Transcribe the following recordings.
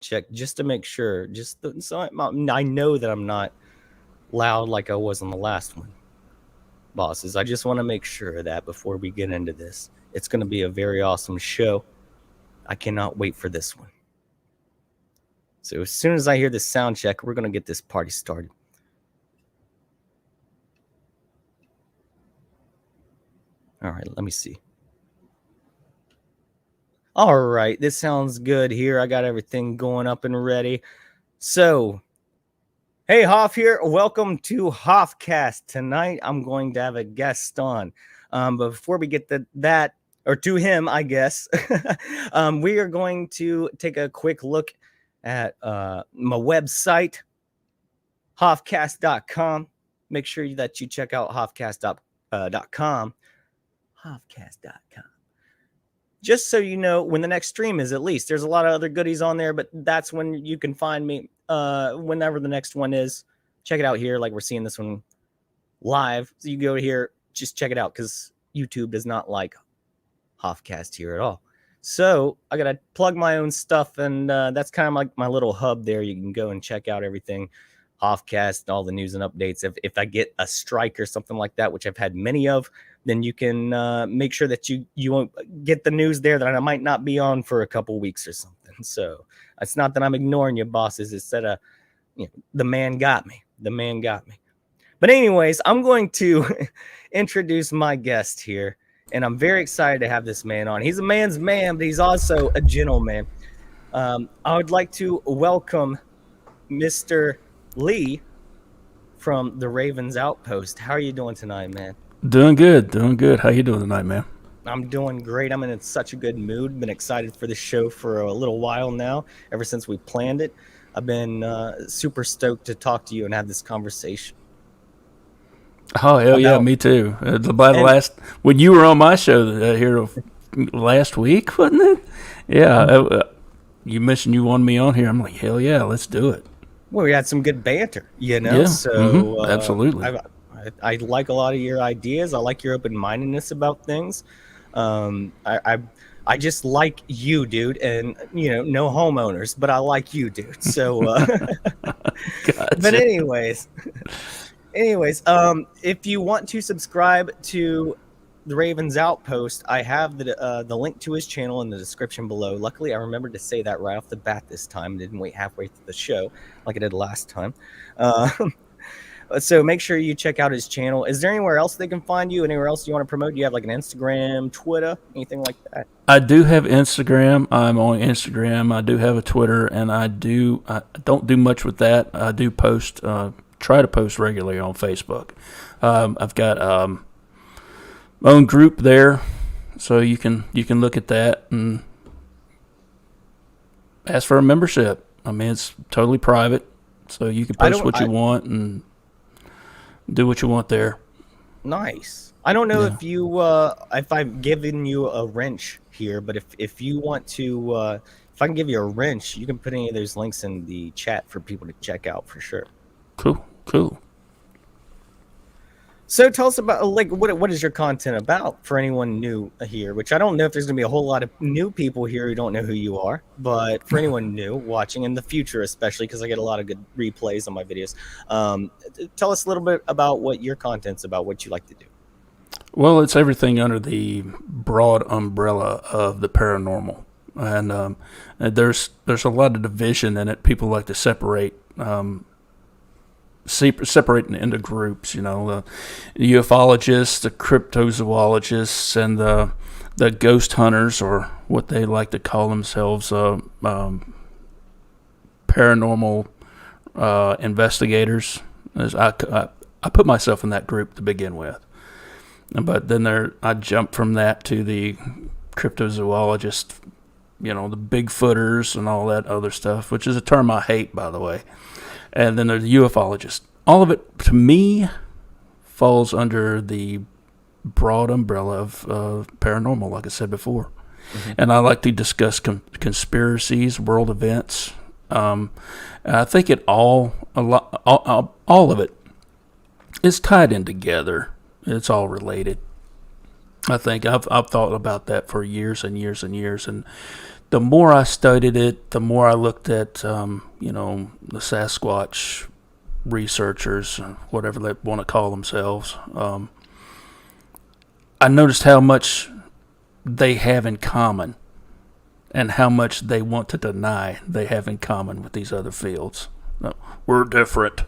check just to make sure. So I know that I'm not loud like I was on the last one. Bosses, I just want to make sure that before we get into this, it's going to be a very awesome show. I cannot wait for this one. So as soon as I hear this sound check, we're going to get this party started. All right, let me see. All right, this sounds good here. I got everything going up and ready. So, hey, Hoff here. Welcome to Hoffcast. Tonight, I'm going to have a guest on. But before we get to that, or to him, I guess, we are going to take a quick look at my website, Hoffcast.com. Make sure that you check out Hoffcast.com. Hoffcast.com. Just so you know when the next stream is, at least. There's a lot of other goodies on there, but that's when you can find me whenever the next one is. Check it out here, like we're seeing this one live. So you go here, just check it out, because YouTube does not like Hoffcast here at all. So I got to plug my own stuff, and that's kind of like my little hub there. You can go and check out everything, Hoffcast, and all the news and updates. If I get a strike or something like that, which I've had many of, then you can make sure that you won't get the news there that I might not be on for a couple weeks or something. So it's not that I'm ignoring you, bosses. It's that the man got me. The man got me. But anyways, I'm going to introduce my guest here, and I'm very excited to have this man on. He's a man's man, but he's also a gentleman. I would like to welcome Mr. Lee from the Ravens Outpost. How are you doing tonight, man? Doing good. How you doing tonight, man? I'm doing great. I'm in such a good mood. Been excited for this show for a little while now, ever since we planned it. I've been super stoked to talk to you and have this conversation. Oh, hell yeah, me too. When you were on my show here last week, wasn't it? Yeah, you mentioned you wanted me on here. I'm like, hell yeah, let's do it. Well, we had some good banter, you know? Yeah, so absolutely. I like a lot of your ideas. I like your open-mindedness about things. I just like you, dude, and no homeowners, but I like you, dude. So, Gotcha. But anyways, if you want to subscribe to the Ravens Outpost, I have the link to his channel in the description below. Luckily, I remembered to say that right off the bat this time. Didn't wait halfway through the show like I did last time. So make sure you check out his channel. Is there anywhere else they can find you? Anywhere else you want to promote? Do you have like an Instagram, Twitter, anything like that? I do have Instagram. I'm on Instagram. I do have a Twitter, and I don't do much with that. I do post, try to post regularly on Facebook. I've got my own group there, so you can look at that and ask for a membership. I mean, it's totally private, so you can post what you want and do what you want there. Nice. I don't know if I've given you a wrench here, but if you want to, if I can give you a wrench, you can put any of those links in the chat for people to check out for sure. Cool. So tell us about what is your content about for anyone new here, which I don't know if there's going to be a whole lot of new people here who don't know who you are, but for anyone new watching in the future, especially because I get a lot of good replays on my videos, tell us a little bit about what your content's about, what you like to do. Well, it's everything under the broad umbrella of the paranormal, and there's a lot of division in it. People like to separate separating into groups, the ufologists, the cryptozoologists, and the ghost hunters, or what they like to call themselves, paranormal investigators. I put myself in that group to begin with, but then I jumped from that to the cryptozoologists, the Bigfooters and all that other stuff, which is a term I hate, by the way. And then there's the ufologists. All of it, to me, falls under the broad umbrella of paranormal, like I said before. Mm-hmm. And I like to discuss conspiracies, world events. I think all of it is tied in together. It's all related. I think I've thought about that for years and years and years, and the more I studied it, the more I looked at, you know, the Sasquatch researchers, whatever they want to call themselves. I noticed how much they have in common and how much they want to deny they have in common with these other fields. No, we're different.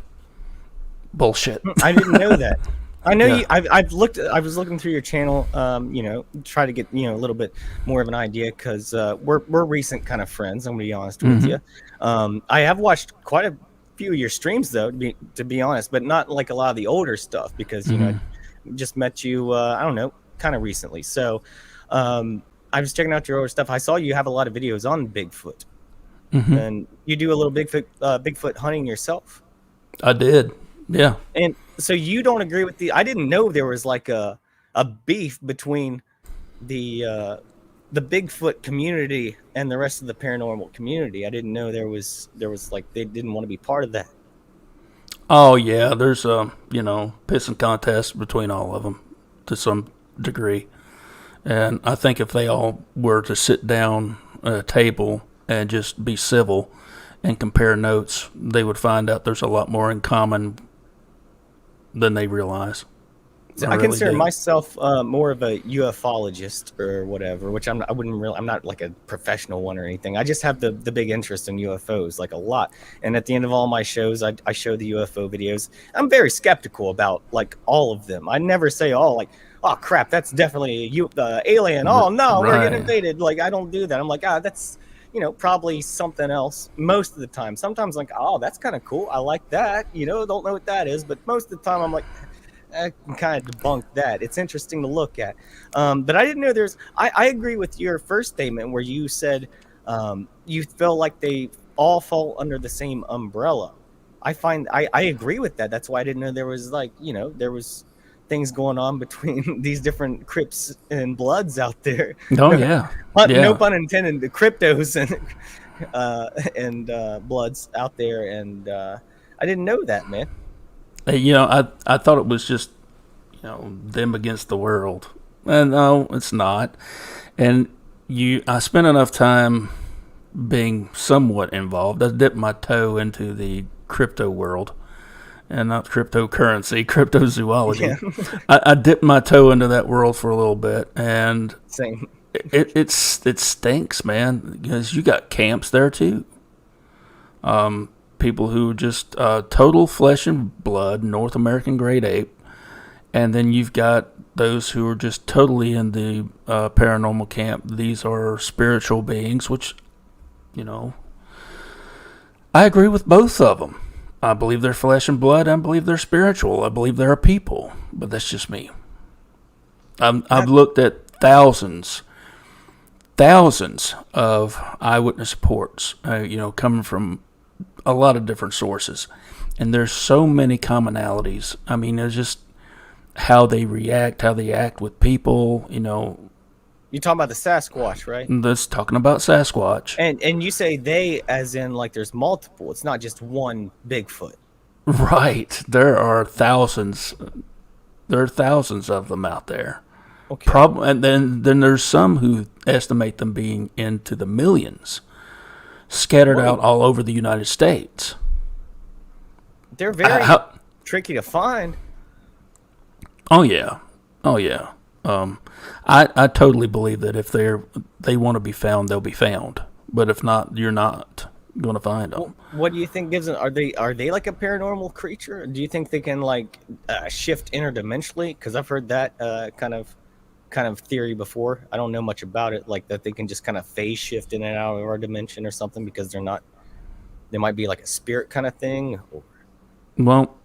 Bullshit. I didn't know that. I know Yeah. you. I've looked. I was looking through your channel. You know, try to get a little bit more of an idea because we're recent kind of friends. I'm gonna be honest with you. I have watched quite a few of your streams though, to be honest, but not like a lot of the older stuff because you know, I just met you. I don't know, kind of recently. So I was checking out your older stuff. I saw you have a lot of videos on Bigfoot, and you do a little Bigfoot hunting yourself. I did. Yeah. And so you don't agree with I didn't know there was like a beef between the Bigfoot community and the rest of the paranormal community. I didn't know there was like they didn't want to be part of that. Oh yeah, there's you know, pissing contest between all of them to some degree. And I think if they all were to sit down at a table and just be civil and compare notes, they would find out there's a lot more in common than they realize. So I consider myself more of a ufologist or whatever, which I'm not like a professional one or anything. I just have the big interest in UFOs, like a lot. And at the end of all my shows, I show the UFO videos. I'm very skeptical about like all of them. I never say, oh, like, oh crap, that's definitely the alien. Oh no, we're getting invaded. Like I don't do that. I'm like, that's, you know, probably something else most of the time. Sometimes like, oh, that's kind of cool. I like that. You know, don't know what that is. But most of the time I'm like, I can kind of debunk that. It's interesting to look at. But I didn't know I agree with your first statement where you said you feel like they all fall under the same umbrella. I agree with that. That's why I didn't know there was like, you know, there was things going on between these different Crips and Bloods out there. Oh yeah. No pun intended, the cryptos and Bloods out there. And I didn't know that, man. You know, I thought it was just, you know, them against the world. And no, it's not. And I spent enough time being somewhat involved. I dipped my toe into the crypto world. And not cryptocurrency, cryptozoology. Yeah. I dipped my toe into that world for a little bit. And same. It stinks, man, because you got camps there too. People who just total flesh and blood, North American great ape, and then you've got those who are just totally in the paranormal camp. These are spiritual beings, which, you know, I agree with both of them. I believe they're flesh and blood. I believe they're spiritual. I believe they're people, but that's just me. I've looked at thousands of eyewitness reports, you know, coming from a lot of different sources, and there's so many commonalities. I mean, there's just how they react, how they act with people, you know. You're talking about the Sasquatch, right? That's talking about Sasquatch. And you say they as in like there's multiple. It's not just one Bigfoot. Right. There are thousands. There are thousands of them out there. Okay. And then there's some who estimate them being into the millions, scattered out all over the United States. They're very tricky to find. Oh yeah. I totally believe that if they want to be found, they'll be found. But if not, you're not going to find them. What do you think gives them? Are they like a paranormal creature? Do you think they can like shift interdimensionally? Because I've heard that kind of theory before. I don't know much about it, like that they can just kind of phase shift in and out of our dimension or something because they're not. They might be like a spirit kind of thing. Well,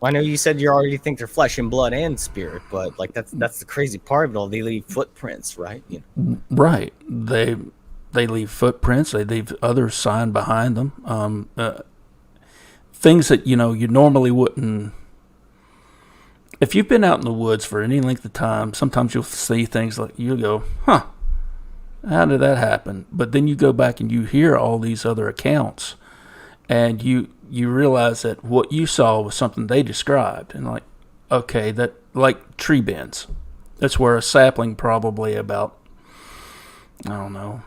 I know you said you already think they're flesh and blood and spirit, but like that's the crazy part of it all. They leave footprints, right? You know? Right. They leave footprints. They leave other sign behind them. Things that you normally wouldn't. If you've been out in the woods for any length of time, sometimes you'll see things like you go, "Huh, how did that happen?" But then you go back and you hear all these other accounts, and you realize that what you saw was something they described, and like, okay, that like tree bends. That's where a sapling probably about, I don't know,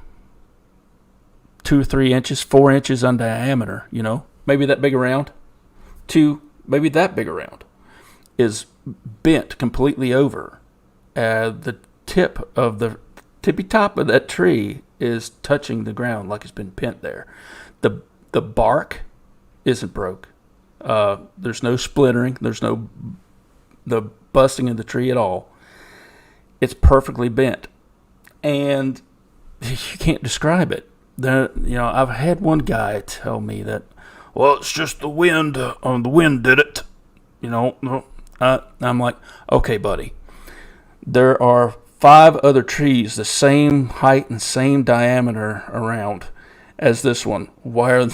2 or 3 inches, 4 inches in diameter, maybe that big around, maybe that big around, is bent completely over. The tippy top of that tree is touching the ground like it's been bent there. The bark isn't broke. There's no splintering. There's no the busting of the tree at all. It's perfectly bent, and you can't describe it. I've had one guy tell me that, well, it's just the wind. The wind did it. I'm like, okay, buddy. There are 5 other trees the same height and same diameter around as this one. Why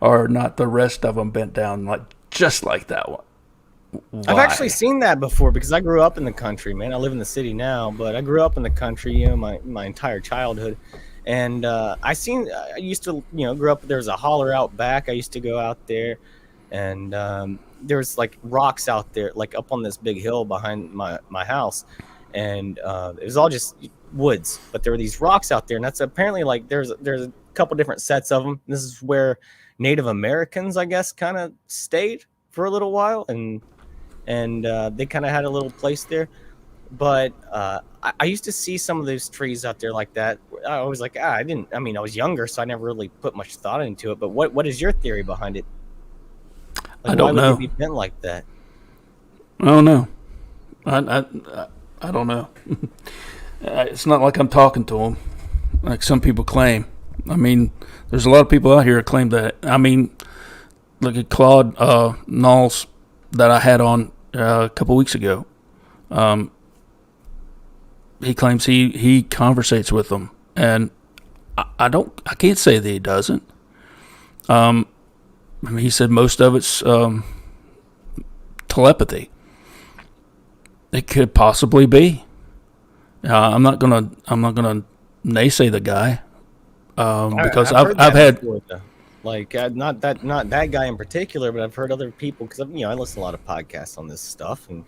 are not the rest of them bent down just like that one? Why? I've actually seen that before because I grew up in the country, man. I live in the city now, but I grew up in the country, my entire childhood. And I used to, grow up, there was a holler out back. I used to go out there, and there was like rocks out there, like up on this big hill behind my house. And it was all just woods, but there were these rocks out there. And that's apparently like, there's a couple different sets of them. This is where Native Americans, I guess, kind of stayed for a little while. And they kind of had a little place there. But I used to see some of those trees out there like that. I was like, I was younger, so I never really put much thought into it. But what is your theory behind it? I don't know. Why would it be bent like that? I don't know. I don't know. It's not like I'm talking to them, like some people claim. I mean, there's a lot of people out here that claim that. I mean, look at Claude Knowles that I had on a couple weeks ago. He claims he conversates with them, and I can't say that he doesn't. He said most of it's telepathy. It could possibly be. I'm not gonna naysay the guy because I've had before, like not that guy in particular, but I've heard other people because I listen to a lot of podcasts on this stuff, and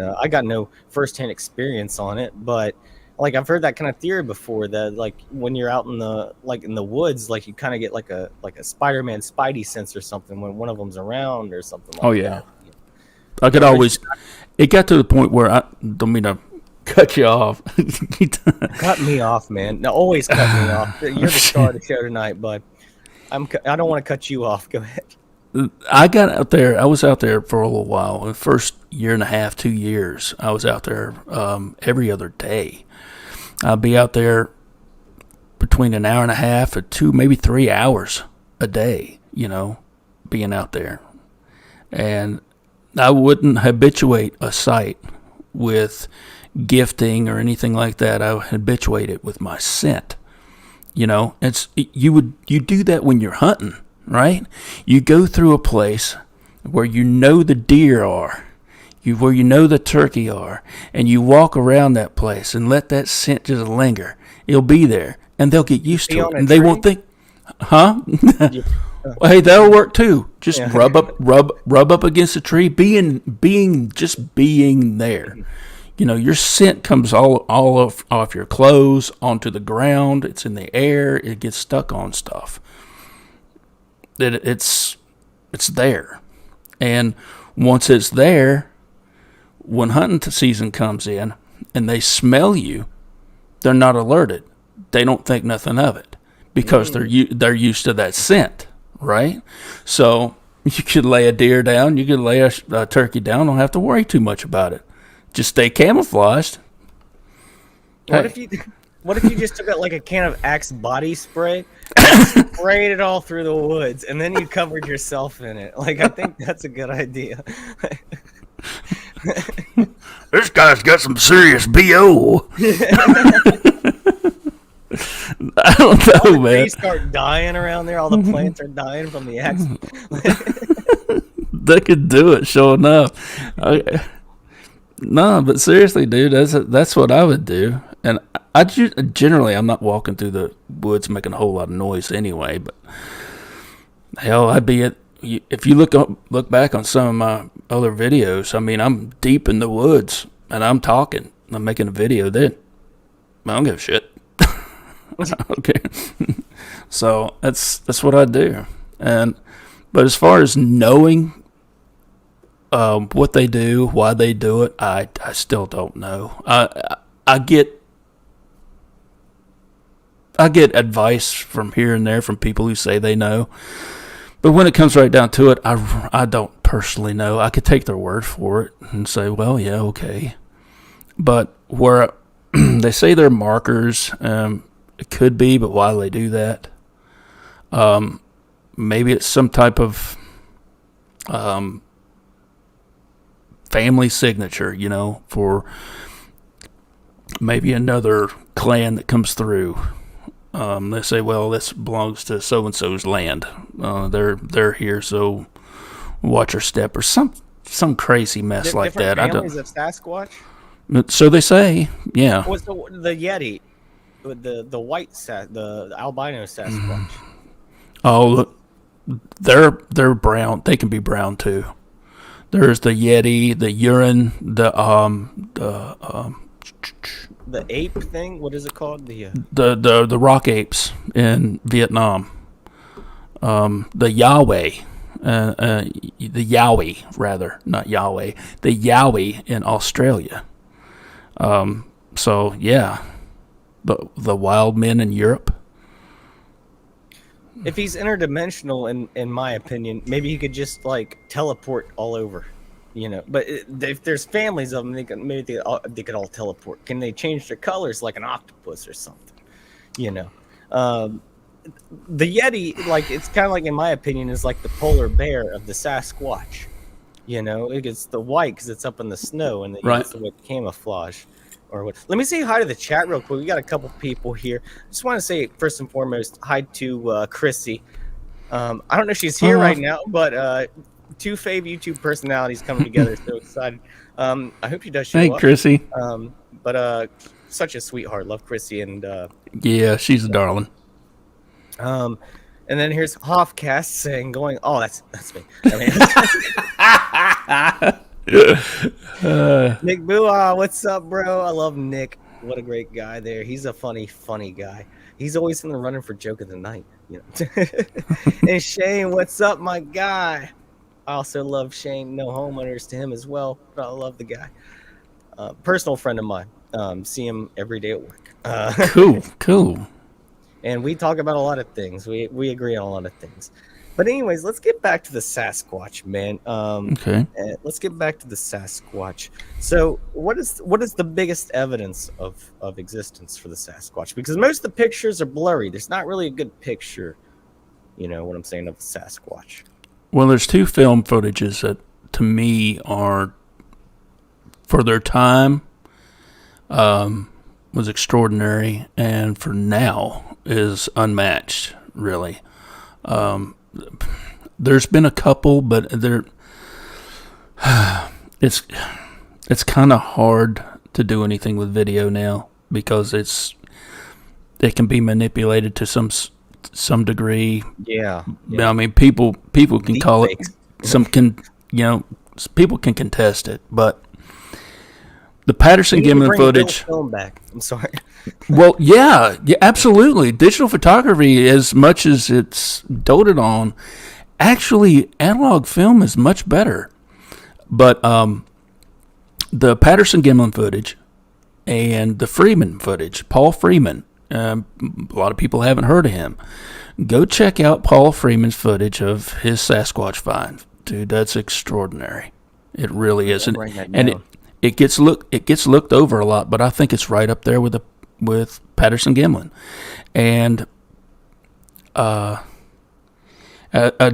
I got no firsthand experience on it, but like I've heard that kind of theory before that like when you're out in the woods, like you kind of get like a Spider-Man Spidey sense or something when one of them's around or something like that. Oh yeah. I could always. It got to the point where I don't mean to cut you off. Cut me off, man. No, always cut me off. You're the star of the show tonight, bud. I don't want to cut you off. Go ahead. I got out there. I was out there for a little while. The first year and a half, 2 years, I was out there every other day. I'd be out there between an hour and a half or 2, maybe 3 hours a day. Being out there, and I wouldn't habituate a site with gifting or anything like that. I would habituate it with my scent. You do that when you're hunting, right? You go through a place where the deer are, where the turkey are, and you walk around that place and let that scent just linger. It'll be there, and they'll get used to it, and they won't think, huh? Well, hey, that'll work too. Just rub up against the tree, being there. Your scent comes all off your clothes, onto the ground. It's in the air. It gets stuck on stuff. It's there, and once it's there, when hunting season comes in and they smell you, they're not alerted. They don't think nothing of it because they're used to that scent. Right? So you could lay a deer down, you could lay a turkey down, don't have to worry too much about it. Just stay camouflaged. What if you just took out like a can of Axe body spray and sprayed it all through the woods and then you covered yourself in it? Like I think that's a good idea. This guy's got some serious BO. I don't know, man. Trees start dying around there. All the plants are dying from the axe. They could do it, sure enough. No, but seriously, dude, that's what I would do. And generally, I'm not walking through the woods making a whole lot of noise anyway. But hell, I'd be if you look back on some of my other videos. I mean, I'm deep in the woods and I'm talking. I'm making a video. Then I don't give a shit. Okay. So that's what I do. But as far as knowing what they do, why they do it, I still don't know. I get advice from here and there from people who say they know, but when it comes right down to it, I don't personally know. I could take their word for it and say, well, yeah, okay. But where they say they're markers, it could be, but why do they do that? Maybe it's some type of family signature, for maybe another clan that comes through. They say, well, this belongs to so and so's land. They're here, so watch your step, or some crazy mess like that. Families of Sasquatch. So they say, yeah. What's the Yeti? The white the albino Sasquatch. Oh, look, they're brown. They can be brown too. There's the Yeti, the urine, the ape thing. What is it called? The rock apes in Vietnam. The Yahweh, the Yowie rather, not Yahweh. The Yowie in Australia. So yeah, the wild men in Europe. If he's interdimensional, in my opinion, maybe he could just like teleport all over, But if there's families of them, they could all teleport. Can they change their colors like an octopus or something? The Yeti, like it's kind of like, in my opinion, is like the polar bear of the Sasquatch. It gets the white because it's up in the snow, and it's the camouflage. Or what? Let me say hi to the chat real quick. We got a couple people here. Just want to say first and foremost hi to Chrissy. I don't know if she's here right now, but two fave YouTube personalities coming together. So excited. I hope she does show up. Hey, Chrissy. But such a sweetheart. Love Chrissy, and yeah, she's a darling. And then here's Hoffcast saying, oh, that's me. Nick Bua, what's up, bro? I love Nick. What a great guy there. He's a funny guy. He's always in the running for joke of the night. And Shane, what's up, my guy? I also love Shane. No homeowners to him as well, but I love the guy. Personal friend of mine. See him every day at work. Cool. And we talk about a lot of things. We agree on a lot of things. But anyways, let's get back to the Sasquatch, man. Okay. Let's get back to the Sasquatch. So, what is the biggest evidence of existence for the Sasquatch? Because most of the pictures are blurry. There's not really a good picture, what I'm saying, of the Sasquatch. Well, there's two film footages that, to me, are, for their time, was extraordinary, and for now is unmatched, really. There's been a couple, but it's kind of hard to do anything with video now because it can be manipulated to some degree. Yeah. I mean, people can Deep call fakes. people can contest it, but the Patterson-Gimlin footage. Film back. I'm sorry. Well, yeah, absolutely. Digital photography, as much as it's doted on, actually analog film is much better. But the Patterson-Gimlin footage and the Freeman footage, Paul Freeman, a lot of people haven't heard of him. Go check out Paul Freeman's footage of his Sasquatch find. Dude, that's extraordinary. It really is. And it gets looked over a lot, but I think it's right up there with Patterson-Gimlin. And a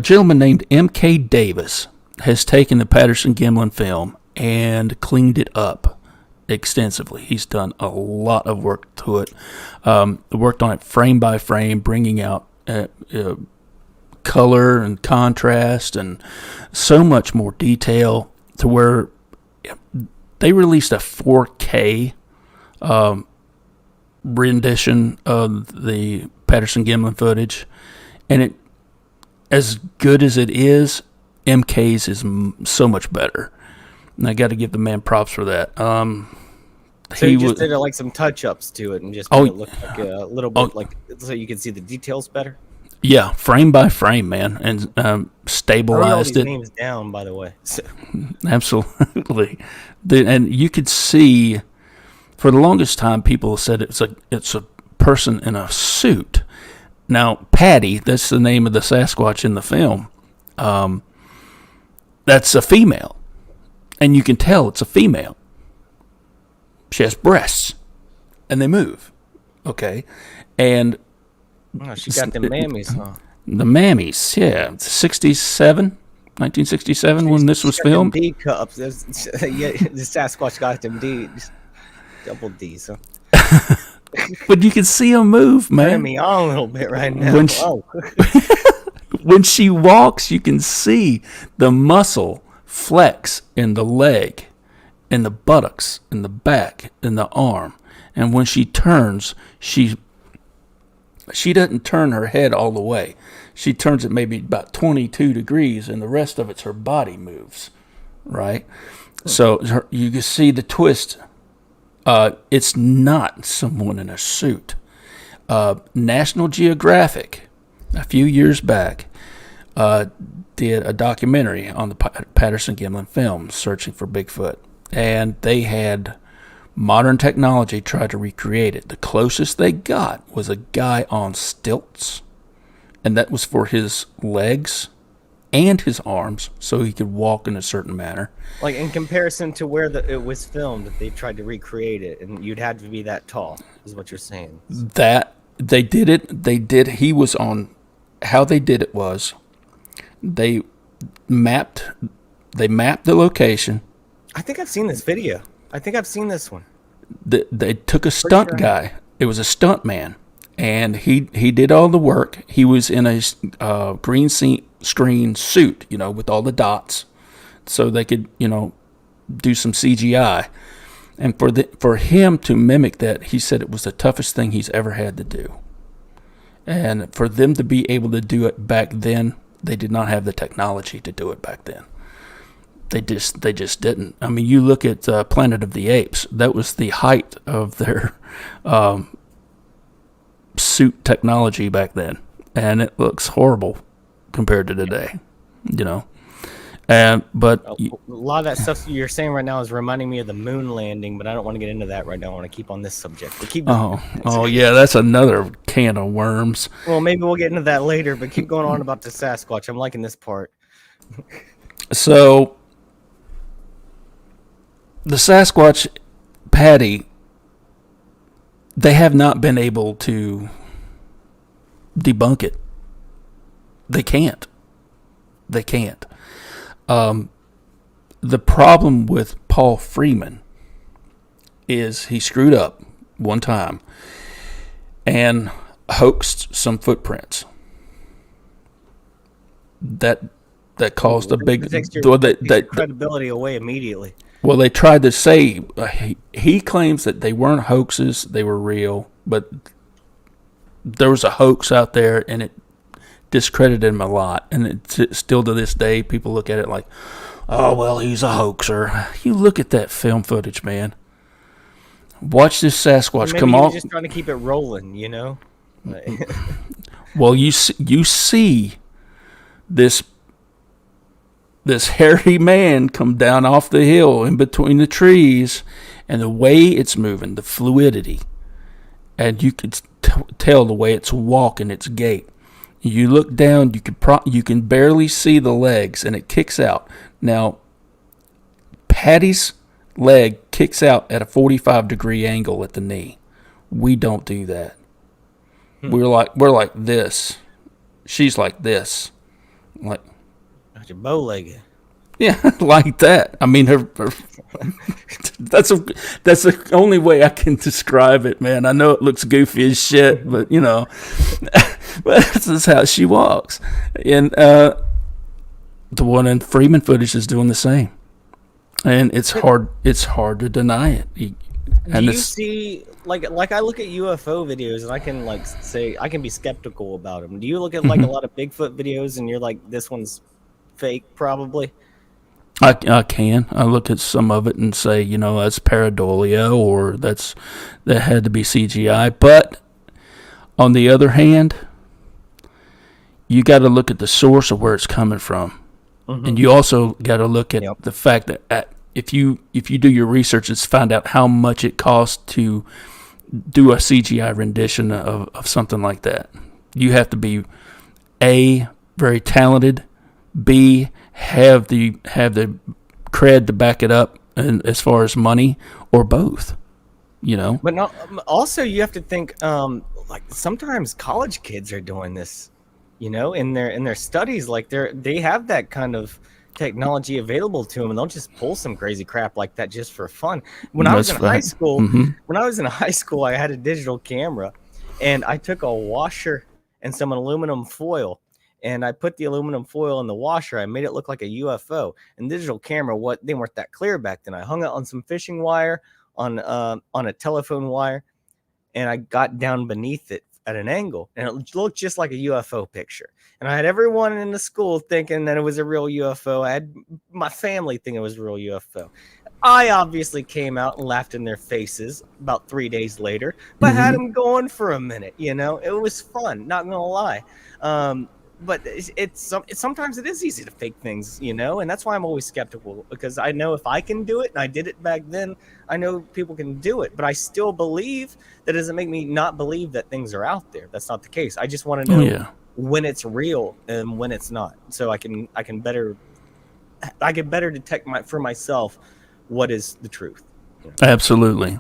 gentleman named M.K. Davis has taken the Patterson-Gimlin film and cleaned it up extensively. He's done a lot of work to it. Worked on it frame by frame, bringing out color and contrast and so much more detail to where they released a 4K rendition of the Patterson-Gimlin footage, and it, as good as it is, MK's is so much better. And I got to give the man props for that. So you just did like some touch-ups to it and just made it look like a little bit like so you can see the details better. Yeah, frame by frame, man, and stabilized I wrote all these it. names down, by the way. So. Absolutely, and you could see for the longest time people said it's a person in a suit. Now, Patty, that's the name of the Sasquatch in the film. That's a female, and you can tell it's a female. She has breasts, and they move. Okay, and she got the mammies, huh? The mammies, yeah. 1967, when this was filmed. D cups. Yeah, the Sasquatch got them D, double D's. Huh? But you can see them move, man. Turn me on a little bit right now. When she walks, you can see the muscle flex in the leg, in the buttocks, in the back, in the arm. And when she turns, she doesn't turn her head all the way. She turns it maybe about 22 degrees, and the rest of it's her body moves, right? So you can see the twist. It's not someone in a suit. National Geographic, a few years back, did a documentary on the Patterson-Gimlin film, Searching for Bigfoot. And they had modern technology try to recreate it. The closest they got was a guy on stilts, and that was for his legs and his arms, so he could walk in a certain manner. Like in comparison to where it was filmed, they tried to recreate it, and you'd have to be that tall, is what you're saying. That they did it. He was on. How they did it was, they mapped the location. I think I've seen this video. I think I've seen this one. They took a stunt guy. It was a stunt man, and he did all the work. He was in a green screen suit, with all the dots, so they could, do some CGI. And for him to mimic that, he said it was the toughest thing he's ever had to do. And for them to be able to do it back then, they did not have the technology to do it back then. They just didn't. I mean, you look at Planet of the Apes. That was the height of their suit technology back then, and it looks horrible compared to today. But a lot of that stuff you're saying right now is reminding me of the moon landing, but I don't want to get into that right now. I want to keep on this subject. But keep going. Oh yeah, that's another can of worms. Well, maybe we'll get into that later, but keep going on about the Sasquatch. I'm liking this part. So the Sasquatch, Patty, they have not been able to debunk it. They can't. The problem with Paul Freeman is he screwed up one time and hoaxed some footprints. That caused a big credibility away immediately. Well, they tried to say he claims that they weren't hoaxes; they were real, but there was a hoax out there, and it discredited him a lot. And still to this day, people look at it like, "Oh, well, he's a hoaxer." You look at that film footage, man. Watch this Sasquatch come off. Just trying to keep it rolling, Well, you see this hairy man come down off the hill in between the trees, and the way it's moving, the fluidity, and you could tell the way it's walking, its gait. You look down, you can barely see the legs, and it kicks out. Now, Patty's leg kicks out at a 45-degree angle at the knee. We don't do that. We're like this. She's like this. Like your bow-legged. Yeah, like that. I mean, her that's the only way I can describe it, man. I know it looks goofy as shit, but but this is how she walks. And the one in Freeman footage is doing the same, and it's hard to deny it. Do you see like I look at UFO videos and I can say I can be skeptical about them. Do you look at a lot of Bigfoot videos and you're like, this one's fake, probably? I can. I look at some of it and say, that's pareidolia or that had to be CGI. But on the other hand, you got to look at the source of where it's coming from, and you also got to look at the fact that if you do your research, it's find out how much it costs to do a CGI rendition of something like that. You have to be A, very talented, B, have the cred to back it up, and as far as money, or both. But no, also you have to think like sometimes college kids are doing this, in their studies, like they have that kind of technology available to them, and they'll just pull some crazy crap like that just for fun. When I was in high school, I had a digital camera, and I took a washer and some aluminum foil, and I put the aluminum foil in the washer. I made it look like a UFO. And digital camera, they weren't that clear back then. I hung it on some fishing wire, on a telephone wire, and I got down beneath it at an angle, and it looked just like a UFO picture. And I had everyone in the school thinking that it was a real UFO. I had my family think it was a real UFO. I obviously came out and laughed in their faces about 3 days later, but had them going for a minute. It was fun, not gonna lie. But sometimes it is easy to fake things, and that's why I'm always skeptical, because I know if I can do it, and I did it back then, I know people can do it. But I still believe. That doesn't make me not believe that things are out there. That's not the case. I just want to know when it's real and when it's not, so I can better detect for myself what is the truth. Absolutely.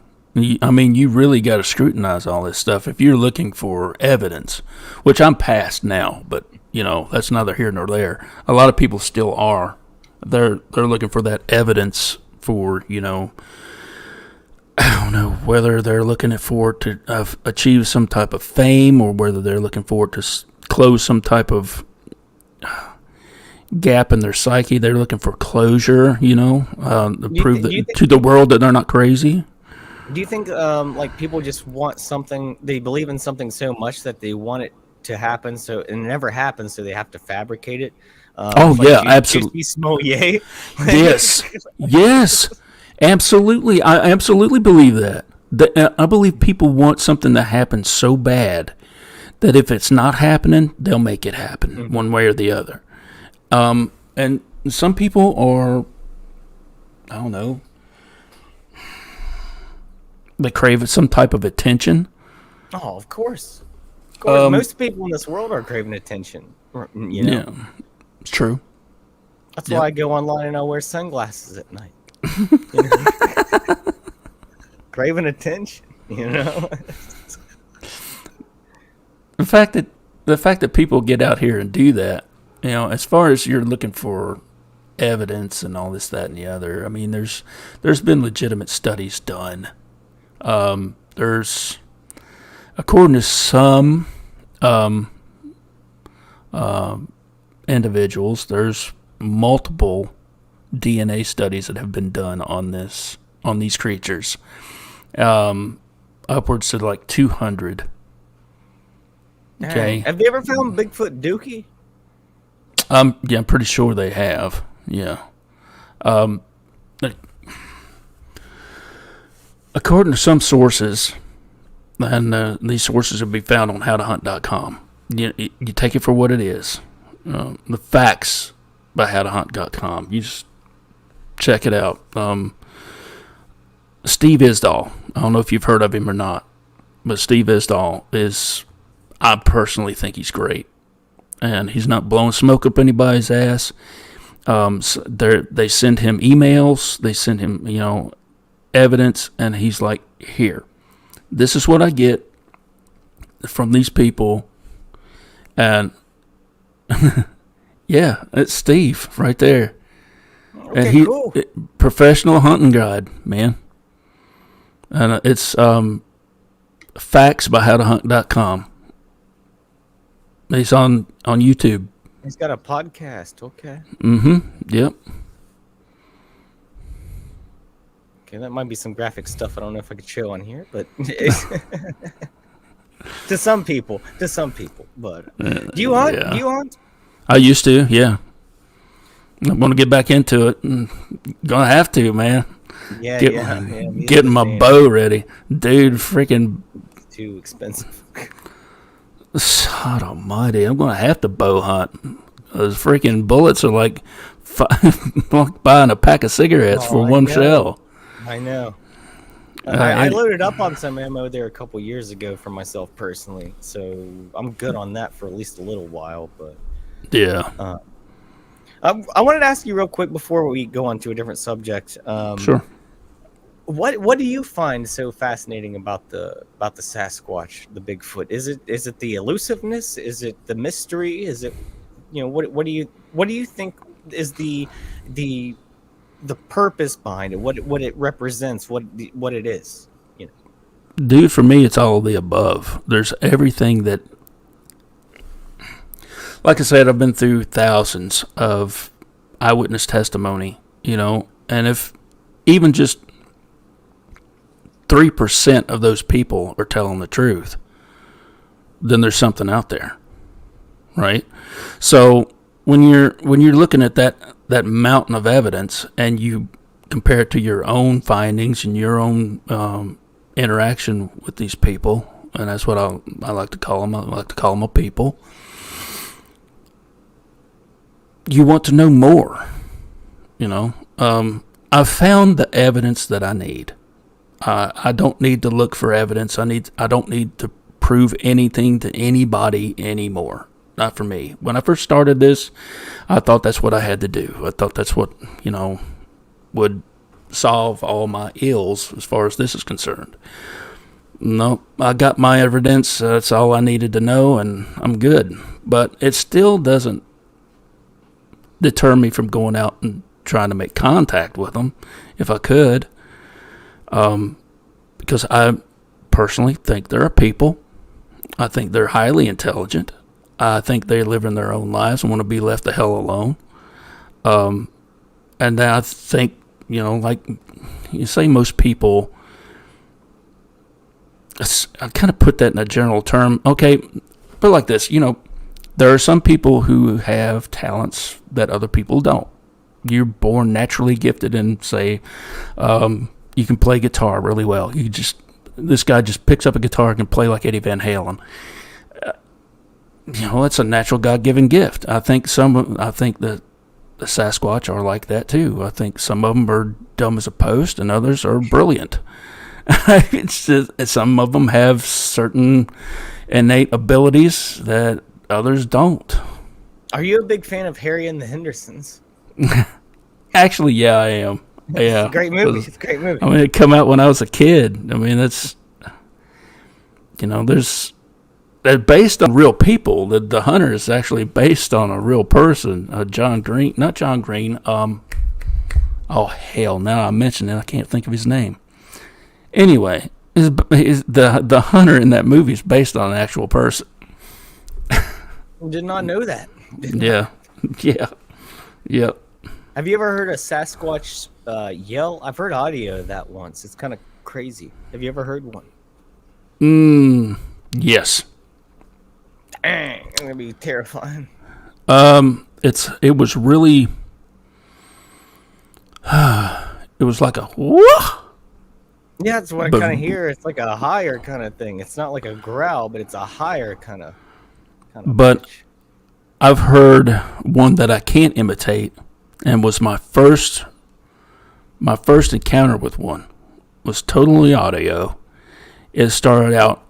I mean, you really got to scrutinize all this stuff if you're looking for evidence, which I'm past now, but that's neither here nor there. A lot of people still are. They're looking for that evidence for, I don't know whether they're looking for it to achieve some type of fame, or whether they're looking for it to close some type of gap in their psyche. They're looking for closure, to prove to the world that they're not crazy. Do you think like people just want something, they believe in something so much that they want it to happen, so it never happens, so they have to fabricate it? Absolutely. Yes, absolutely. I absolutely believe that. I believe people want something to happen so bad that if it's not happening, they'll make it happen one way or the other. And some people are, I don't know, they crave some type of attention. Oh, of course. Of course. Most people in this world are craving attention. Yeah, it's true. That's why I go online and I wear sunglasses at night. Craving attention, The fact that people get out here and do that, as far as you're looking for evidence and all this, that, and the other, I mean, there's been legitimate studies done. There's, according to some individuals, there's multiple DNA studies that have been done on these creatures, upwards to like 200. Okay. Have they ever found Bigfoot Dookie? Yeah, I'm pretty sure they have. Yeah. According to some sources, and these sources will be found on howtohunt.com. You take it for what it is. The facts by howtohunt.com. You just check it out. Steve Isdall. I don't know if you've heard of him or not, but Steve Isdall I personally think he's great. And he's not blowing smoke up anybody's ass. They send him emails. They send him, evidence. And he's like, here, this is what I get from these people. And yeah, it's Steve right there. Okay, and cool. Professional hunting guide, man. And it's facts by howtohunt.com. He's on YouTube. He's got a podcast. Okay. Yep. Okay, that might be some graphic stuff. I don't know if I could show on here, but to some people. But do you hunt? Yeah. Do you hunt? I used to, yeah. I'm going to get back into it. Gonna have to, man. Yeah, Getting my bow ready. Dude, freaking... Too expensive. God almighty, I'm going to have to bow hunt. Those freaking bullets are like buying a pack of cigarettes for one shell. I know. I loaded up on some ammo there a couple years ago for myself personally, so I'm good on that for at least a little while. But yeah, I wanted to ask you real quick before we go on to a different subject. Sure. What do you find so fascinating about the Sasquatch, the Bigfoot? Is it the elusiveness? Is it the mystery? Is it, what do you think is the purpose behind it? What it represents? What it is? Dude, for me, it's all of the above. There's everything that, like I said, I've been through thousands of eyewitness testimony, and if even just 3% of those people are telling the truth, then there's something out there, right? So when you're looking at that mountain of evidence and you compare it to your own findings and your own interaction with these people, and that's what I like to call them. I like to call them a people. You want to know more, I've found the evidence that I need. I don't need to look for evidence. I don't need to prove anything to anybody anymore. Not for me. When I first started this, I thought that's what I had to do. I thought that's what, would solve all my ills as far as this is concerned. No, I got my evidence. That's all I needed to know, and I'm good. But it still doesn't deter me from going out and trying to make contact with them if I could. Because I personally think they're a people. I think they're highly intelligent. I think they live in their own lives and want to be left the hell alone. And then I think, like you say, most people, I kind of put that in a general term. Okay, but like this, there are some people who have talents that other people don't. You're born naturally gifted in, say, you can play guitar really well. This guy just picks up a guitar and can play like Eddie Van Halen. That's a natural God-given gift. I think that the Sasquatch are like that too. I think some of them are dumb as a post, and others are brilliant. It's just, some of them have certain innate abilities that others don't. Are you a big fan of Harry and the Hendersons? Actually, yeah, I am. Yeah, it's a great movie. It's a great movie. I mean, it came out when I was a kid. I mean, that's, they're based on real people. The hunter is actually based on a real person. John Green, not John Green. Oh hell! Now I mentioned it, I can't think of his name. Anyway, the hunter in that movie is based on an actual person. Did not know that. Yeah. Have you ever heard a Sasquatch yell? I've heard audio of that once. It's kind of crazy. Have you ever heard one? Yes. Dang, it's gonna be terrifying. It was really. It was like a whoa. Yeah, that's what I kind of hear. It's like a higher kind of thing. It's not like a growl, but it's a higher kind of. But pitch. I've heard one that I can't imitate, and was my first encounter with one. Was totally audio. It started out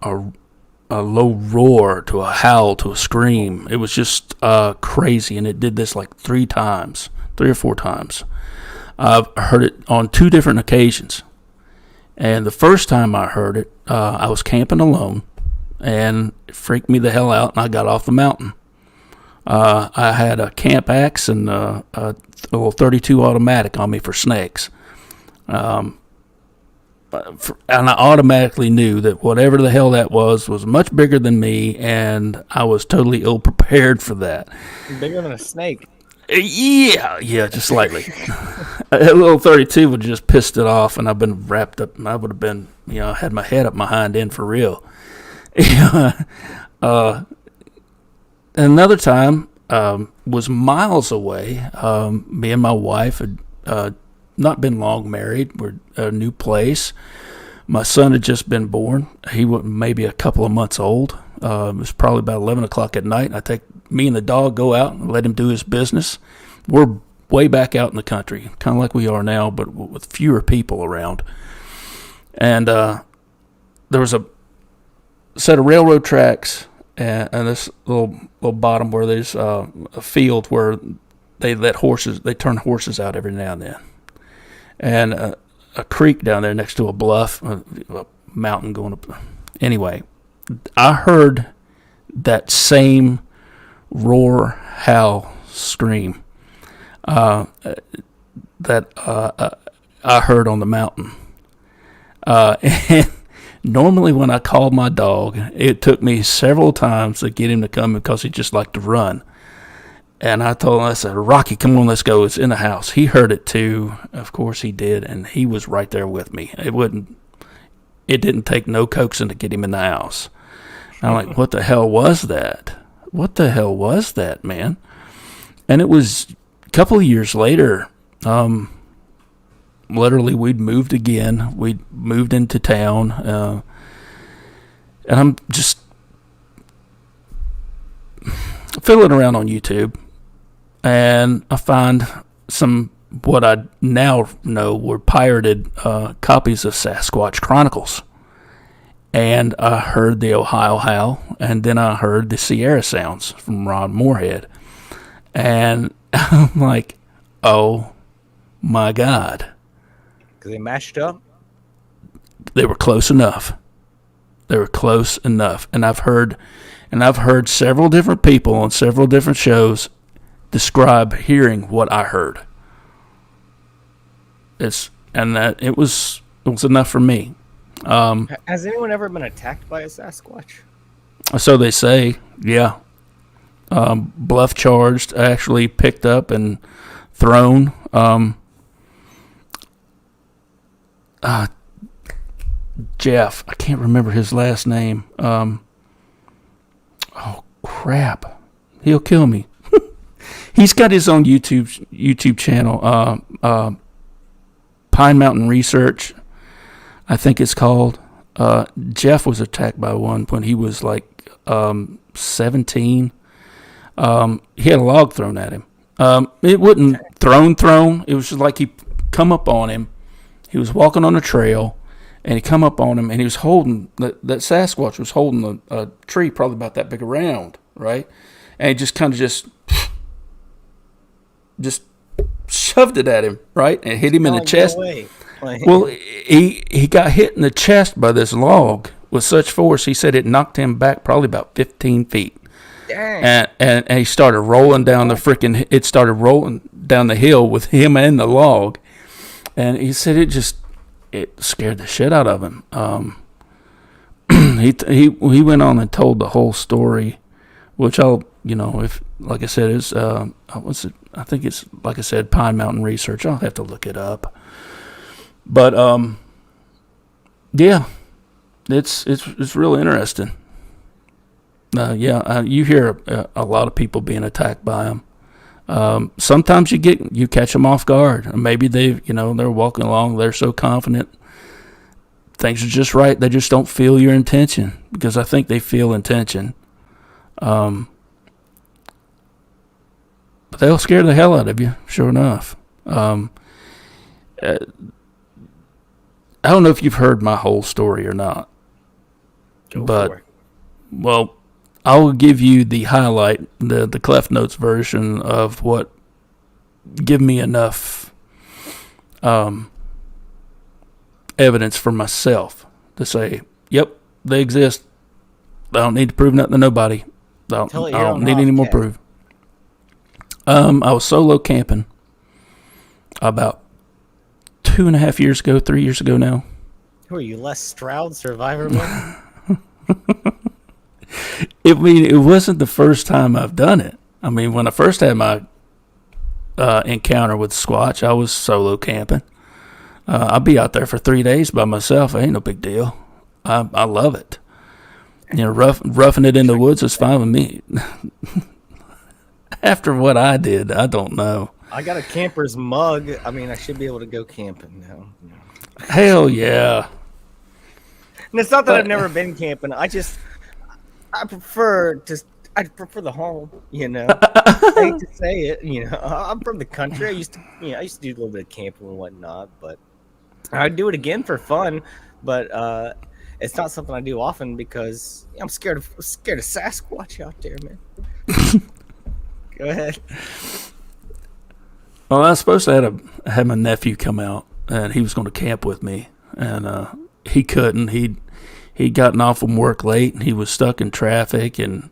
a low roar to a howl to a scream. It was just crazy, and it did this like 3 or 4 times. I've heard it on 2 different occasions. And the first time I heard it, I was camping alone, and it freaked me the hell out, and I got off the mountain. I had a camp axe and a little 32 automatic on me for snakes. And I automatically knew that whatever the hell that was much bigger than me, and I was totally ill-prepared for that. Bigger than a snake. Yeah, just slightly. A little 32 would have just pissed it off, and I've been wrapped up, and I would have been, had my head up my hind end for real. Another time, was miles away. Me and my wife had not been long married. We're at a new place. My son had just been born. He was maybe a couple of months old. It was probably about 11 o'clock at night. I take me and the dog, go out and let him do his business. We're way back out in the country, kind of like we are now, but with fewer people around. And there was a set of railroad tracks and this little bottom where there's a field where they turn horses out every now and then. And a creek down there next to a bluff, a mountain going up. Anyway, I heard that same roar, howl, scream that I heard on the mountain. And normally when I called my dog, it took me several times to get him to come because he just liked to run. And I told him, I said, Rocky, come on, let's go. It's in the house. He heard it too. Of course he did. And he was right there with me. It didn't take no coaxing to get him in the house. And I'm like, what the hell was that? What the hell was that, man? And it was a couple of years later, literally we'd moved again. We'd moved into town. And I'm just fiddling around on YouTube. And I find some, what I now know were pirated copies of Sasquatch Chronicles. And I heard the Ohio howl, and then I heard the Sierra sounds from Ron Moorhead. And I'm like, oh my God. Because they mashed up? They were close enough. They were close enough. And I've heard several different people on several different shows describe hearing what I heard. It was enough for me. Has anyone ever been attacked by a Sasquatch? So they say, yeah. Bluff charged, actually picked up and thrown. Jeff, I can't remember his last name. Oh crap, he'll kill me. He's got his own YouTube channel, Pine Mountain Research, I think it's called. Jeff was attacked by one when he was like 17. He had a log thrown at him. It wasn't thrown. It was just like he come up on him. He was walking on a trail, and he come up on him, and he was holding, that Sasquatch was holding a tree probably about that big around, right? And he just kind of just shoved it at him, right? And hit him in the chest. Well, he got hit in the chest by this log with such force, he said it knocked him back probably about 15 feet. Dang. And he started rolling down it started rolling down the hill with him and the log. And he said it scared the shit out of him. He went on and told the whole story, which if like I said, it's I think it's, like I said, Pine Mountain Research. I'll have to look it up. But yeah, it's really interesting. You hear a lot of people being attacked by them. Sometimes you catch them off guard. Maybe they're walking along, they're so confident, things are just right. They just don't feel your intention, because I think they feel intention. But they'll scare the hell out of you, sure enough. I don't know if you've heard my whole story or not. Well, I'll give you the highlight, the Cleft Notes version of what give me enough evidence for myself to say, yep, they exist. I don't need to prove nothing to nobody. I don't need any more proof. I was solo camping about 2.5 years ago, 3 years ago now. Who are you, Les Stroud, Survivor man? It wasn't the first time I've done it. I mean, when I first had my encounter with Squatch, I was solo camping. I'd be out there for 3 days by myself. It ain't no big deal. I love it. Roughing it in the woods is fine with me. After what I did, I don't know. I got a camper's mug. I mean, I should be able to go camping now. Hell yeah. And it's not that But- I've never been camping. I prefer the home, I hate to say it, I'm from the country. I used to do a little bit of camping and whatnot, but I'd do it again for fun. But it's not something I do often because I'm scared of Sasquatch out there, man. Go ahead. Well, I was supposed to have my nephew come out, and he was going to camp with me, and he couldn't. He'd gotten off from work late, and he was stuck in traffic, and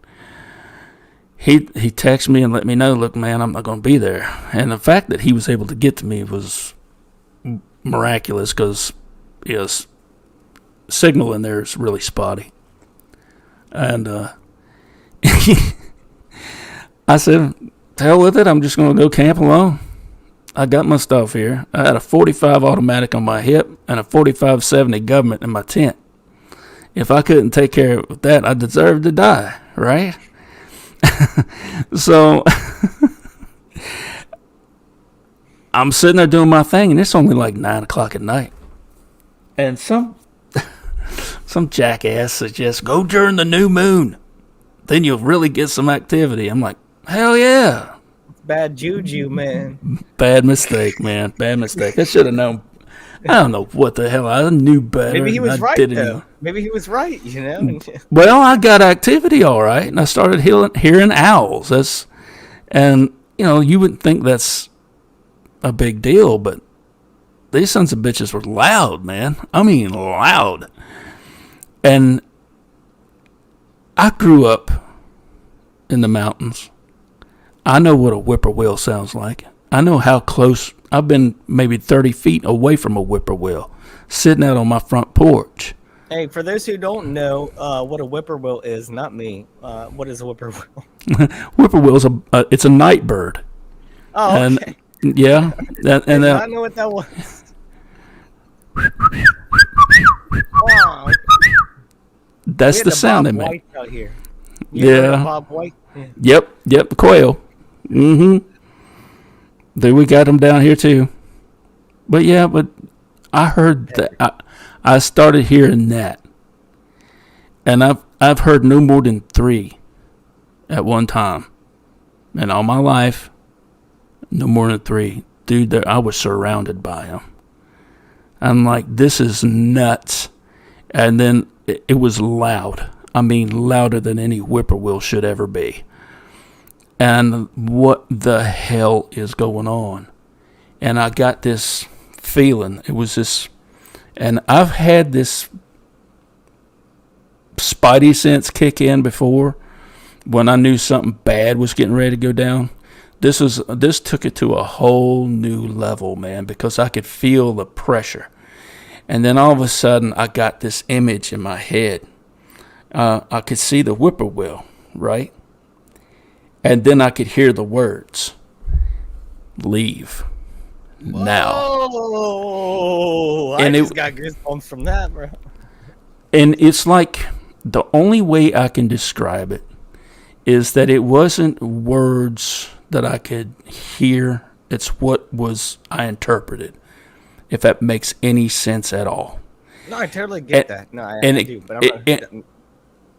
he texted me and let me know, look, man, I'm not going to be there. And the fact that he was able to get to me was miraculous because his signal in there is really spotty. And I said, hell with it, I'm just going to go camp alone. I got my stuff here. I had a 45 automatic on my hip and a 45-70 government in my tent. If I couldn't take care of that, I deserved to die, right? So I'm sitting there doing my thing, and it's only like 9 o'clock at night. And some jackass suggests, go during the new moon. Then you'll really get some activity. I'm like, hell yeah. Bad juju, man. Bad mistake, man. Bad mistake. I should have known. I don't know what the hell. I knew better. Maybe he was right, didn't. though. Maybe he was right, Well, I got activity all right, and I started hearing owls. And you wouldn't think that's a big deal, but these sons of bitches were loud, man. I mean, loud. And I grew up in the mountains. I know what a whippoorwill sounds like. I know how close. I've been maybe 30 feet away from a whippoorwill, sitting out on my front porch. Hey, for those who don't know what a whippoorwill is, not me. What is a whippoorwill? Whippoorwill's it's a night bird. Oh, and, okay. Yeah. I did not know what that was. Wow. That's the sound it makes. White out here. You heard of Bob White? Yeah. Yep, quail. Mm-hmm. Then we got them down here too. But I heard that. I started hearing that, and I've heard no more than 3 at one time, and all my life, no more than 3. Dude, I was surrounded by them. I'm like, this is nuts. And then it was loud. I mean, louder than any whippoorwill should ever be. And what the hell is going on? And I got this feeling. It was this, and I've had this spidey sense kick in before when I knew something bad was getting ready to go down. This took it to a whole new level, man, because I could feel the pressure. And then all of a sudden, I got this image in my head. I could see the whippoorwill, right? And then I could hear the words, leave now. Oh, I just got goosebumps from that, bro. And it's like the only way I can describe it is that it wasn't words that I could hear. It's what I interpreted, if that makes any sense at all. No, I totally get that. No, I do. But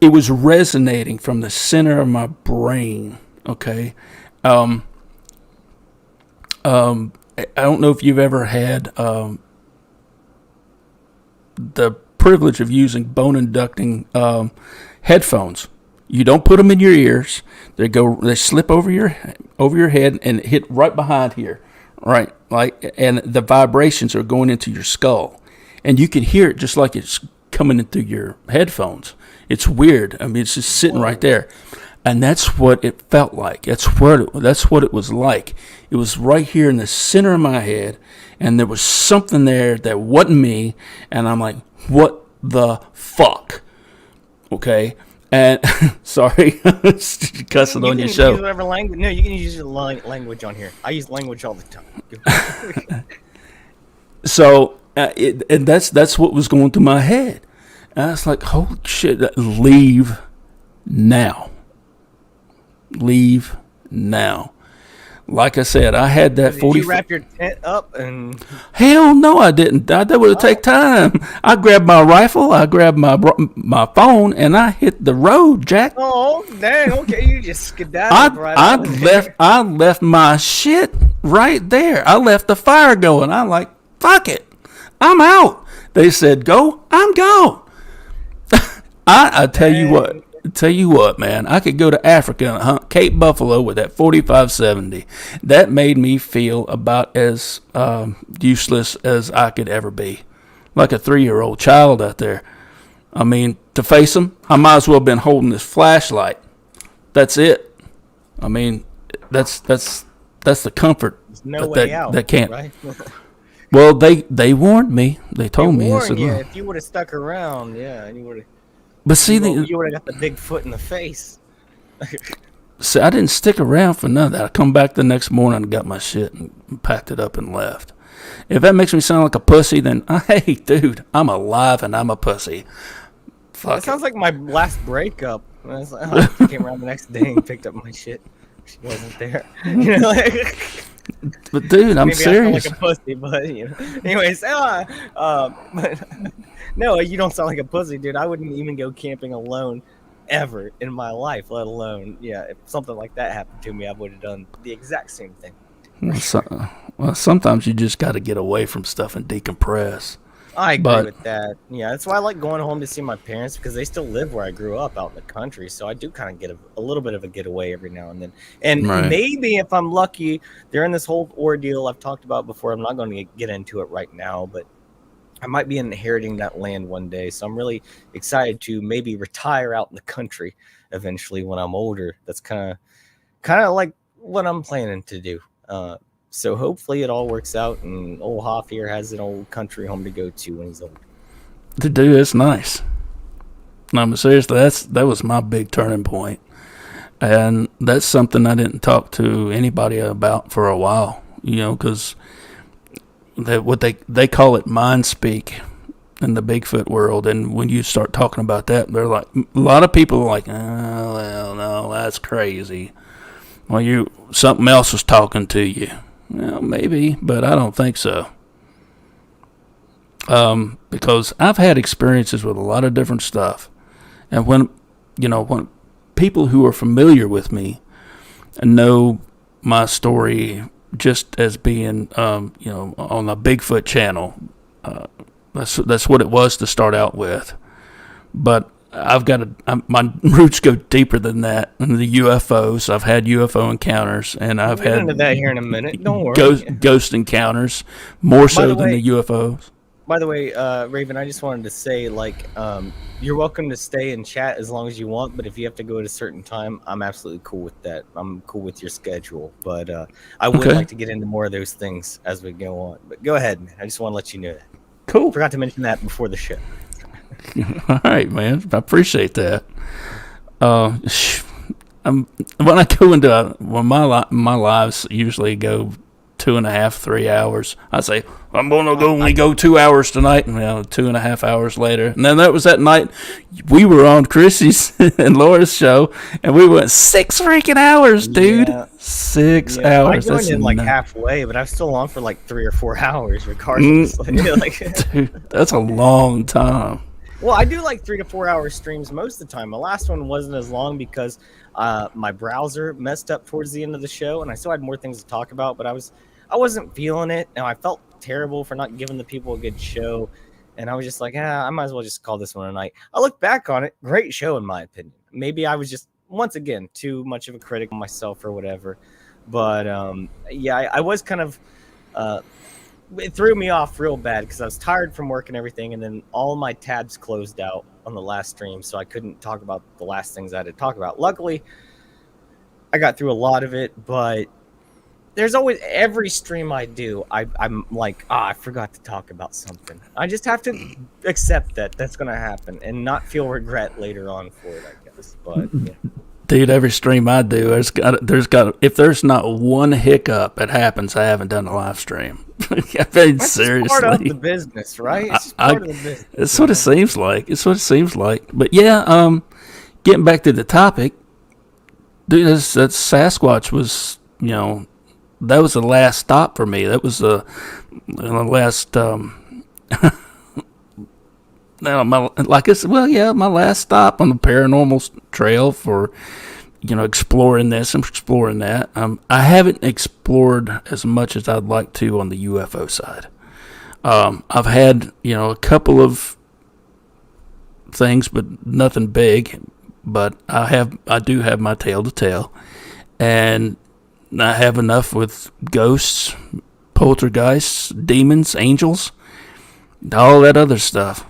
it was resonating from the center of my brain. Okay. I don't know if you've ever had the privilege of using bone inducting headphones. You don't put them in your ears. They slip over your head and hit right behind here, right? And the vibrations are going into your skull, and you can hear it just like it's coming in through your headphones. It's weird. I mean, it's just sitting right there. And that's what it felt like. That's what it was like. It was right here in the center of my head, and there was something there that wasn't me, and I'm like, what the fuck? Okay? And sorry, cussing on your show. Use whatever language. No, you can use your language on here. I use language all the time. So, and that's what was going through my head. And I was like, holy shit, leave now. Leave now. Like I said, I had that 40. Did you wrap your tent up and? Hell no, I didn't. That would have taken time. I grabbed my rifle, I grabbed my phone, and I hit the road, Jack. Oh, dang! Okay, you just skedaddled I left my shit right there. I left the fire going. I'm like, fuck it, I'm out. They said go, I'm gone. I tell you what, man, I could go to Africa and hunt Cape Buffalo with that 45-70. That made me feel about as useless as I could ever be. Like a 3-year-old child out there. I mean, to face them, I might as well have been holding this flashlight. That's it. I mean, that's the comfort. There's no way out. That can't. Right? Well, they warned me. They told me. Warned you. If you would have stuck around, yeah, you would have. But see, you would have got the big foot in the face. See, I didn't stick around for none of that. I come back the next morning and got my shit and packed it up and left. If that makes me sound like a pussy, then hey, dude, I'm alive and I'm a pussy. Fuck. That sounds like my last breakup. I came around the next day and picked up my shit. She wasn't there. You know, like. But dude, I'm maybe serious. I sound like a pussy, but you know. Anyways, but no, you don't sound like a pussy, dude. I wouldn't even go camping alone ever in my life, let alone, if something like that happened to me, I would have done the exact same thing. Well, sometimes you just got to get away from stuff and decompress. I agree with that. Yeah, that's why I like going home to see my parents, because they still live where I grew up out in the country. So I do kind of get a little bit of a getaway every now and then. And maybe if I'm lucky, during this whole ordeal I've talked about before, I'm not going to get into it right now, but I might be inheriting that land one day. So I'm really excited to maybe retire out in the country eventually when I'm older. That's kind of like what I'm planning to do. So hopefully it all works out, and old Hoff here has an old country home to go to when he's old. Dude, it's nice. No, but seriously, that was my big turning point. And that's something I didn't talk to anybody about for a while, because what they call it mind speak in the Bigfoot world. And when you start talking about that, they're like, a lot of people are like, oh, well, no, that's crazy. Well, something else was talking to you. Well, maybe, but I don't think so. Because I've had experiences with a lot of different stuff. And when people who are familiar with me and know my story just as being, on the Bigfoot channel, that's what it was to start out with. But my roots go deeper than that. In the UFOs, I've had UFO encounters, and I've had into that here in a minute. Don't worry. Ghost encounters, more so than the UFOs. By the way, Raven, I just wanted to say, you're welcome to stay and chat as long as you want, but if you have to go at a certain time, I'm absolutely cool with that. I'm cool with your schedule, but I would like to get into more of those things as we go on. But go ahead, man. I just want to let you know that. Cool. Forgot to mention that before the show. All right, man. I appreciate that. When I go into my lives usually go 2.5, 3 hours. I say I'm going to only go 2 hours tonight, and 2.5 hours later, and then that was that night we were on Chrissy's and Laura's show, and we went 6 freaking hours, dude. Yeah. 6 hours. I joined in halfway, but I was still on for 3 or 4 hours, regardless. Dude, that's a long time. Well, I do 3 to 4 hour streams most of the time. My last one wasn't as long because my browser messed up towards the end of the show, and I still had more things to talk about, but I wasn't feeling it, and I felt terrible for not giving the people a good show, and I was just like, I might as well just call this one a night. I look back on it, great show in my opinion. Maybe I was just, once again, too much of a critic of myself or whatever, but I was kind of... it threw me off real bad because I was tired from work and everything, and then all my tabs closed out on the last stream, so I couldn't talk about the last things I had to talk about. Luckily, I got through a lot of it, but there's always, every stream I do, I'm like, I forgot to talk about something. I just have to accept that that's going to happen and not feel regret later on for it, I guess. But yeah. Dude, every stream I do, if there's not one hiccup that happens, I haven't done a live stream. That's seriously. Part of the business, right? It's part of the business. It's what it seems like. But yeah, getting back to the topic, dude, that Sasquatch was, that was the last stop for me. That was the last. Now, like I said, well, yeah, my last stop on the paranormal trail for, exploring this and exploring that. I haven't explored as much as I'd like to on the UFO side. I've had, a couple of things, but nothing big. But I do have my tale to tell, and I have enough with ghosts, poltergeists, demons, angels, all that other stuff.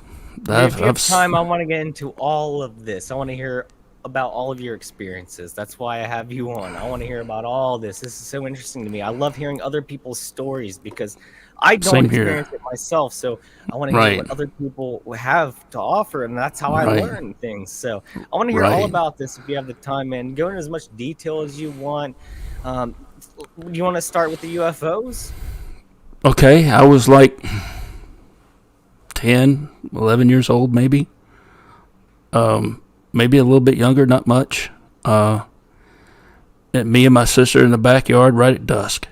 If you have time, I want to get into all of this. I want to hear about all of your experiences. That's why I have you on. I want to hear about all this. This is so interesting to me. I love hearing other people's stories because I don't experience it myself. So I want to hear what other people have to offer, and that's how I learn things. So I want to hear all about this if you have the time, man. Go into as much detail as you want. You want to start with the UFOs? Okay, I was like 10, 11 years old, maybe. Maybe a little bit younger, not much. Me and my sister in the backyard right at dusk.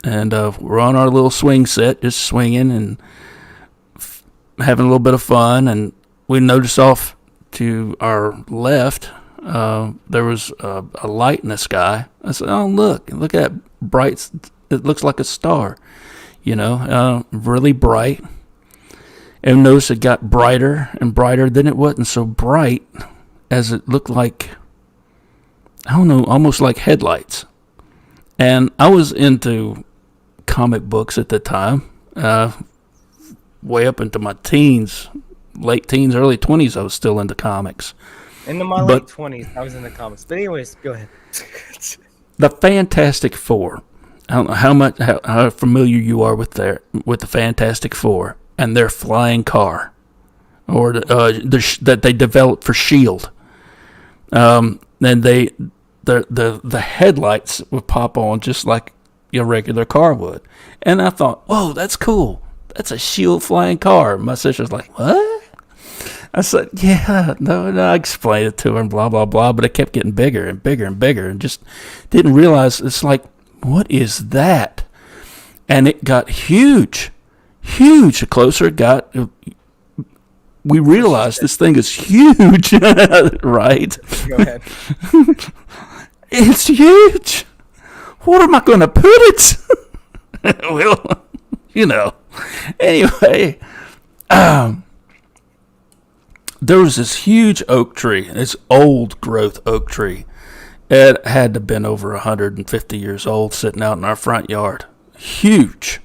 And we're on our little swing set, just swinging and having a little bit of fun. And we noticed off to our left, there was a light in the sky. I said, oh, look at that bright. It looks like a star, really bright. And notice it got brighter and brighter. Then it wasn't so bright as it looked like, I don't know, almost like headlights. And I was into comic books at the time, way up into my teens, late teens, early 20s. I was still into comics. Into my late 20s, I was into comics. But anyways, go ahead. The Fantastic Four. I don't know how familiar you are with the Fantastic Four and their flying car, or that they developed for S.H.I.E.L.D. And the headlights would pop on just like your regular car would. And I thought, whoa, that's cool. That's a S.H.I.E.L.D. flying car. My sister's like, what? I said, yeah, no, I explained it to her and blah, blah, blah. But it kept getting bigger and bigger and bigger and just didn't realize. It's like, what is that? And it got huge. The closer it got, we realized this thing is huge, right? Go ahead. It's huge. What am I going to put it? Well, Anyway, there was this huge oak tree, this old growth oak tree. It had to have been over 150 years old, sitting out in our front yard. Huge.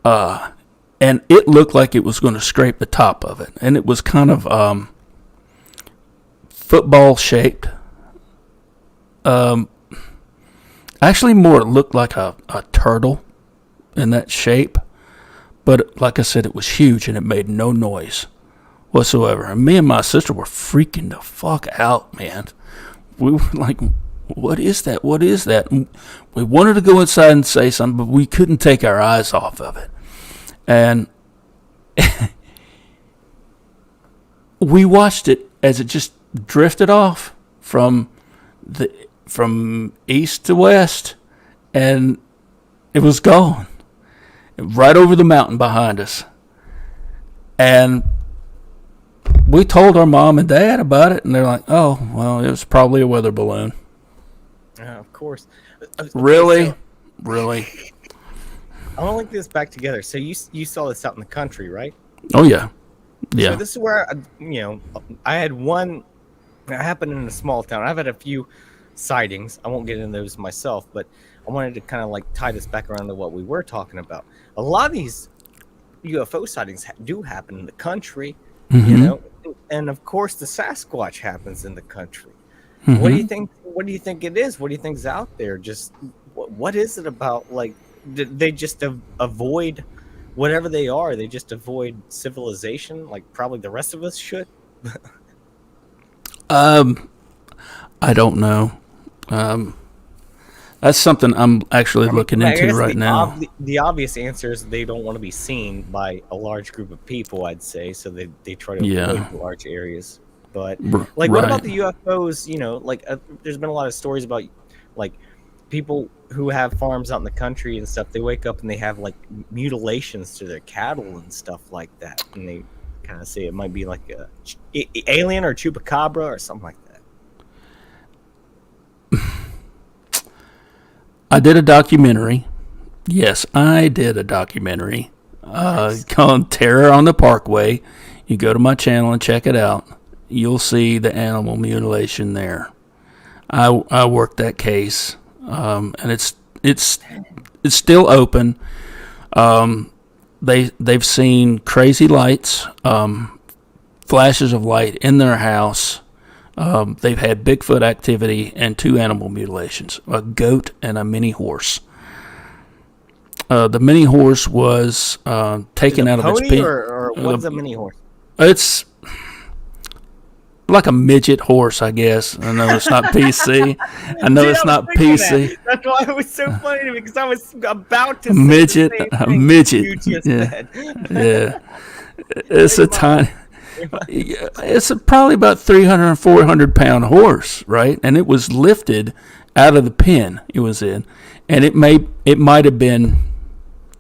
And it looked like it was going to scrape the top of it. And it was kind of football shaped. Actually, more it looked like a turtle in that shape. But like I said, it was huge and it made no noise whatsoever. And me and my sister were freaking the fuck out, man. We were like, what is that? What is that? And we wanted to go inside and say something, but we couldn't take our eyes off of it. And we watched it as it just drifted off from east to west, and it was gone right over the mountain behind us. And we told our mom and dad about it, and they're like, oh, well, it was probably a weather balloon. Of course. Really? Really? I want to link this back together. So you saw this out in the country, right? Oh, yeah. Yeah. So this is where, I had one, it happened in a small town. I've had a few sightings. I won't get into those myself, but I wanted to kind of like tie this back around to what we were talking about. A lot of these UFO sightings do happen in the country, and of course the Sasquatch happens in the country. Mm-hmm. What do you think? What do you think it is? What do you think's out there? Just what is it about? Like, they just avoid whatever they are. They just avoid civilization, like probably the rest of us should. I don't know. That's something I'm actually looking into right now. The obvious answer is they don't want to be seen by a large group of people, I'd say, so they try to avoid large areas. But like, what about the UFOs? You know, like there's been a lot of stories about like people who have farms out in the country and stuff. They wake up and they have like mutilations to their cattle and stuff like that, and they kind of say it might be like a alien or chupacabra or something like that. I did a documentary. Yes, I did a documentary called Terror on the Parkway. You go to my channel and check it out. You'll see the animal mutilation there. I worked that case, and it's still open. They've seen crazy lights, flashes of light in their house. They've had Bigfoot activity and 2 animal mutilations, a goat and a mini horse. The mini horse was taken out of its pen. Or what's a mini horse? It's like a midget horse, I guess. I know it's not PC. I know it's not PC. That's why it was so funny to me, because I was about to say midget, the same a thing midget. you just said. Yeah. It's a tiny. It's probably about 300 or 400 pound horse, right? And it was lifted out of the pen it was in, and it might have been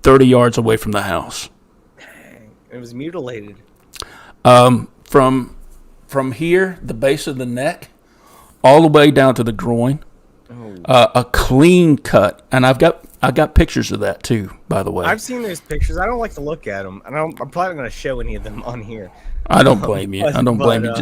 30 yards away from the house. Dang, it was mutilated. From here, the base of the neck, all the way down to the groin, a clean cut, and I got pictures of that too. By the way, I've seen those pictures. I don't like to look at them. I'm probably not going to show any of them on here. I don't blame you. I don't blame you.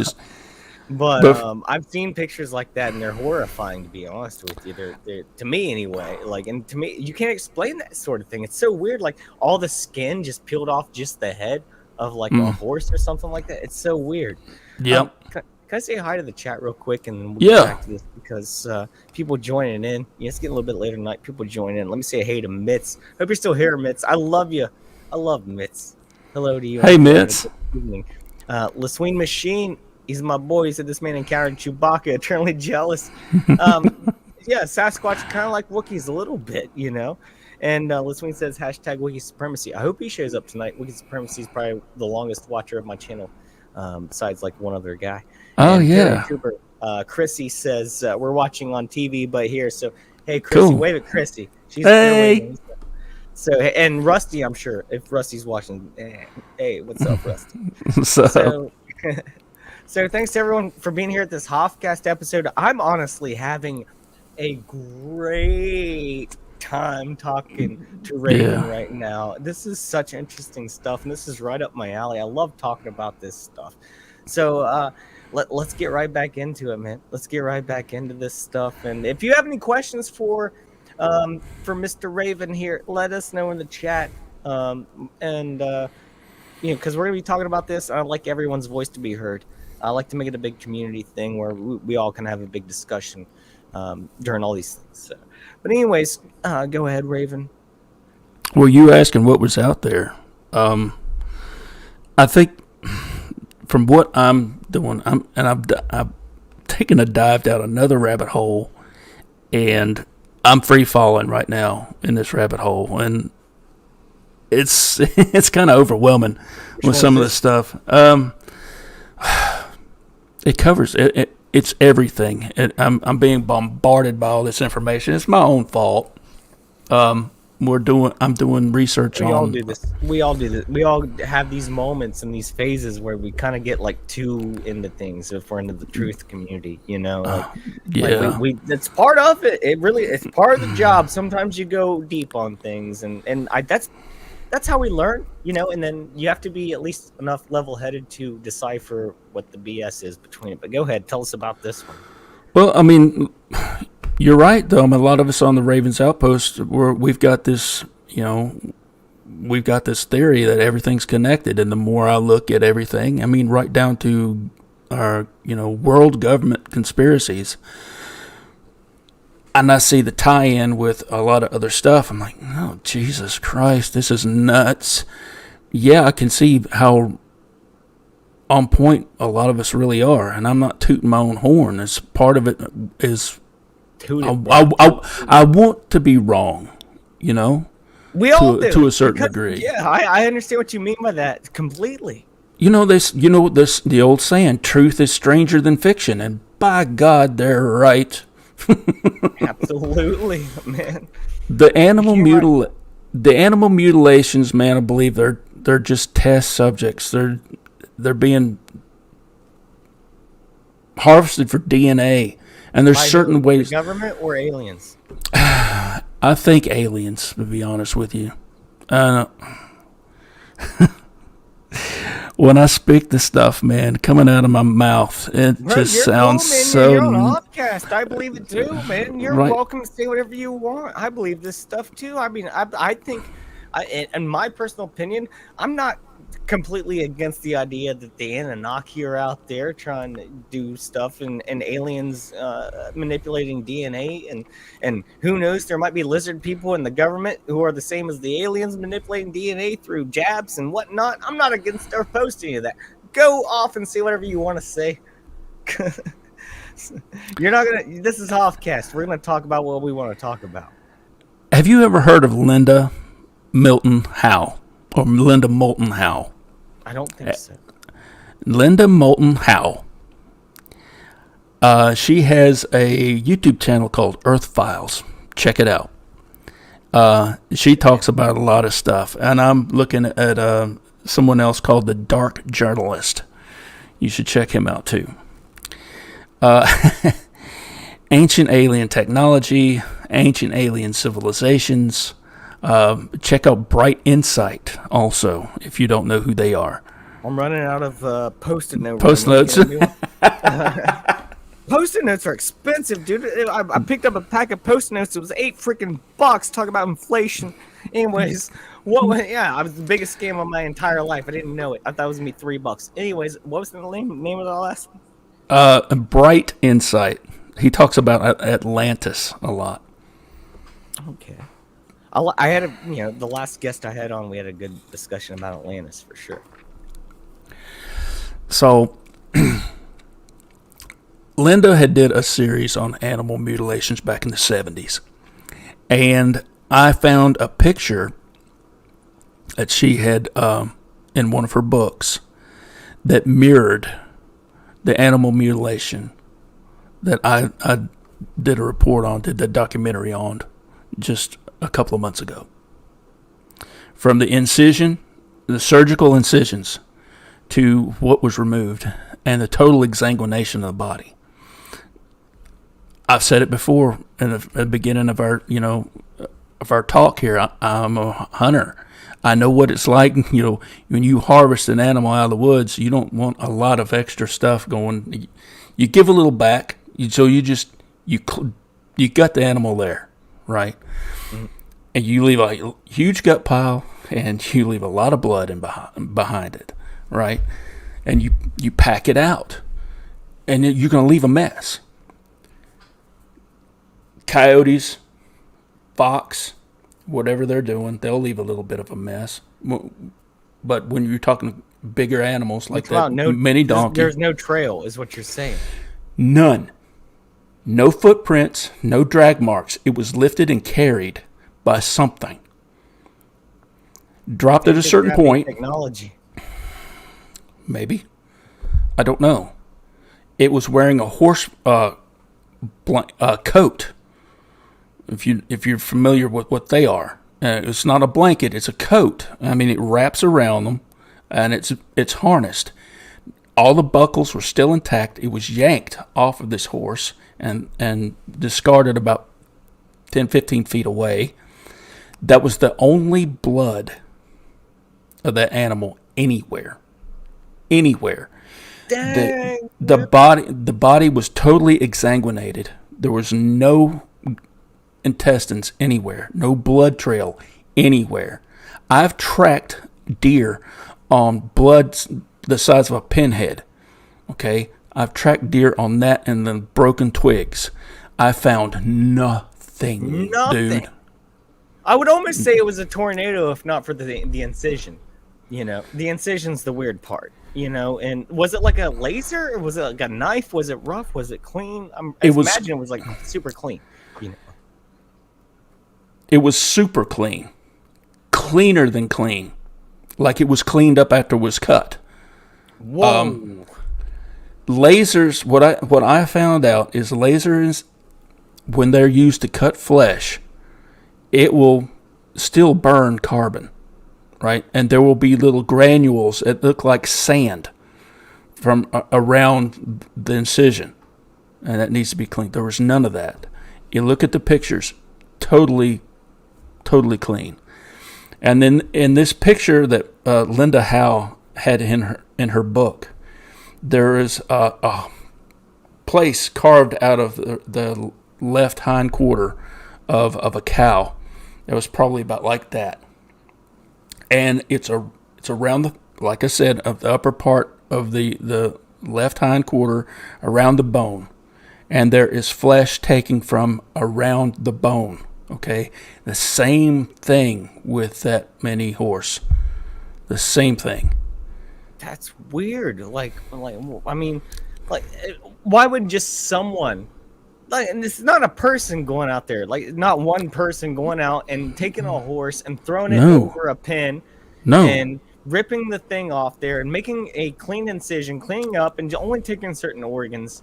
But I've seen pictures like that, and they're horrifying, to be honest with you. They're to me anyway. Like, and to me, you can't explain that sort of thing. It's so weird. Like, all the skin just peeled off just the head of like a horse or something like that. It's so weird. Yep. Can I say hi to the chat real quick, and we'll get back to this, because people joining in. Yeah, it's getting a little bit later tonight. People joining in. Let me say hey to Mitz. Hope you're still here, Mitz. I love you. I love Mitz. Hello to you. Hey, Mitz. LaSween Machine. He's my boy. He said this man encountered Chewbacca, eternally jealous. Yeah, Sasquatch kind of like Wookiees a little bit, you know. And LaSween says hashtag Wookiee Supremacy. I hope he shows up tonight. Wookiee Supremacy is probably the longest watcher of my channel, besides like one other guy. Oh, and yeah. Cooper, Chrissy says we're watching on TV, but here. So hey, Chrissy, wave at Chrissy. She's hey. So and Rusty, I'm sure if Rusty's watching, hey, what's up, Rusty? So thanks to everyone for being here at this Hoffcast episode. I'm honestly having a great time talking to Raven right now. This is such interesting stuff, and this is right up my alley. I love talking about this stuff. So let's get right back into it, man. Let's get right back into this stuff. And if you have any questions for Mr. Raven here, let us know in the chat. You know, because we're gonna be talking about this. I'd like everyone's voice to be heard. I like to make it a big community thing where we all can have a big discussion during all these things. So. But anyways, go ahead, Raven. Well, you asking what was out there. I think from what I'm doing, I've taken a dive down another rabbit hole, and I'm free falling right now in this rabbit hole, and it's kind of overwhelming with some of the stuff. It covers it. It's everything. I'm being bombarded by all this information. It's my own fault. I'm doing research on. We all do this. We all do this. We all have these moments and these phases where we kind of get like too into things if we're into the truth community, you know. Like it's part of it. It's part of the job. Sometimes you go deep on things, and that's how we learn, you know, and then you have to be at least enough level-headed to decipher what the BS is between it. But go ahead, tell us about this one. Well, I mean, you're right, though. I mean, a lot of us on the Ravens Outpost, we've got this, you know, we've got this theory that everything's connected. And the more I look at everything, I mean, right down to our, you know, world government conspiracies, and I see the tie-in with a lot of other stuff. I'm like, oh, Jesus Christ, this is nuts. Yeah, I can see how on point a lot of us really are, and I'm not tooting my own horn. It's part of it is I want to be wrong, you know. We all do to a certain degree. Yeah, I understand what you mean by that completely. this the old saying, truth is stranger than fiction, and by God, they're right. Absolutely, man. The animal You're right. the animal mutilations, man, I believe they're just test subjects. They're being harvested for DNA, and there's By certain who? The ways. government or aliens? I think aliens, to be honest with you. Uh, when I speak this stuff, man, coming out of my mouth, it Bro, just you're cool, sounds man. so You're on Hoffcast. I believe it too, man. You're right. welcome to say whatever you want. I believe this stuff too. I mean, I think, in my personal opinion, I'm not completely against the idea that the Anunnaki are out there trying to do stuff and aliens manipulating DNA and who knows, there might be lizard people in the government who are the same as the aliens manipulating DNA through jabs and whatnot. I'm not against or opposed to any of that. Go off and say whatever you want to say. You're not gonna. This is Hoffcast. We're gonna talk about what we want to talk about. Have you ever heard of Linda Milton Howe or Linda Moulton Howe? I don't think so. Linda Moulton Howe. She has a YouTube channel called Earth Files. Check it out. She talks about a lot of stuff, and I'm looking at someone else called the Dark Journalist. You should check him out too. Ancient alien technology, ancient alien civilizations. Check out Bright Insight also, if you don't know who they are. I'm running out of Post-it notes. Post-it notes. Post-it notes are expensive, dude. I picked up a pack of Post-it notes. It was $8 talk about inflation. Anyways, I was the biggest scam of my entire life. I didn't know it. I thought it was gonna be $3. Anyways, what was the name of the last one? Bright Insight. He talks about Atlantis a lot. Okay. I had the last guest I had on, we had a good discussion about Atlantis for sure. So, Linda had did a series on animal mutilations back in the 70s. And I found a picture that she had in one of her books that mirrored the animal mutilation that I did a report on, did the documentary on just a couple of months ago. From the incision, the surgical incisions, to what was removed, and the total exsanguination of the body. I've said it before in the beginning of our, of our talk here. I'm a hunter. I know what it's like. When you harvest an animal out of the woods, you don't want a lot of extra stuff going. You give a little back, so you got the animal there, right? Mm-hmm. And you leave a huge gut pile, and you leave a lot of blood behind it, right? And you pack it out, and you're going to leave a mess. Coyotes, fox, whatever they're doing, they'll leave a little bit of a mess. But when you're talking bigger animals like that, mini donkey, there's no trail, is what you're saying. None. No footprints, no drag marks. It was lifted and carried by something. Dropped at a certain point. Technology. Maybe. I don't know. It was wearing a horse coat. If you're familiar with what they are, it's not a blanket; it's a coat. I mean, it wraps around them, and it's harnessed. All the buckles were still intact. It was yanked off of this horse and discarded about 10, 15 feet away. That was the only blood of that animal anywhere. Dang. The body was totally exsanguinated. There was no intestines anywhere, no blood trail anywhere. I've tracked deer on blood the size of a pinhead. Okay, I've tracked deer on that and the broken twigs. I found nothing, dude. I would almost say it was a tornado if not for the incision. The incision's the weird part. And was it like a laser? Or was it like a knife? Was it rough? Was it clean? It was like super clean. It was super clean. Cleaner than clean. Like it was cleaned up after it was cut. Whoa. Lasers. What I found out is lasers, when they're used to cut flesh, it will still burn carbon, right? And there will be little granules that look like sand from around the incision, and that needs to be cleaned. There was none of that. You look at the pictures, totally clean. And then in this picture that Linda Howe had in her book, there is a place carved out of the left hind quarter of a cow. It was probably about like that, and it's around the, like I said, of the upper part of the left hind quarter around the bone, and there is flesh taken from around the bone. Okay, the same thing with that mini horse. The same thing. That's weird. Like, I mean, like, why would just someone, like, and this is not a person going out there, like, not one person going out and taking a horse and throwing it over a pin, and ripping the thing off there and making a clean incision, cleaning up, and only taking certain organs.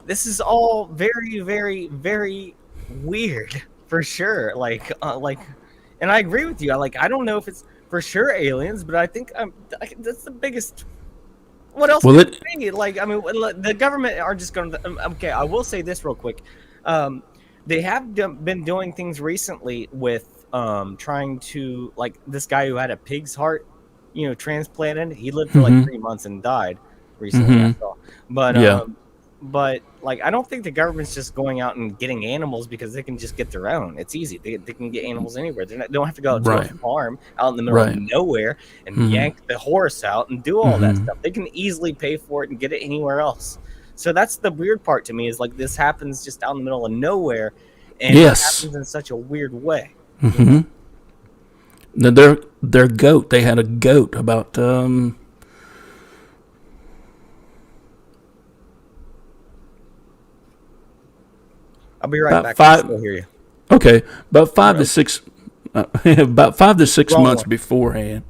This is all very, very, very weird, for sure. Like, and I agree with you. I don't know if it's for sure aliens, but I think that's the biggest. What else could it be? Like, I mean, the government are just going to. Okay, I will say this real quick. They have been doing things recently with trying to, like, this guy who had a pig's heart, transplanted. He lived for like 3 months and died recently. I saw. But like, I don't think the government's just going out and getting animals because they can just get their own. It's easy. They can get animals anywhere. They don't have to go out to a farm out in the middle of nowhere and yank the horse out and do all that stuff. They can easily pay for it and get it anywhere else. So that's the weird part to me, is like, this happens just out in the middle of nowhere, and it happens in such a weird way. Their goat. They had a goat about I'll be right back. I still hear you. Okay, about 5 to 6 months beforehand.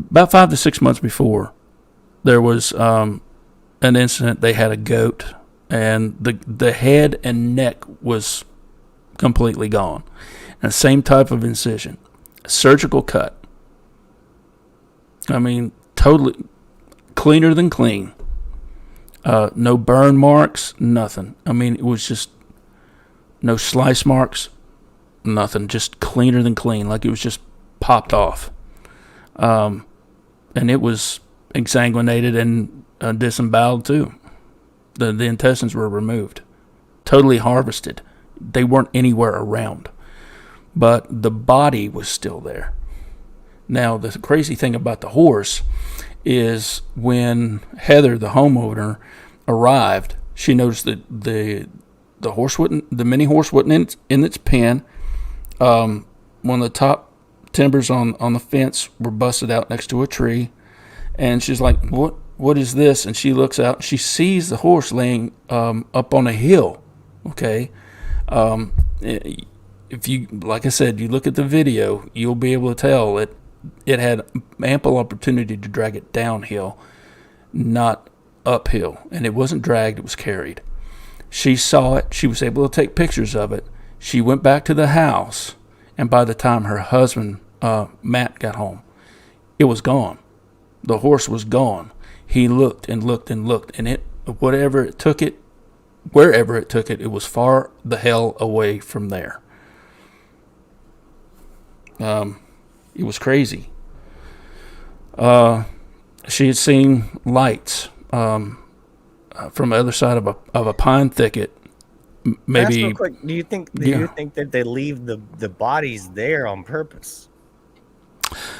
About 5 to 6 months before, there was an incident. They had a goat, and the head and neck was completely gone. And the same type of incision, surgical cut. I mean, totally cleaner than clean. No burn marks, nothing. I mean, it was just no slice marks, nothing. Just cleaner than clean, like it was just popped off. And it was exsanguinated and disemboweled too. The intestines were removed, totally harvested. They weren't anywhere around, but the body was still there. Now, the crazy thing about the horse is when Heather, the homeowner, arrived, she noticed that the mini horse wasn't in its pen. One of the top timbers on the fence were busted out next to a tree, and she's like, "What is this?" And she looks out, and she sees the horse laying up on a hill. Okay, if you, like I said, you look at the video, you'll be able to tell it had ample opportunity to drag it downhill, not uphill. And it wasn't dragged, it was carried. She saw it. She was able to take pictures of it. She went back to the house, and by the time her husband, Matt, got home, it was gone. The horse was gone. He looked and looked and looked, and wherever it took it, it was far the hell away from there. It was crazy. She had seen lights from the other side of a pine thicket. Maybe. Real quick, do you think that they leave the bodies there on purpose?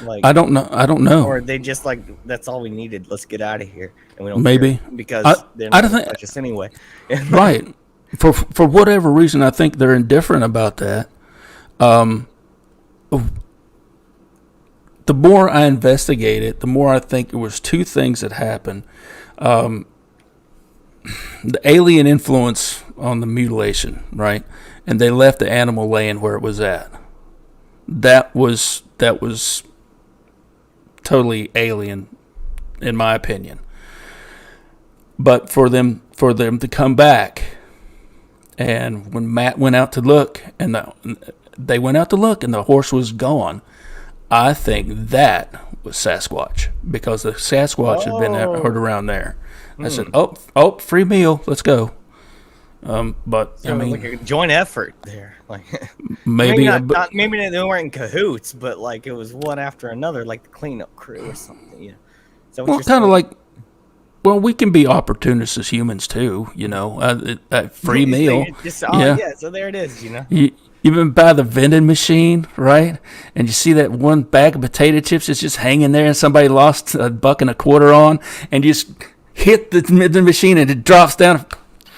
Like, I don't know. Or they just like, that's all we needed. Let's get out of here, and we don't maybe care because they're not going to touch us anyway. Right. For whatever reason, I think they're indifferent about that. The more I investigate it, the more I think it was two things that happened. The alien influence on the mutilation, right? And they left the animal laying where it was at. That was totally alien in my opinion. But for them to come back, and when Matt went out to look, and they went out to look, and the horse was gone, I think that was Sasquatch, because the Sasquatch had been heard around there. I said, "Oh, free meal, let's go." But So I mean, like a joint effort there, like maybe maybe they weren't in cahoots, but like it was one after another, like the cleanup crew or something. Yeah. So well, kind of like. Well, we can be opportunists as humans too, free meal. So there it is, You've been by the vending machine, right? And you see that one bag of potato chips that's just hanging there, and somebody lost $1.25 on, and you just hit the machine, and it drops down,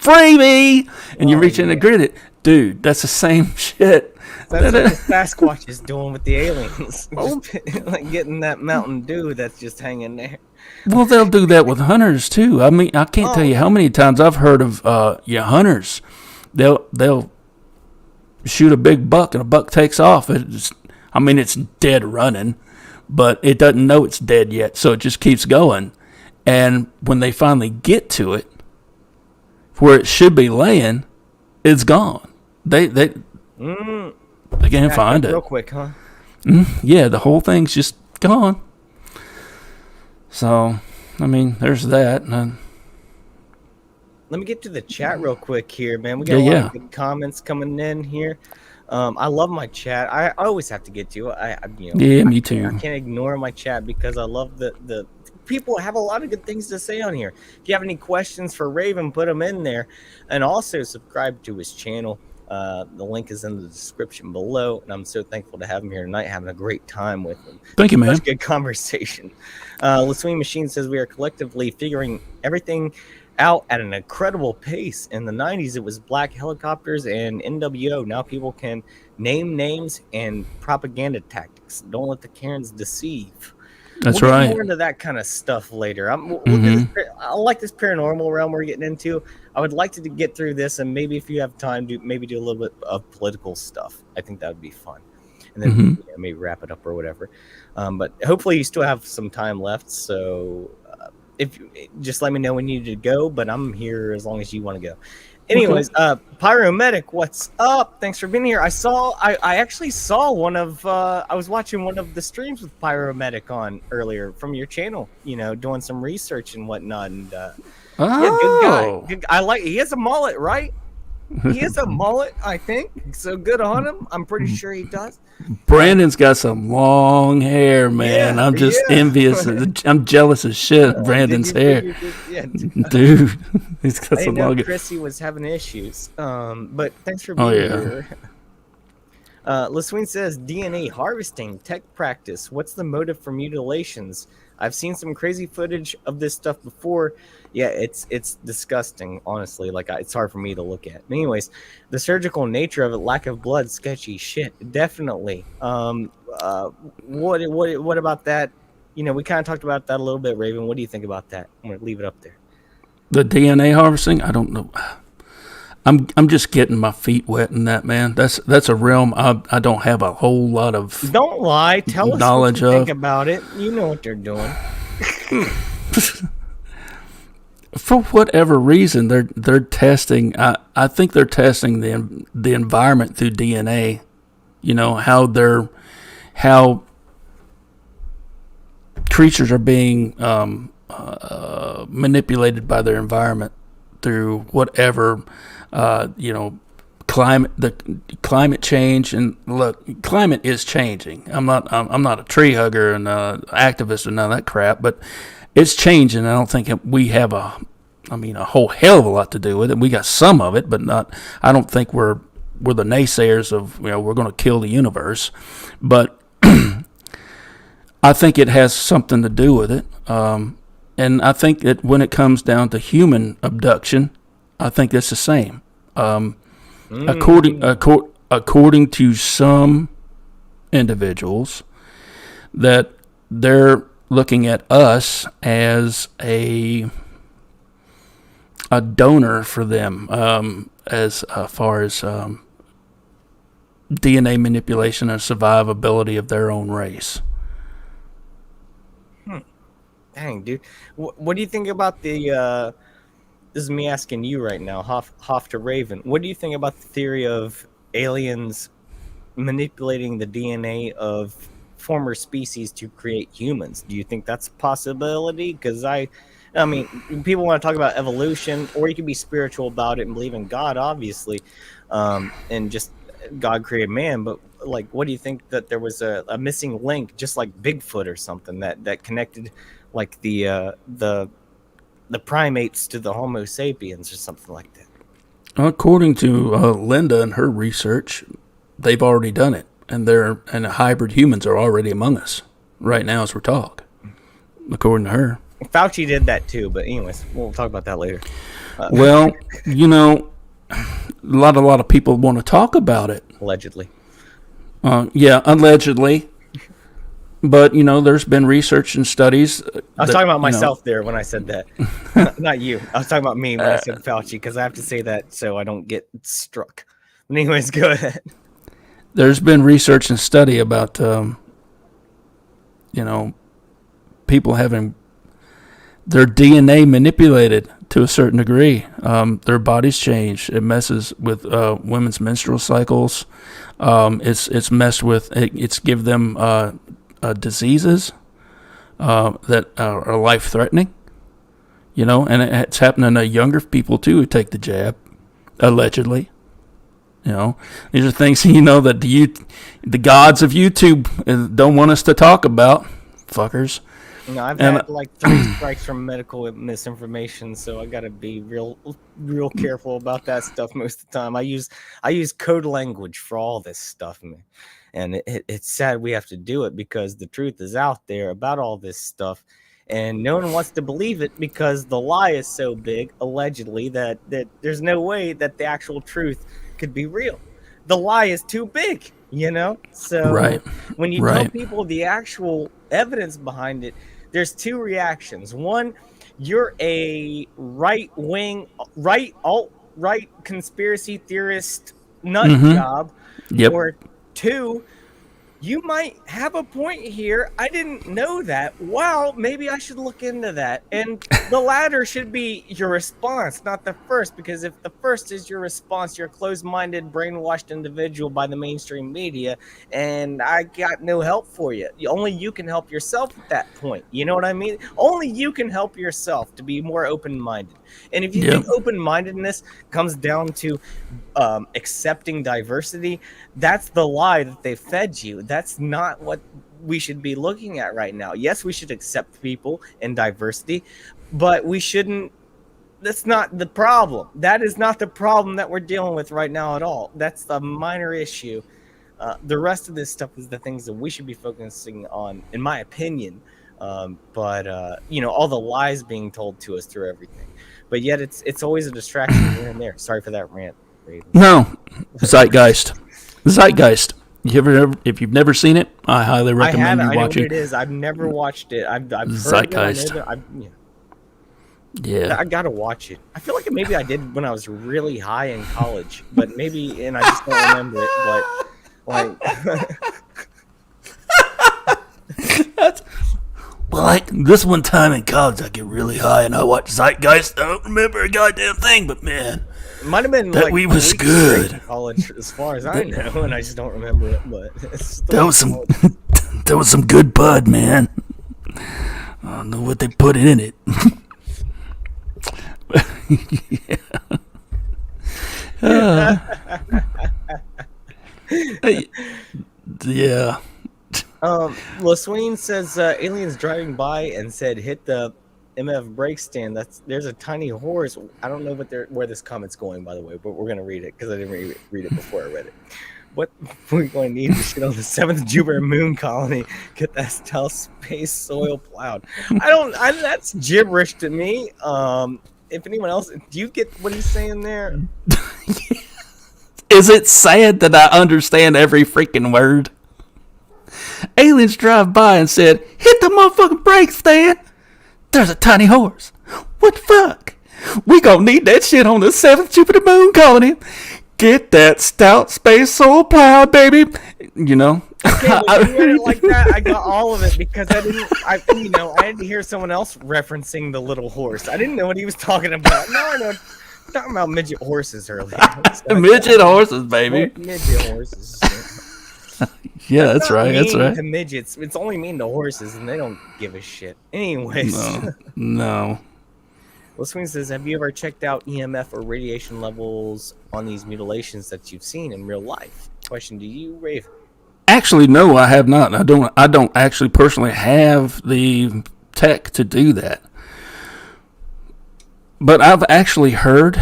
freebie, and you reach in and grit it. Dude, that's the same shit. That's what the Sasquatch is doing with the aliens. Like getting that Mountain Dew that's just hanging there. Well, they'll do that with hunters too. I mean, I can't tell you how many times I've heard of hunters. They'll shoot a big buck, and a buck takes off. It's dead running, but it doesn't know it's dead yet, so it just keeps going. And when they finally get to it, where it should be laying, it's gone. They can't find it real quick, huh? Yeah, the whole thing's just gone. So, I mean, there's that. Let me get to the chat real quick here, man. We got a lot of good comments coming in here. I love my chat. I always have to get to it. Me too. I can't ignore my chat because I love the people have a lot of good things to say on here. If you have any questions for Raven, put them in there. And also subscribe to his channel. The link is in the description below, and I'm so thankful to have him here tonight, having a great time with him. Thank you, man. Such good conversation. Laswing Machine says we are collectively figuring everything out at an incredible pace. In the 90s, it was black helicopters and NWO. Now people can name names and propaganda tactics. Don't let the Karens deceive. We'll get right. More into that kind of stuff later. I like this paranormal realm we're getting into. I would like to get through this, and maybe if you have time, do a little bit of political stuff. I think that would be fun, and then maybe wrap it up or whatever. But hopefully, you still have some time left. So, if you just let me know when you need to go. But I'm here as long as you want to go. Anyways, Pyromedic, what's up? Thanks for being here. I actually saw I was watching one of the streams with Pyromedic on earlier from your channel, doing some research and whatnot. And yeah, good guy. Good, he has a mullet, right? He has a mullet, I think. So good on him. I'm pretty sure he does. Brandon's got some long hair, man. I'm just envious. I'm jealous as shit of Brandon's hair. Dude, he's got some long hair. Chrissy was having issues. But thanks for being here. Lasween says DNA harvesting, tech practice. What's the motive for mutilations? I've seen some crazy footage of this stuff before. Yeah, it's disgusting, honestly. Like, it's hard for me to look at. Anyways, the surgical nature of it, lack of blood, sketchy shit. Definitely. What about that? We kind of talked about that a little bit, Raven. What do you think about that? I'm gonna leave it up there. The DNA harvesting? I don't know. I'm just getting my feet wet in that, man. That's a realm I don't have a whole lot of. Don't lie. Tell us what you think about it. You know what they're doing. For whatever reason, they're testing. I think they're testing the environment through DNA. How creatures are being manipulated by their environment through whatever. Climate change, and look, climate is changing. I'm not a tree hugger and activist and none of that crap, but it's changing. I don't think we have a whole hell of a lot to do with it. We got some of it, but not. I don't think we're the naysayers of we're going to kill the universe, but I think it has something to do with it. And I think that when it comes down to human abduction, I think that's the same. According to some individuals, that they're looking at us as a donor for them, as far as DNA manipulation and survivability of their own race. Dang, dude. What do you think about the? This is me asking you right now, Hoff to Raven. What do you think about the theory of aliens manipulating the DNA of former species to create humans? Do you think that's a possibility? Because I mean, people want to talk about evolution, or you can be spiritual about it and believe in God, obviously, and just God created man. But like, what do you think that there was a missing link, just like Bigfoot or something that connected, like the primates to the Homo sapiens or something like that? According to Linda and her research, they've already done it, and hybrid humans are already among us right now as we talk. According to her, Fauci did that too, but anyways, we'll talk about that later. Well, a lot of people want to talk about it. Allegedly. Yeah, allegedly. But, there's been research and studies. I was talking about myself there when I said that. Not you. I was talking about me when I said Fauci, because I have to say that so I don't get struck. But anyways, go ahead. There's been research and study about, people having their DNA manipulated to a certain degree. Their bodies change. It messes with women's menstrual cycles. It's messed with. It's give them diseases that are life threatening. And it's happening to younger people too who take the jab, allegedly. These are things that the gods of YouTube don't want us to talk about, fuckers. No, I've had like 3 strikes from medical misinformation, so I gotta be real careful about that stuff most of the time. I use code language for all this stuff, man. And it's sad we have to do it because the truth is out there about all this stuff, and no one wants to believe it because the lie is so big, allegedly, that there's no way that the actual truth could be real. The lie is too big, So right. When you tell people the actual evidence behind it, there's 2 reactions. One, you're a right-wing, alt-right conspiracy theorist nut job. Yep. Or 2, you might have a point here. I didn't know that. Wow, maybe I should look into that. And the latter should be your response, not the first, because if the first is your response, you're a closed-minded, brainwashed individual by the mainstream media, and I got no help for you. Only you can help yourself at that point. You know what I mean? Only you can help yourself to be more open-minded. And if you think open-mindedness comes down to accepting diversity, that's the lie that they fed you. That's not what we should be looking at right now. Yes, we should accept people and diversity, but we shouldn't. That's not the problem. That is not the problem that we're dealing with right now at all. That's the minor issue. The rest of this stuff is the things that we should be focusing on, in my opinion. But all the lies being told to us through everything. But yet it's always a distraction here and there. Sorry for that rant, Raven. No, Zeitgeist. If you've never seen it, I highly recommend you watching. I know what it is. I've never watched it. I've heard Zeitgeist. I gotta watch it. I feel like maybe I did when I was really high in college, but and I just don't remember it. But like this one time in college, I get really high and I watch Zeitgeist. I don't remember a goddamn thing, but man, it might have been that we was good in college, as far as I know, and I just don't remember it. But that was some good bud, man. I don't know what they put in it. Yeah. LaSwain says aliens driving by and said hit the MF brake stand. There's a tiny horse. I don't know where this comment's going, by the way, but we're gonna read it because I didn't read it before I read it. What we're going to need to shit on the 7th Jupiter moon colony. Get that stealth space soil plowed. That's gibberish to me. If anyone else, do you get what he's saying there? Is it sad that I understand every freaking word? Aliens drive by and said, hit the motherfucking brake stand. There's a tiny horse. What the fuck? We gonna need that shit on the 7th Jupiter moon colony. Get that stout space soul plow, baby. You know. Okay, when you read it like that, I got all of it because I had to hear someone else referencing the little horse. I didn't know what he was talking about. Now I know. Talking about midget horses earlier. Midget horses, baby. Midget horses. Yeah, that's right. That's right. To midgets, it's only mean to horses, and they don't give a shit. Anyways, no. Well, Swing says, have you ever checked out EMF or radiation levels on these mutilations that you've seen in real life? Question to you, Raven. Actually, no, I have not. I don't actually personally have the tech to do that. But I've actually heard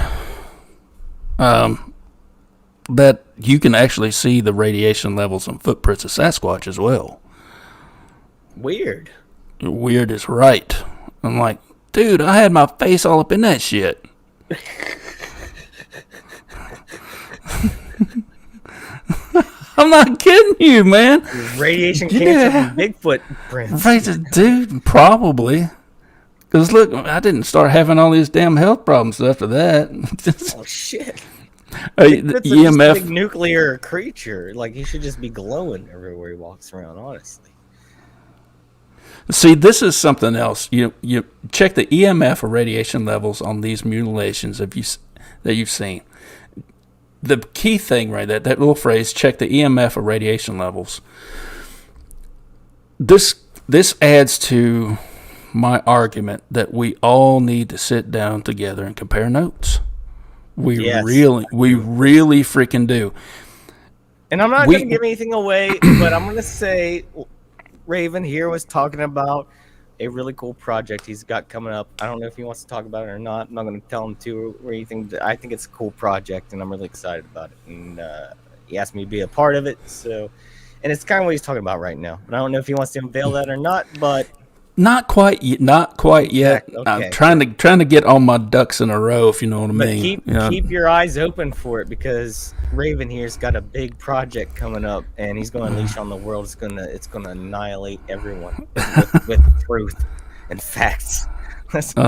that you can actually see the radiation levels and footprints of Sasquatch as well. Weird. Weird is right. I'm like, dude, I had my face all up in that shit. I'm not kidding you, man. Radiation cancer from Bigfoot prints. Right, dude, probably. Because look, I didn't start having all these damn health problems after that. Oh, shit. That's EMF. A big nuclear creature. Like, he should just be glowing everywhere he walks around, honestly. See, this is something else. You check the EMF or radiation levels on these mutilations that you've seen. The key thing right there, that little phrase, check the EMF or radiation levels. This adds to my argument that we all need to sit down together and compare notes. We really freaking do. And I'm not going to give anything away, but I'm going to say Raven here was talking about a really cool project he's got coming up. I don't know if he wants to talk about it or not. I'm not going to tell him to or anything. I think it's a cool project, and I'm really excited about it. And he asked me to be a part of it. So, and it's kind of what he's talking about right now. But I don't know if he wants to unveil that or not. But not quite yet. Okay. I'm trying to get all my ducks in a row, if you know what I mean. Keep your eyes open for it, because Raven here's got a big project coming up, and he's going to unleash on the world. It's gonna annihilate everyone with truth and facts.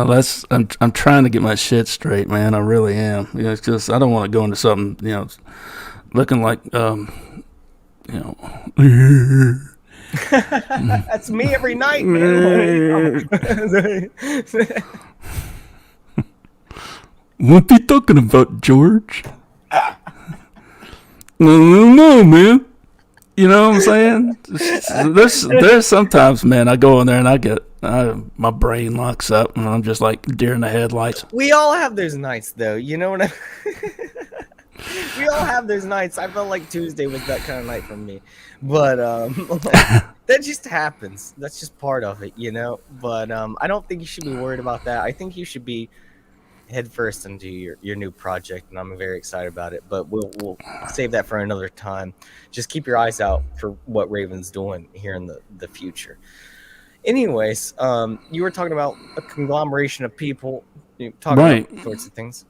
I'm trying to get my shit straight, man. I really am. It's just I don't want to go into something looking like That's me every night, man. What are you talking about, George? No, man. You know what I'm saying? There's sometimes, man, I go in there and my brain locks up and I'm just like deer in the headlights. We all have those nights, though. You know what I We all have those nights. I felt like Tuesday was that kind of night for me. But that just happens. That's just part of it, But I don't think you should be worried about that. I think you should be head first into your new project, and I'm very excited about it. But we'll save that for another time. Just keep your eyes out for what Raven's doing here in the future. Anyways, you were talking about a conglomeration of people talking about sorts of things.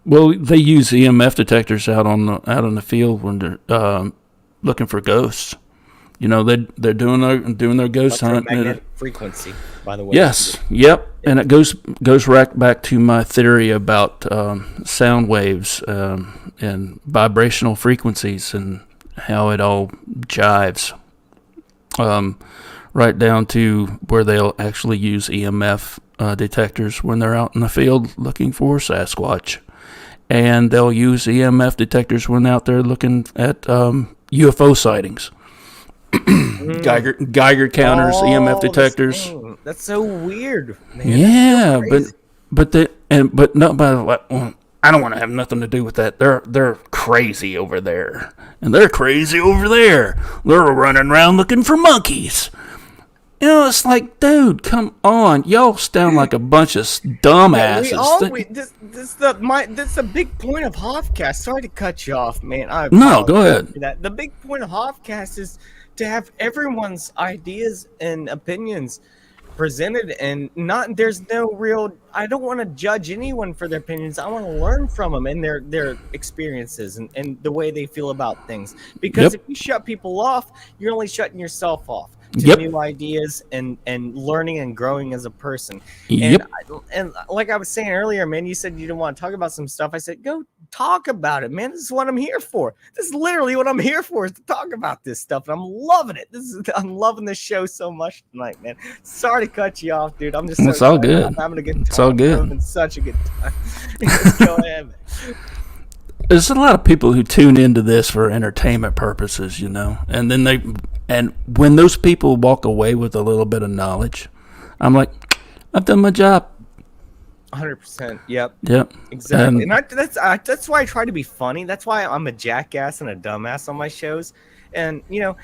Well, they use EMF detectors out on the field when they're looking for ghosts. They're doing their ghost hunt. Magnetic frequency, by the way. Yes. Yep. And it goes right back to my theory about sound waves and vibrational frequencies and how it all jives. Right down to where they'll actually use EMF detectors when they're out in the field looking for Sasquatch. And they'll use EMF detectors when out there looking at UFO sightings. Geiger counters, EMF detectors. That's so weird, man. Yeah, but I don't want to have nothing to do with that. They're crazy over there, and they're crazy over there. They're running around looking for monkeys. It's like, dude, come on. Y'all sound like a bunch of dumbasses. That's the big point of Hoffcast. Sorry to cut you off, man. No, go ahead. The big point of Hoffcast is to have everyone's ideas and opinions presented, and there's no real. I don't want to judge anyone for their opinions. I want to learn from them and their experiences and the way they feel about things. Because if you shut people off, you're only shutting yourself off to new ideas and learning and growing as a person. And like I was saying earlier, man, you said you didn't want to talk about some stuff. I said, go talk about it, man. This is what I'm here for. This is literally what I'm here for, is to talk about this stuff. And I'm loving it. I'm loving this show so much tonight, man. Sorry to cut you off, dude. I'm just so It's all good. I'm having a good time. It's all good. I'm having such a good time. Let's go ahead, man. There's a lot of people who tune into this for entertainment purposes, you know, and when those people walk away with a little bit of knowledge, I'm like, I've done my job. 100%. Yep. Exactly. And that's why I try to be funny. That's why I'm a jackass and a dumbass on my shows. And you know,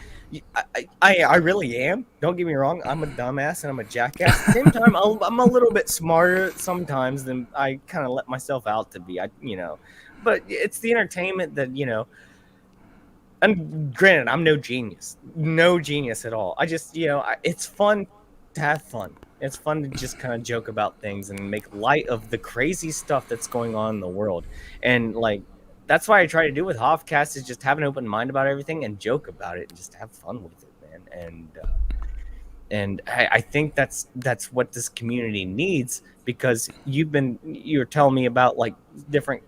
I really am. Don't get me wrong. I'm a dumbass and I'm a jackass. At the same time, I'm a little bit smarter sometimes than I kind of let myself out to be. But it's the entertainment that, you know. And granted, I'm no genius at all. I just, it's fun to have fun. It's fun to just kind of joke about things and make light of the crazy stuff that's going on in the world. And like, that's why I try to do with Hoffcast, is just have an open mind about everything and joke about it and just have fun with it, man. And I think that's what this community needs, because you're telling me about like different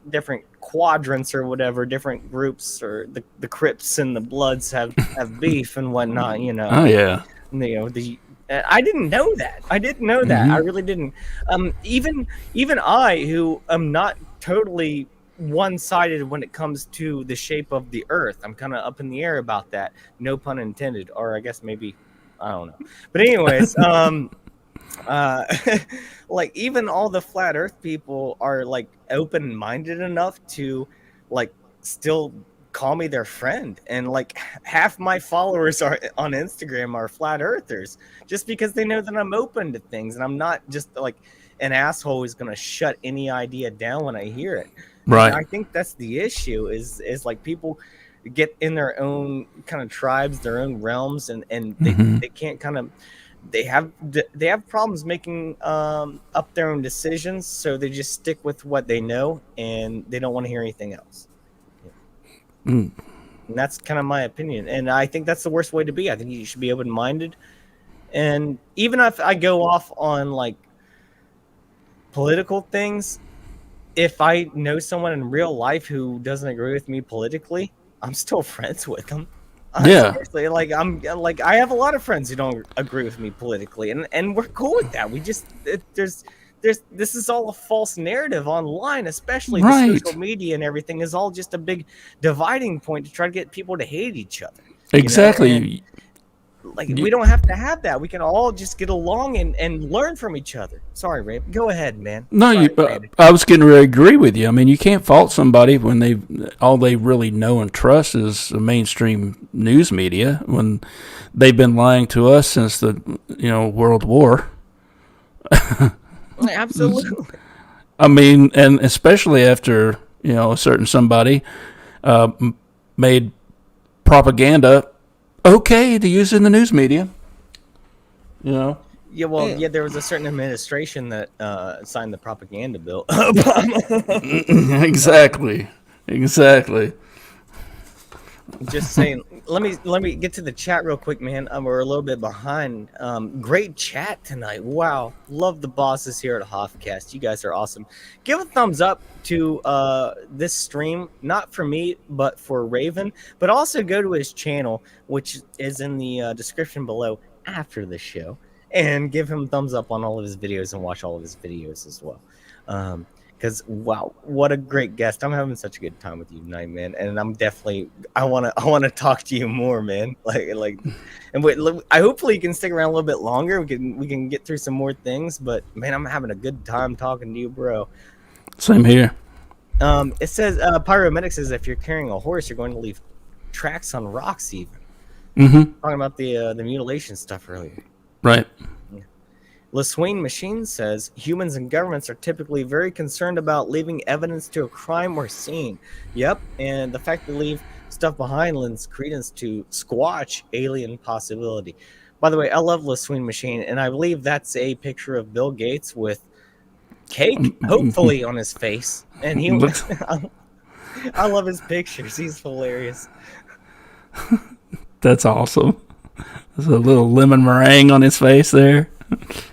quadrants or whatever, different groups, or the Crips and the Bloods have beef and whatnot, you know. Oh yeah. I didn't know that. Mm-hmm. I really didn't. Even I, who am not totally one-sided when it comes to the shape of the Earth, I'm kind of up in the air about that. No pun intended, or I guess maybe, I don't know. But anyways, like even all the flat Earth people are like open-minded enough to like still call me their friend, and like half my followers are on Instagram are flat earthers, just because they know that I'm open to things and I'm not just like an asshole who's gonna shut any idea down when I hear it. Right. And I think that's the issue, is like people get in their own kind of tribes, their own realms, and they can't kind of, they have problems making up their own decisions, so they just stick with what they know and they don't want to hear anything else. And that's kind of my opinion, and I think that's the worst way to be. I think you should be open-minded, and even if I go off on like political things, if I know someone in real life who doesn't agree with me politically, I'm still friends with them. Yeah. Seriously, like I have a lot of friends who don't agree with me politically, and we're cool with that. We just this is all a false narrative online, especially right. The social media and everything is all just a big dividing point to try to get people to hate each other. Exactly. We don't have to have that. We can all just get along and learn from each other. Sorry, Ray. Go ahead, man. No, I was getting to agree with you. I mean, you can't fault somebody when all they really know and trust is the mainstream news media, when they've been lying to us since the World War. Absolutely. I mean, and especially after a certain somebody made propaganda okay to use in the news media. Yeah, well, there was a certain administration that signed the propaganda bill. Exactly. Just saying. Let me get to the chat real quick, man. We're a little bit behind. Great chat tonight. Wow, love the bosses here at Hoffcast. You guys are awesome. Give a thumbs up to this stream, not for me, but for Raven. But also go to his channel, which is in the description below after the show, and give him a thumbs up on all of his videos and watch all of his videos as well. Because wow, what a great guest! I'm having such a good time with you tonight, man. And I'm definitely I want to talk to you more, man. And I hopefully you can stick around a little bit longer. We can get through some more things. But man, I'm having a good time talking to you, bro. Same here. It says Pyromedic says if you're carrying a horse, you're going to leave tracks on rocks. Even talking about the mutilation stuff earlier, right? LaSwain Machine says humans and governments are typically very concerned about leaving evidence to a crime or scene. Yep, and the fact they leave stuff behind lends credence to Squatch alien possibility. By the way, I love LaSwain Machine, and I believe that's a picture of Bill Gates with cake, hopefully, on his face. And he looks. I love his pictures. He's hilarious. That's awesome. There's a little lemon meringue on his face there.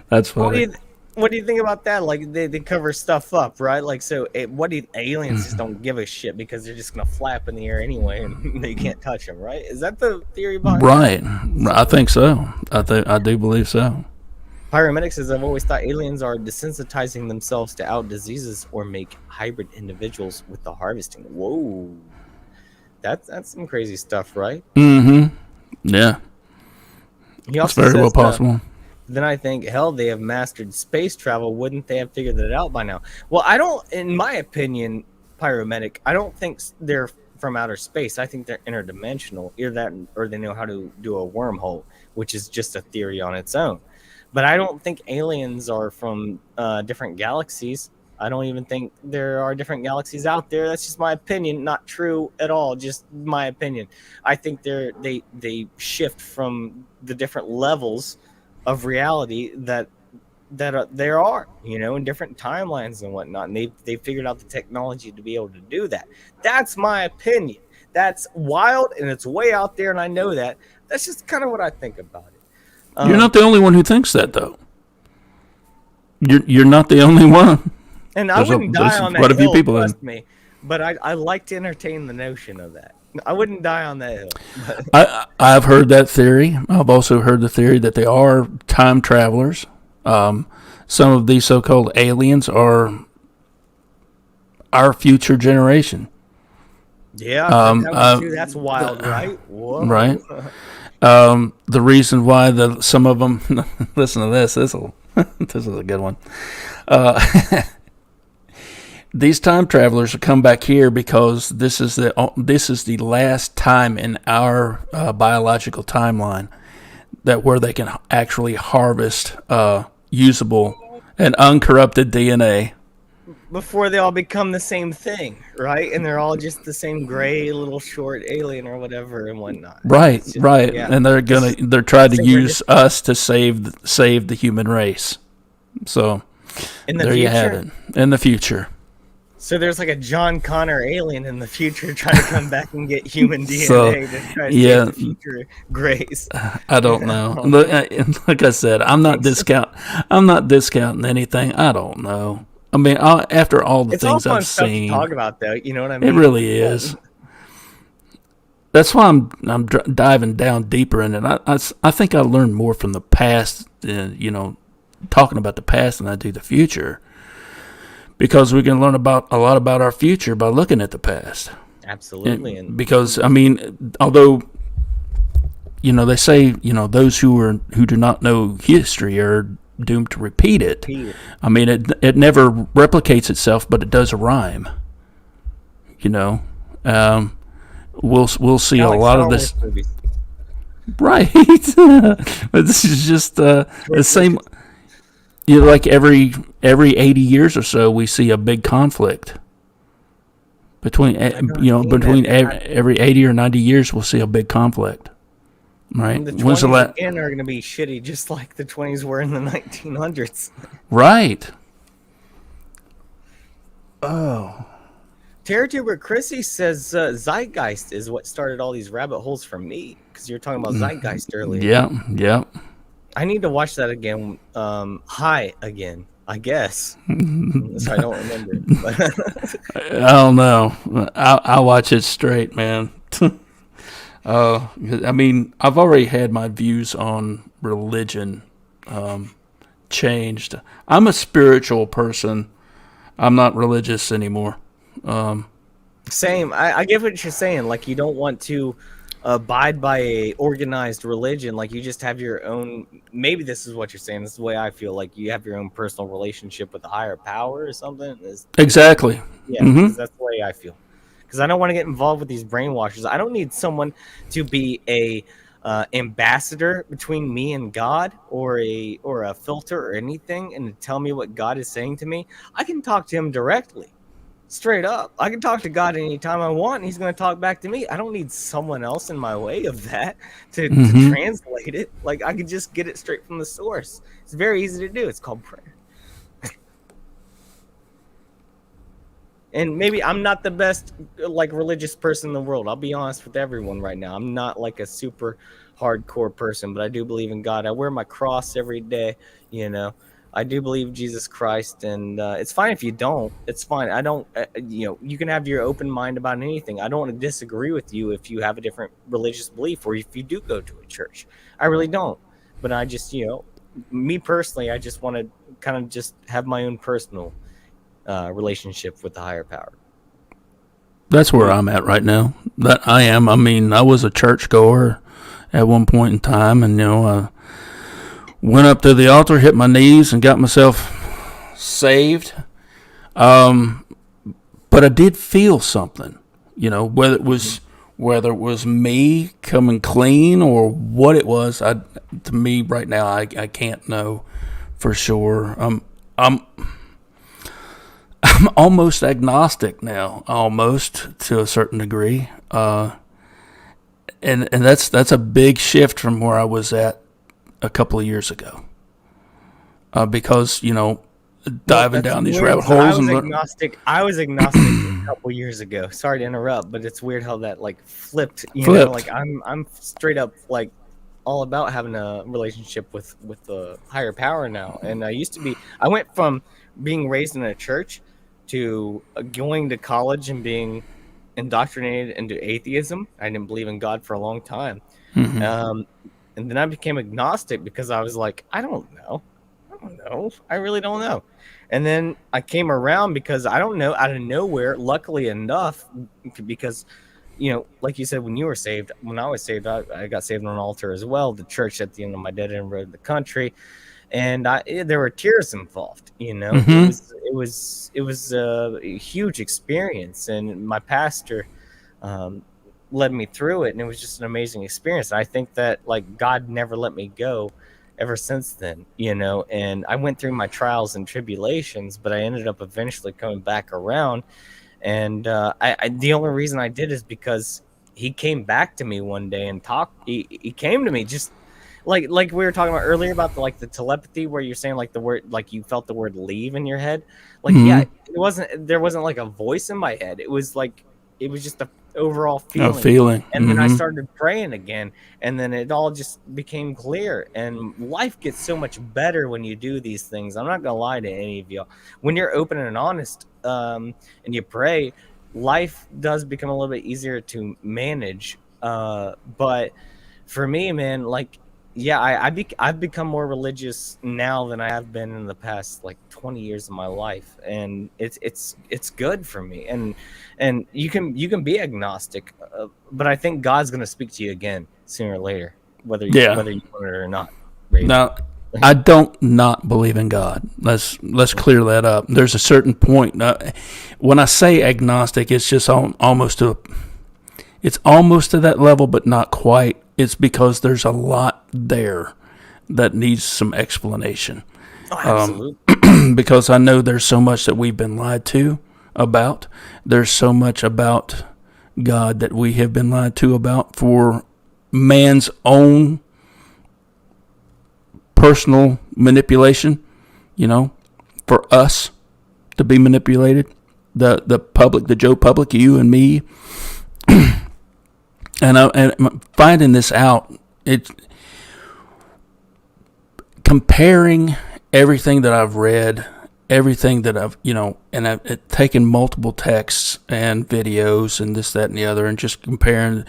That's funny. What do you think about that? Like they cover stuff up, right? Like so, what do aliens just don't give a shit because they're just gonna flap in the air anyway, and they can't touch them, right? Is that the theory behind that? Right. I think so. I do believe so. Pyromedic says, I've always thought aliens are desensitizing themselves to out diseases or make hybrid individuals with the harvesting. Whoa. That's some crazy stuff, right? Mm-hmm. Yeah. He It's also very well says, possible. then I think, hell, they have mastered space travel. Wouldn't they have figured that out by now? Well, I don't, in my opinion, Pyromedic, I don't think they're from outer space. I think they're interdimensional. Either that or they know how to do a wormhole, which is just a theory on its own. But I don't think aliens are from different galaxies. I don't even think there are different galaxies out there. That's just my opinion, not true at all. Just my opinion. I think they shift from the different levels of reality that there are, in different timelines and whatnot. And they figured out the technology to be able to do that. That's my opinion. That's wild and it's way out there, and I know that. That's just kind of what I think about it. You're not the only one who thinks that, though. You're not the only one. And I wouldn't die on that quite a few hill, people trust me. But I like to entertain the notion of that. I wouldn't die on that hill. I've heard that theory. I've also heard the theory that they are time travelers. Some of these so-called aliens are our future generation. Yeah, that's wild, right? Whoa. Right. The reason why some of them listen to this. This is a good one. These time travelers will come back here because this is the last time in our biological timeline where they can actually harvest usable and uncorrupted DNA. Before they all become the same thing, right? And they're all just the same gray little short alien or whatever and whatnot. Right, just, right. Yeah. And they're trying to use us to save the human race. So there you have it. In the future. So there's like a John Connor alien in the future trying to come back and get human DNA to try to save the future grays. I don't know. Like I said, I'm not discounting anything. I don't know. I mean, after all the things I've seen, to talk about, though, you know what I mean? It really is. That's why I'm diving down deeper in it. I think I learned more from the past, talking about the past than I do the future, because we can learn a lot about our future by looking at the past. Absolutely. Because I mean, although they say those who do not know history are doomed to repeat it. I mean, it never replicates itself, but it does rhyme. We'll see a lot of this. Right. But this is just the same. Like every 80 years or so, we see a big conflict between every 80 or 90 years, we'll see a big conflict. Right. And the 20s again are going to be shitty, just like the 20s were in the 1900s. Right. Oh. TerraTuber Chrissy says Zeitgeist is what started all these rabbit holes for me, because you were talking about Zeitgeist earlier. Yeah. I need to watch that again. High again, I guess. So I don't remember. I don't know. I'll watch it straight, man. I mean, I've already had my views on religion changed. I'm a spiritual person. I'm not religious anymore. Same. I get what you're saying. Like, you don't want to abide by a organized religion. Like, you just have your own. Maybe this is what you're saying. This is the way I feel. Like, you have your own personal relationship with a higher power or something. Exactly. Yeah, that's the way I feel. Because I don't want to get involved with these brainwashers. I don't need someone to be a ambassador between me and God, or a filter or anything, and to tell me what God is saying to me. I can talk to him directly, straight up. I can talk to God anytime I want, and he's going to talk back to me. I don't need someone else in my way of that to translate it. Like, I can just get it straight from the source. It's very easy to do. It's called prayer. And maybe I'm not the best religious person in the world. I'll be honest with everyone right now. I'm not like a super hardcore person, but I do believe in God. I wear my cross every day, I do believe Jesus Christ, and it's fine if you don't. It's fine. I don't, you can have your open mind about anything. I don't want to disagree with you if you have a different religious belief or if you do go to a church. I really don't. But I just, me personally, I just want to kind of just have my own personal relationship with the higher power. That's where I'm at right now. That I am. I mean, I was a churchgoer at one point in time, and I went up to the altar, hit my knees, and got myself saved. But I did feel something, whether it was me coming clean or what it was. To me right now, I can't know for sure. I'm almost agnostic now, almost to a certain degree, and that's a big shift from where I was at a couple of years ago, because diving down these rabbit holes. I was agnostic a couple years ago. Sorry to interrupt, but it's weird how that flipped. Like I'm straight up all about having a relationship with the higher power now. And I went from being raised in a church to going to college and being indoctrinated into atheism. I didn't believe in God for a long time. Mm-hmm. And then I became agnostic because I was like, I don't know. I really don't know. And then I came around because I don't know, out of nowhere, luckily enough, because, like you said, when I was saved, I got saved on an altar as well. The church at the end of my dead end road in the country. And there were tears involved, Mm-hmm. It was a huge experience. And my pastor, led me through it, and it was just an amazing experience. I think that God never let me go ever since then, and I went through my trials and tribulations, but I ended up eventually coming back around. And the only reason I did is because he came back to me one day and talked. He came to me just like we were talking about earlier about the telepathy, where you're saying the word, you felt the word leave in your head. Mm-hmm. Yeah, there wasn't a voice in my head. It was just a overall feeling. And then I started praying again, and then it all just became clear. And life gets so much better when you do these things. I'm not gonna lie to any of you. When you're open and honest, and you pray, life does become a little bit easier to manage. But for me, man, I've become more religious now than I have been in the past 20 years of my life, and it's good for me. And you can be agnostic, but I think God's gonna speak to you again sooner or later, whether you want it or not. Raven. Now, I don't not believe in God. Let's clear that up. There's a certain point. When I say agnostic, it's just almost to that level, but not quite. It's because there's a lot there that needs some explanation. Oh, absolutely. Because I know there's so much that we've been lied to about. There's so much about God that we have been lied to about for man's own personal manipulation, for us to be manipulated. The public, the Joe Public, you and me. And finding this out, it's comparing everything that I've read, everything that I've, and I've taken multiple texts and videos and this, that, and the other, and just comparing.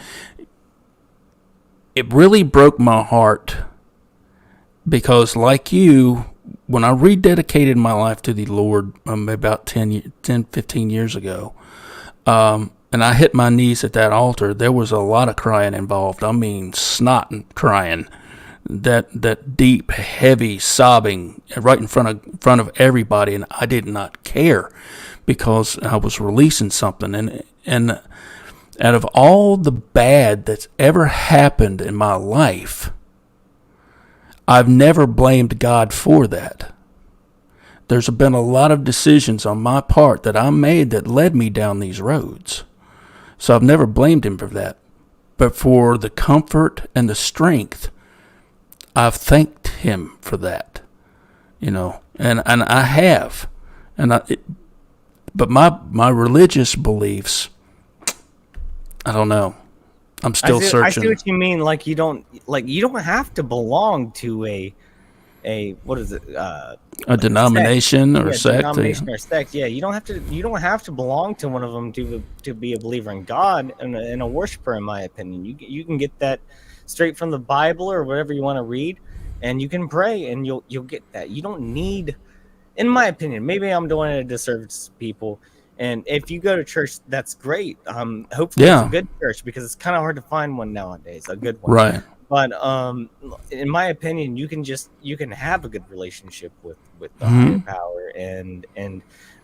It really broke my heart because, like you, when I rededicated my life to the Lord about 10, 15 years ago, and I hit my knees at that altar, there was a lot of crying involved. I mean, snot and crying. That deep, heavy sobbing right in front of everybody, and I did not care because I was releasing something. And out of all the bad that's ever happened in my life, I've never blamed God for that. There's been a lot of decisions on my part that I made that led me down these roads. So I've never blamed him for that. But for the comfort and the strength, I've thanked him for that. And I have. But my religious beliefs, I don't know. I'm still searching. I see what you mean. You don't have to belong to a what is it? A Like a sect. denomination or Yeah, sect. denomination or sect. Yeah, you don't have to belong to one of them to be a believer in God and a worshiper. In my opinion, you can get that straight from the Bible or whatever you want to read, and you can pray, and you'll get that. You don't need, in my opinion, maybe I'm doing a disservice to people. And if you go to church, that's great. Hopefully it's a Yeah. good church, because it's kind of hard to find one nowadays, a good one. Right. But in my opinion, you can have a good relationship with the Mm-hmm. higher power, and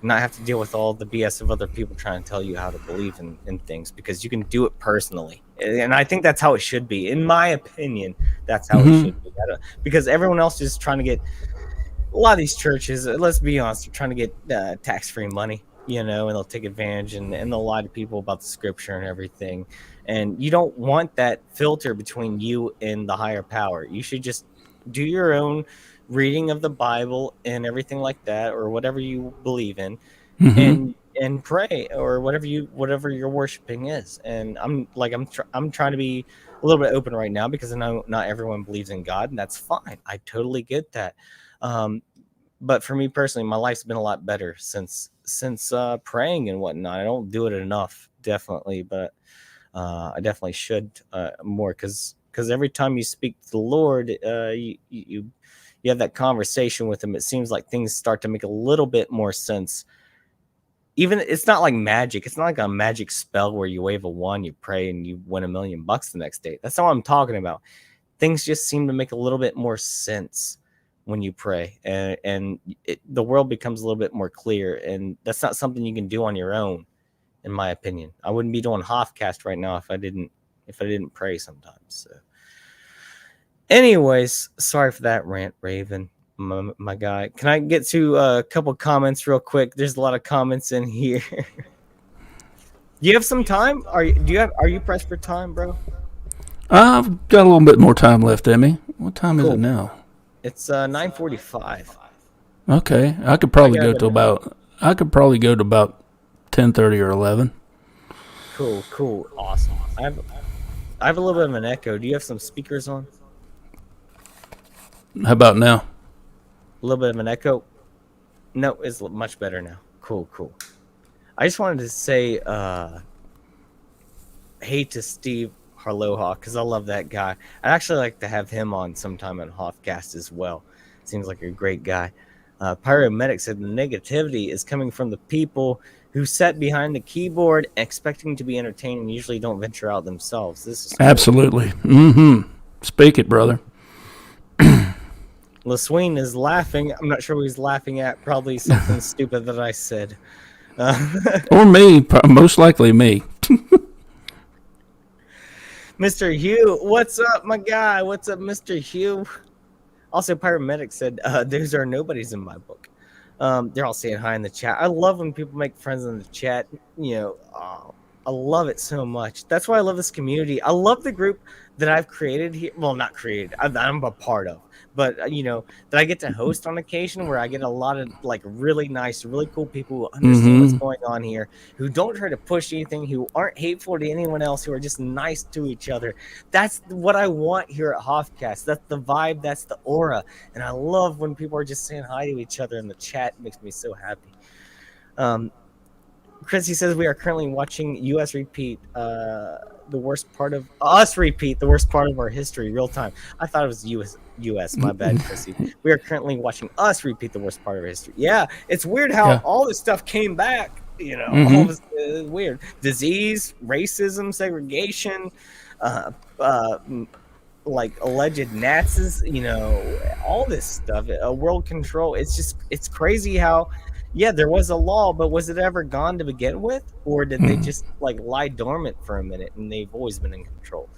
not have to deal with all the BS of other people trying to tell you how to believe in things, because you can do it personally. And I think that's how it should be. In my opinion, that's how it should be. Because everyone else is trying to get, a lot of these churches, let's be honest, they're trying to get tax-free money, and they'll take advantage, and they'll lie to people about the scripture and everything. And you don't want that filter between you and the higher power. You should just do your own reading of the Bible and everything like that, or whatever you believe in, and pray, or whatever your worshiping is. And I'm trying to be a little bit open right now, because I know not everyone believes in God, and that's fine. I totally get that. But for me personally, my life's been a lot better since praying and whatnot. I don't do it enough, definitely, but I definitely should more, because every time you speak to the Lord, you have that conversation with him. It seems like things start to make a little bit more sense. Even, it's not like magic. It's not like a magic spell where you wave a wand, you pray, and you win $1 million the next day. That's not what I'm talking about. Things just seem to make a little bit more sense when you pray, and the world becomes a little bit more clear. And that's not something you can do on your own, in my opinion. I wouldn't be doing Hoffcast right now if I didn't pray sometimes. So, anyways, sorry for that rant, Raven, my guy. Can I get to a couple comments real quick? There's a lot of comments in here. Do you have some time? Are you pressed for time, bro? I've got a little bit more time left, Emmy. What time is it now? It's 9:45. Okay, I could probably go to about 10:30 or 11. Cool, awesome. I have a little bit of an echo. Do you have some speakers on? How about now? A little bit of an echo? No, it's much better now. Cool. I just wanted to say hey to Steve Harloha, because I love that guy. I'd actually like to have him on sometime on Hoffcast as well. Seems like a great guy. Pyromedic said the negativity is coming from the people who sat behind the keyboard expecting to be entertained and usually don't venture out themselves. This is cool. Absolutely. Speak it, brother. LaSween is laughing. I'm not sure what he's laughing at. Probably something stupid that I said. Or me. Most likely me. Mr. Hugh, what's up, my guy? What's up, Mr. Hugh? Also, Pyromedic said, those are nobodies in my book. They're all saying hi in the chat. I love when people make friends in the chat. I love it so much. That's why I love this community. I love the group that I've created here. Well, not created. I'm a part of. But, that I get to host on occasion, where I get a lot of, really nice, really cool people who understand what's going on here, who don't try to push anything, who aren't hateful to anyone else, who are just nice to each other. That's what I want here at Hoffcast. That's the vibe. That's the aura. And I love when people are just saying hi to each other in the chat. It makes me so happy. Chrissy says we are currently watching US repeat the worst part of our history real time. I thought it was US. My bad, Chrissy. We are currently watching us repeat the worst part of our history. Yeah, it's weird how all this stuff came back. All this weird disease, racism, segregation, alleged Nazis. All this stuff. World control. It's crazy how. Yeah, there was a law, but was it ever gone to begin with? Or did they just lie dormant for a minute and they've always been in control?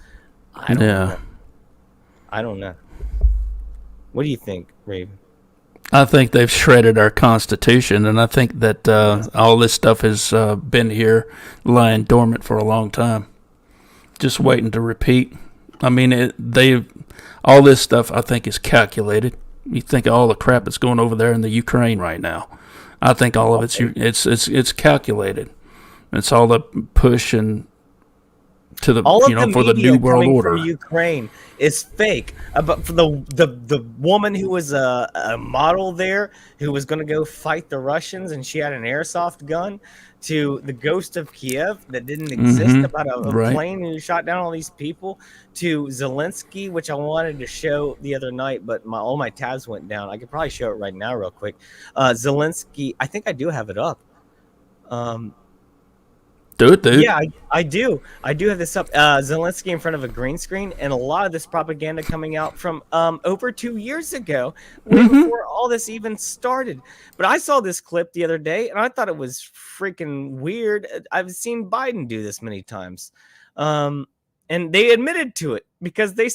I don't know. What do you think, Raven? I think they've shredded our Constitution, and I think that all this stuff has been here lying dormant for a long time, just waiting to repeat. I mean, all this stuff I think is calculated. You think of all the crap that's going over there in the Ukraine right now. I think all of it's calculated. It's all the push and to the All of the for the media New World coming from Order. Ukraine is fake. But for the woman who was a model there, who was going to go fight the Russians, and she had an airsoft gun, to the ghost of Kiev that didn't exist, about a Right. plane who shot down all these people, to Zelensky, which I wanted to show the other night, but all my tabs went down. I could probably show it right now real quick. Zelensky, I think I do have it up. Do it, dude. Yeah, I do. I do have this up. Zelensky in front of a green screen, and a lot of this propaganda coming out from over 2 years ago, way before all this even started. But I saw this clip the other day, and I thought it was freaking weird. I've seen Biden do this many times. And they admitted to it, because they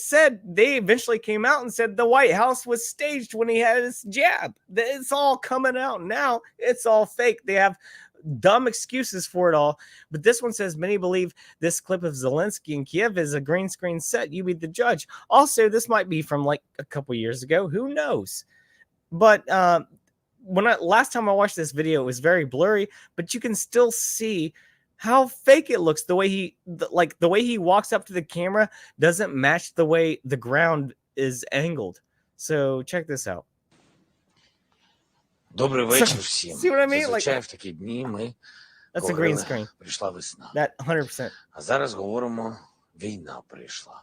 eventually came out and said the White House was staged when he had his jab. It's all coming out now. It's all fake. They have dumb excuses for it all, but this one says many believe this clip of Zelensky in Kiev is a green screen set. You be the judge. Also, this might be from like a couple years ago. Who knows? But last time I watched this video, it was very blurry, but you can still see how fake it looks. The way he walks up to the camera doesn't match the way the ground is angled. So check this out. Добрий вечір всім. See what I mean? Зазвичай в такі дні ми That's a green screen. Прийшла весна. That 100%. А зараз говоримо, війна прийшла.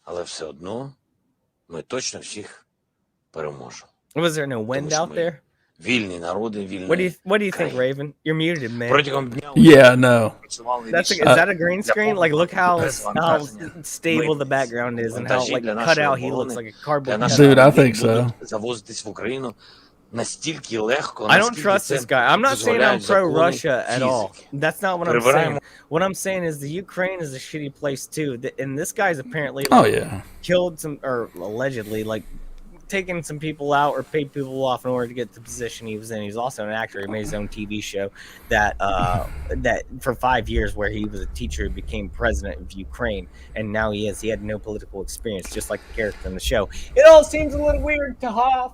Але все одно ми точно всіх переможемо. Was there no wind out there? Вільні народи, вільні What do you think, Raven? You're muted, man. Протягом дня Yeah, no. Is that a green screen? Like, look how stable the background is, and how like cut out he looks, like a cardboard cutout. Dude, I think so. Завозитись в Україну настільки легко. I don't trust this guy. I'm not saying I'm pro-Russia at all. That's not what I'm saying. What I'm saying is the Ukraine is a shitty place too. And this guy's apparently killed some, or allegedly like taken some people out or paid people off in order to get the position he was in. He's also an actor. He made his own TV show that for 5 years, where he was a teacher who became president of Ukraine, and now he is. He had no political experience, just like the character in the show. It all seems a little weird to Hoff.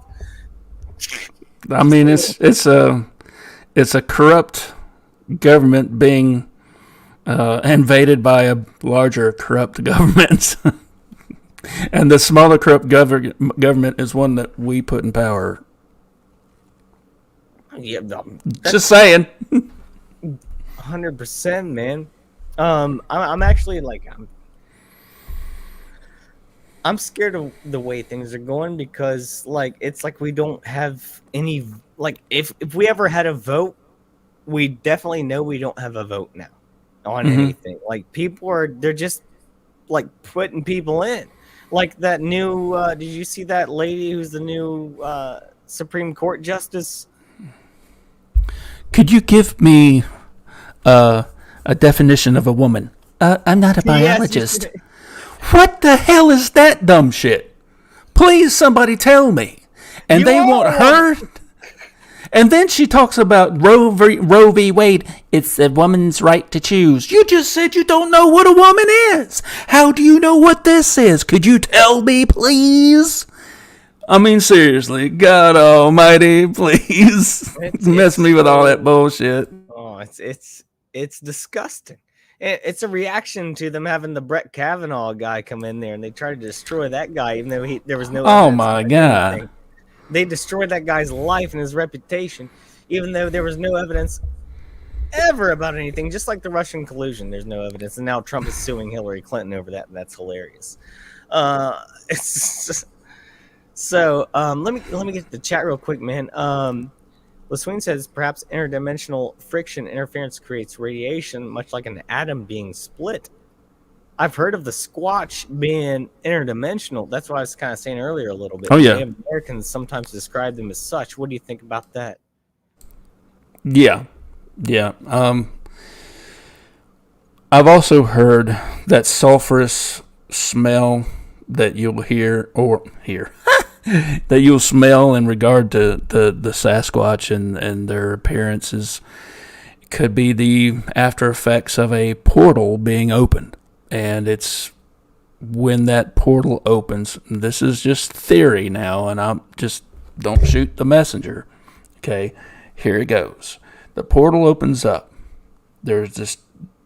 I mean, it's a corrupt government being invaded by a larger corrupt government. And the smaller corrupt government is one that we put in power. Yeah, just saying. 100%, man. I'm actually like I'm scared of the way things are going, because like it's like we don't have any, like if we ever had a vote, we definitely know we don't have a vote now on anything. Like they're just like putting people in. Like that new did you see that lady who's the new Supreme Court justice? Could you give me a definition of a woman? I'm not a biologist. Yes, what the hell is that dumb shit? Please, somebody tell me. And they want her. And then she talks about Roe v. Wade. It's a woman's right to choose. You just said you don't know what a woman is. How do you know what this is? Could you tell me, please? I mean, seriously, God almighty, please. Mess me with all that bullshit. Oh, it's disgusting. It's a reaction to them having the Brett Kavanaugh guy come in there, and they tried to destroy that guy, even though there was no evidence. Oh my God. Anything. They destroyed that guy's life and his reputation, even though there was no evidence ever about anything. Just like the Russian collusion, there's no evidence, and now Trump is suing Hillary Clinton over that, and that's hilarious. It's just, so let me get to the chat real quick, man. LaSwing says perhaps interdimensional friction interference creates radiation, much like an atom being split. I've heard of the Sasquatch being interdimensional. That's what I was kind of saying earlier a little bit. Oh, yeah. Americans sometimes describe them as such. What do you think about that? Yeah. I've also heard that sulfurous smell that you'll hear that you'll smell in regard to the Sasquatch and their appearances could be the after effects of a portal being opened. And it's when that portal opens, this is just theory now, and I'm just, don't shoot the messenger. Okay, here it goes. The portal opens up. There's this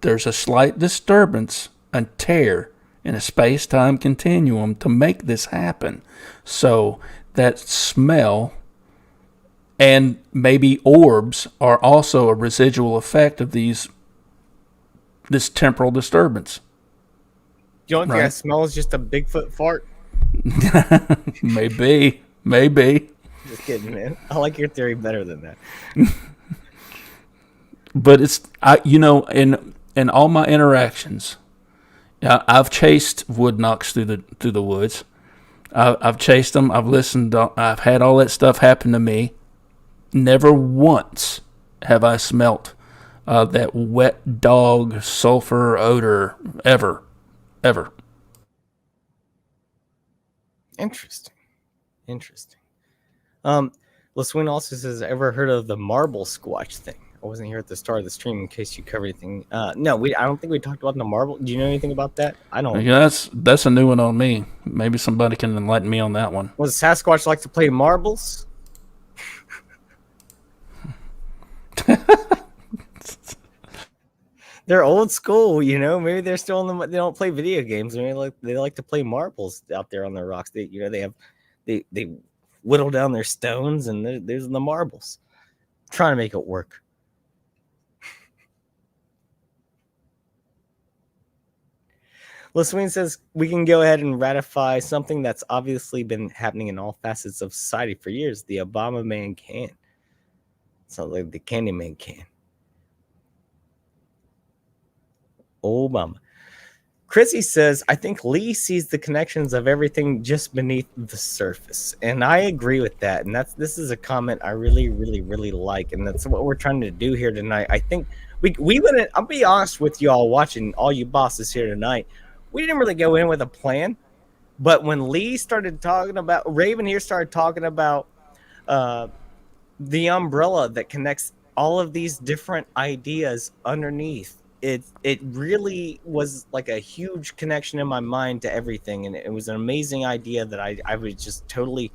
there's a slight disturbance, a tear in a space-time continuum to make this happen. So that smell and maybe orbs are also a residual effect of this temporal disturbance. You don't think that smell is just a Bigfoot fart? Maybe. Just kidding, man. I like your theory better than that. But in all my interactions, I've chased wood knocks through the woods. I've chased them. I've listened. I've had all that stuff happen to me. Never once have I smelt that wet dog sulfur odor ever. Interesting. LaSween also says, ever heard of the marble squatch thing? I wasn't here at the start of the stream in case you covered anything. No, I don't think we talked about the marble. Do you know anything about that? I don't. Yeah, that's a new one on me. Maybe somebody can enlighten me on that one. Was Sasquatch like to play marbles? They're old school, Maybe they're still in they don't play video games. Maybe they like to play marbles out there on the rocks. They whittle down their stones, and there's the marbles. I'm trying to make it work. LaSween says we can go ahead and ratify something that's obviously been happening in all facets of society for years. The Obama man can. Sounds like the Candyman can. Obama. Chrissy says, I think Lee sees the connections of everything just beneath the surface. And I agree with that. And this is a comment I really, really, really like. And that's what we're trying to do here tonight. I think we went, I'll be honest with you all watching, all you bosses here tonight. We didn't really go in with a plan. But when Lee started talking about, Raven here started talking about the umbrella that connects all of these different ideas underneath. It really was like a huge connection in my mind to everything, and it was an amazing idea that I was just totally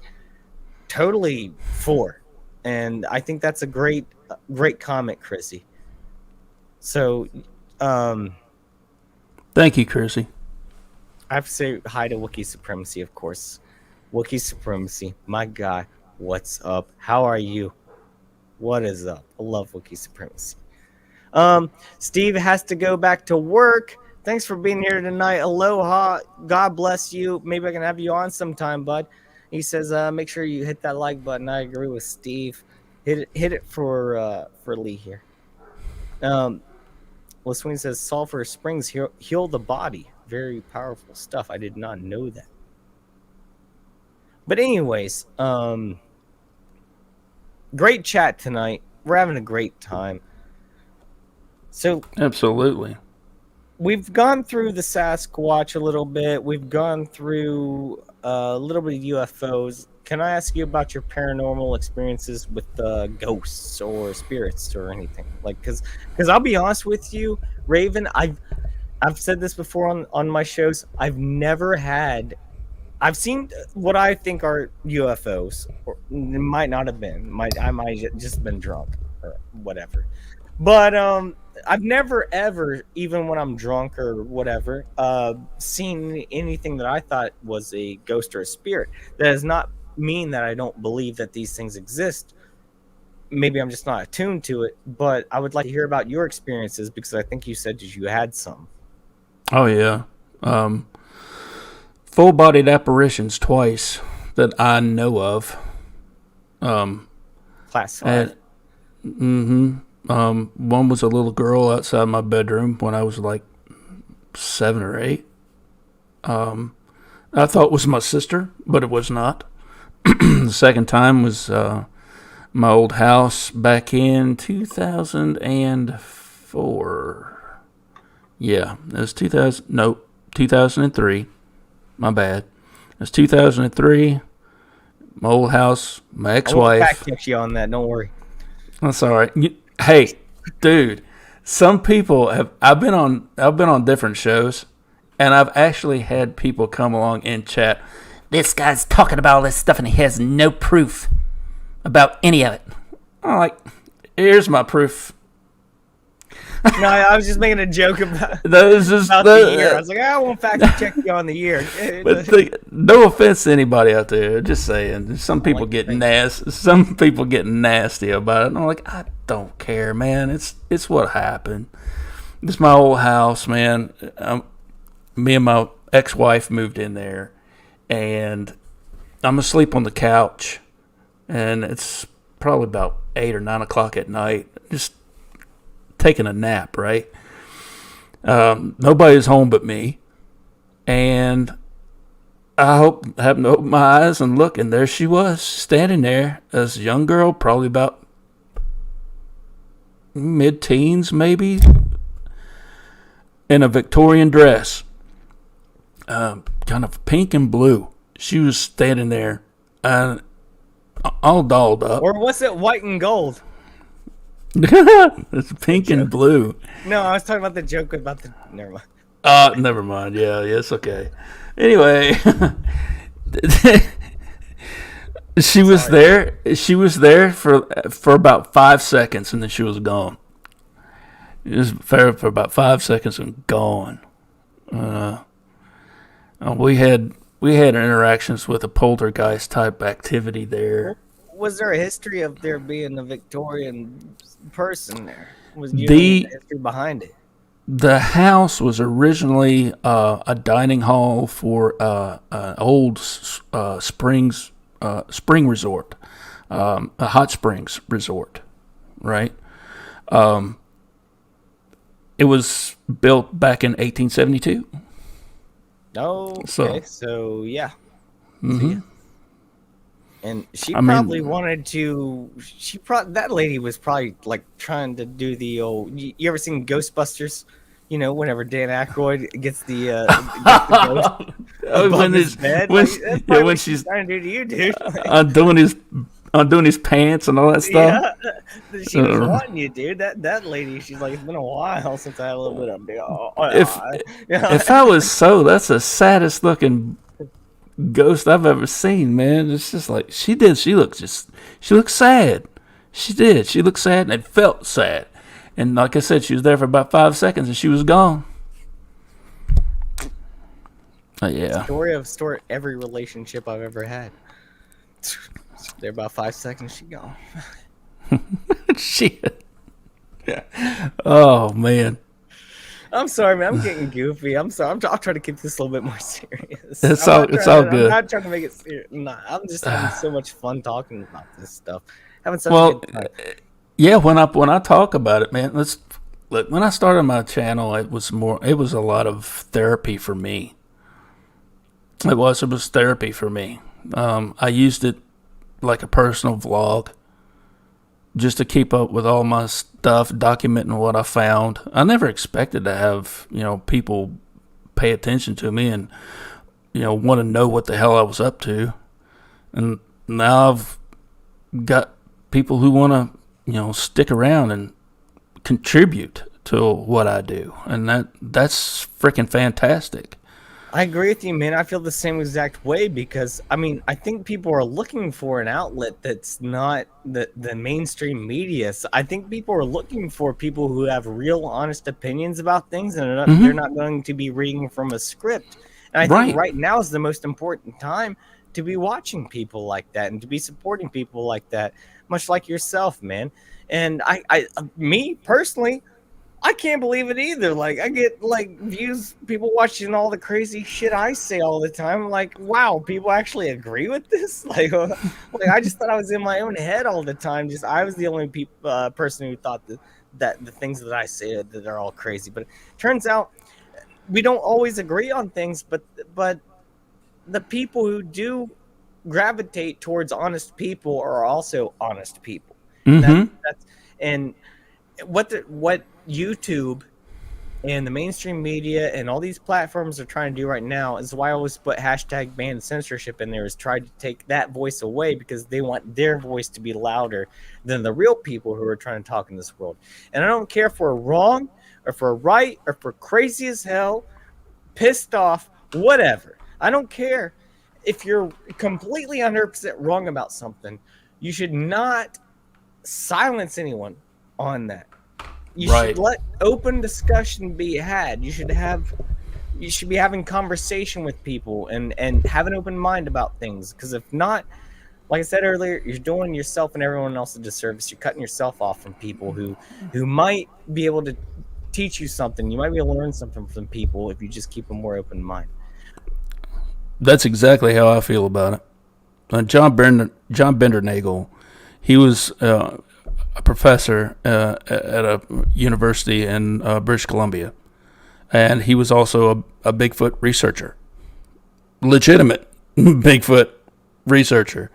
for, and I think that's a great comment, Chrissy. So, thank you, Chrissy. I have to say hi to Wookiee Supremacy, of course. Wookiee Supremacy, my guy, what's up? How are you? What is up? I love Wookiee Supremacy. Steve has to go back to work. Thanks for being here tonight. Aloha. God bless you. Maybe I can have you on sometime, bud. He says, make sure you hit that like button. I agree with Steve. Hit it for Lee here. LaSween says sulfur springs heal the body. Very powerful stuff. I did not know that. But anyways, great chat tonight. We're having a great time. So absolutely, we've gone through the Sasquatch a little bit. We've gone through a little bit of UFOs. Can I ask you about your paranormal experiences with ghosts or spirits or anything? Like, because I'll be honest with you, Raven, I've said this before on my shows. I've seen what I think are UFOs, or it might not have been. I might just been drunk or whatever. But I've never, ever, even when I'm drunk or whatever, seen anything that I thought was a ghost or a spirit. That does not mean that I don't believe that these things exist. Maybe I'm just not attuned to it, but I would like to hear about your experiences because I think you said that you had some. Oh, yeah. Full-bodied apparitions twice that I know of. Class 5. One was a little girl outside my bedroom when I was like 7 or 8. I thought it was my sister, but it was not. The second time was my old house back in 2004. Yeah, it was 2003. My bad. It was 2003. My old house, my ex-wife. I'll back you on that. Don't worry. That's all right. Hey, dude, some people I've been on different shows, and I've actually had people come along and chat. This guy's talking about all this stuff, and he has no proof about any of it. I'm like, here's my proof. No, I was just making a joke about, This is about the year. I was like, I won't fact check you on the year. But no offense to anybody out there, just saying. Some people get nasty. Some people get nasty about it. And I'm like, I don't care, man. It's what happened. It's my old house, man. Me and my ex-wife moved in there, and I'm asleep on the couch, and it's probably about 8 or 9 o'clock at night, just taking a nap, right? Nobody's home but me, and I happened to open my eyes and look, and there she was, standing there, as a young girl, probably about mid-teens, maybe, in a Victorian dress, kind of pink and blue. She was standing there, all dolled up. Or was it white and gold? It's pink and blue. No, I was talking about the joke about the. Never mind. Never mind. Yeah, it's okay. Anyway, she was there. She was there for about 5 seconds, and then she was gone. It was for about 5 seconds and gone. We had interactions with a poltergeist type activity there. Was there a history of there being a Victorian person there? Was there The history behind it? The house was originally a dining hall for an old spring resort, a hot springs resort, right? It was built back in 1872. Oh, okay. So yeah. Mm-hmm. So, yeah. And she probably wanted to. That lady was probably like trying to do the old. You ever seen Ghostbusters? You know, whenever Dan Aykroyd gets the ghost above his bed, when she's trying to do to you, dude. Undoing his pants and all that stuff. Yeah, she was wanting you, dude. That lady, she's like, it's been a while since I had a little bit of. If I was so, that's the saddest looking ghost I've ever seen, man. It's just like she looked sad. She did. She looked sad and it felt sad. And like I said, she was there for about 5 seconds and she was gone. Yeah. Story every relationship I've ever had. There about 5 seconds, she gone. Shit. Oh man. I'm sorry, man. I'm getting goofy. I'm sorry. I'll try to keep this a little bit more serious. It's all good. I'm not trying to make it serious. Nah, I'm just having so much fun talking about this stuff. Having such a good time. Yeah, when I talk about it, man, look. When I started my channel, it was a lot of therapy for me. It was therapy for me. I used it like a personal vlog, just to keep up with all my stuff, documenting what I found. I never expected to have people pay attention to me and want to know what the hell I was up to, and now I've got people who want to stick around and contribute to what I do, and that's freaking fantastic. I agree with you, man. I feel the same exact way because, I mean, I think people are looking for an outlet that's not the mainstream media. So I think people are looking for people who have real, honest opinions about things, and they're not going to be reading from a script. And I think right now is the most important time to be watching people like that and to be supporting people like that, much like yourself, man. And me personally, I can't believe it either. Like, I get views, people watching all the crazy shit I say all the time. I'm like, wow, people actually agree with this. Like I just thought I was in my own head all the time. Just I was the only person who thought that the things that I say that are all crazy. But it turns out we don't always agree on things. But the people who do gravitate towards honest people are also honest people. Mm-hmm. And what YouTube and the mainstream media and all these platforms are trying to do right now is why I always put hashtag ban censorship in there, is try to take that voice away because they want their voice to be louder than the real people who are trying to talk in this world. And I don't care if we're wrong or if we're right or if we're crazy as hell, pissed off, whatever. I don't care if you're completely 100% wrong about something. You should not silence anyone on that. You Right. should let open discussion be had. You should be having conversation with people and have an open mind about things. Because if not, like I said earlier, you're doing yourself and everyone else a disservice. You're cutting yourself off from people who might be able to teach you something. You might be able to learn something from people if you just keep a more open mind. That's exactly how I feel about it. John Bendernagel, he was a professor at a university in British Columbia, and he was also a Bigfoot researcher, legitimate Bigfoot researcher,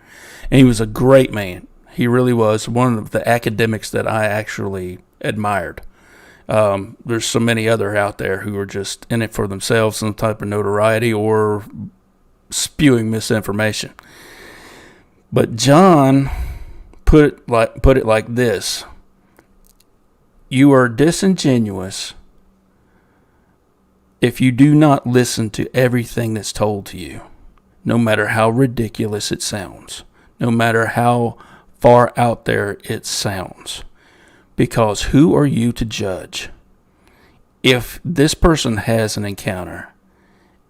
and he was a great man. He really was one of the academics that I actually admired. There's so many other out there who are just in it for themselves, some type of notoriety or spewing misinformation. But John put it like this: you are disingenuous if you do not listen to everything that's told to you, no matter how ridiculous it sounds, no matter how far out there it sounds. Because who are you to judge? If this person has an encounter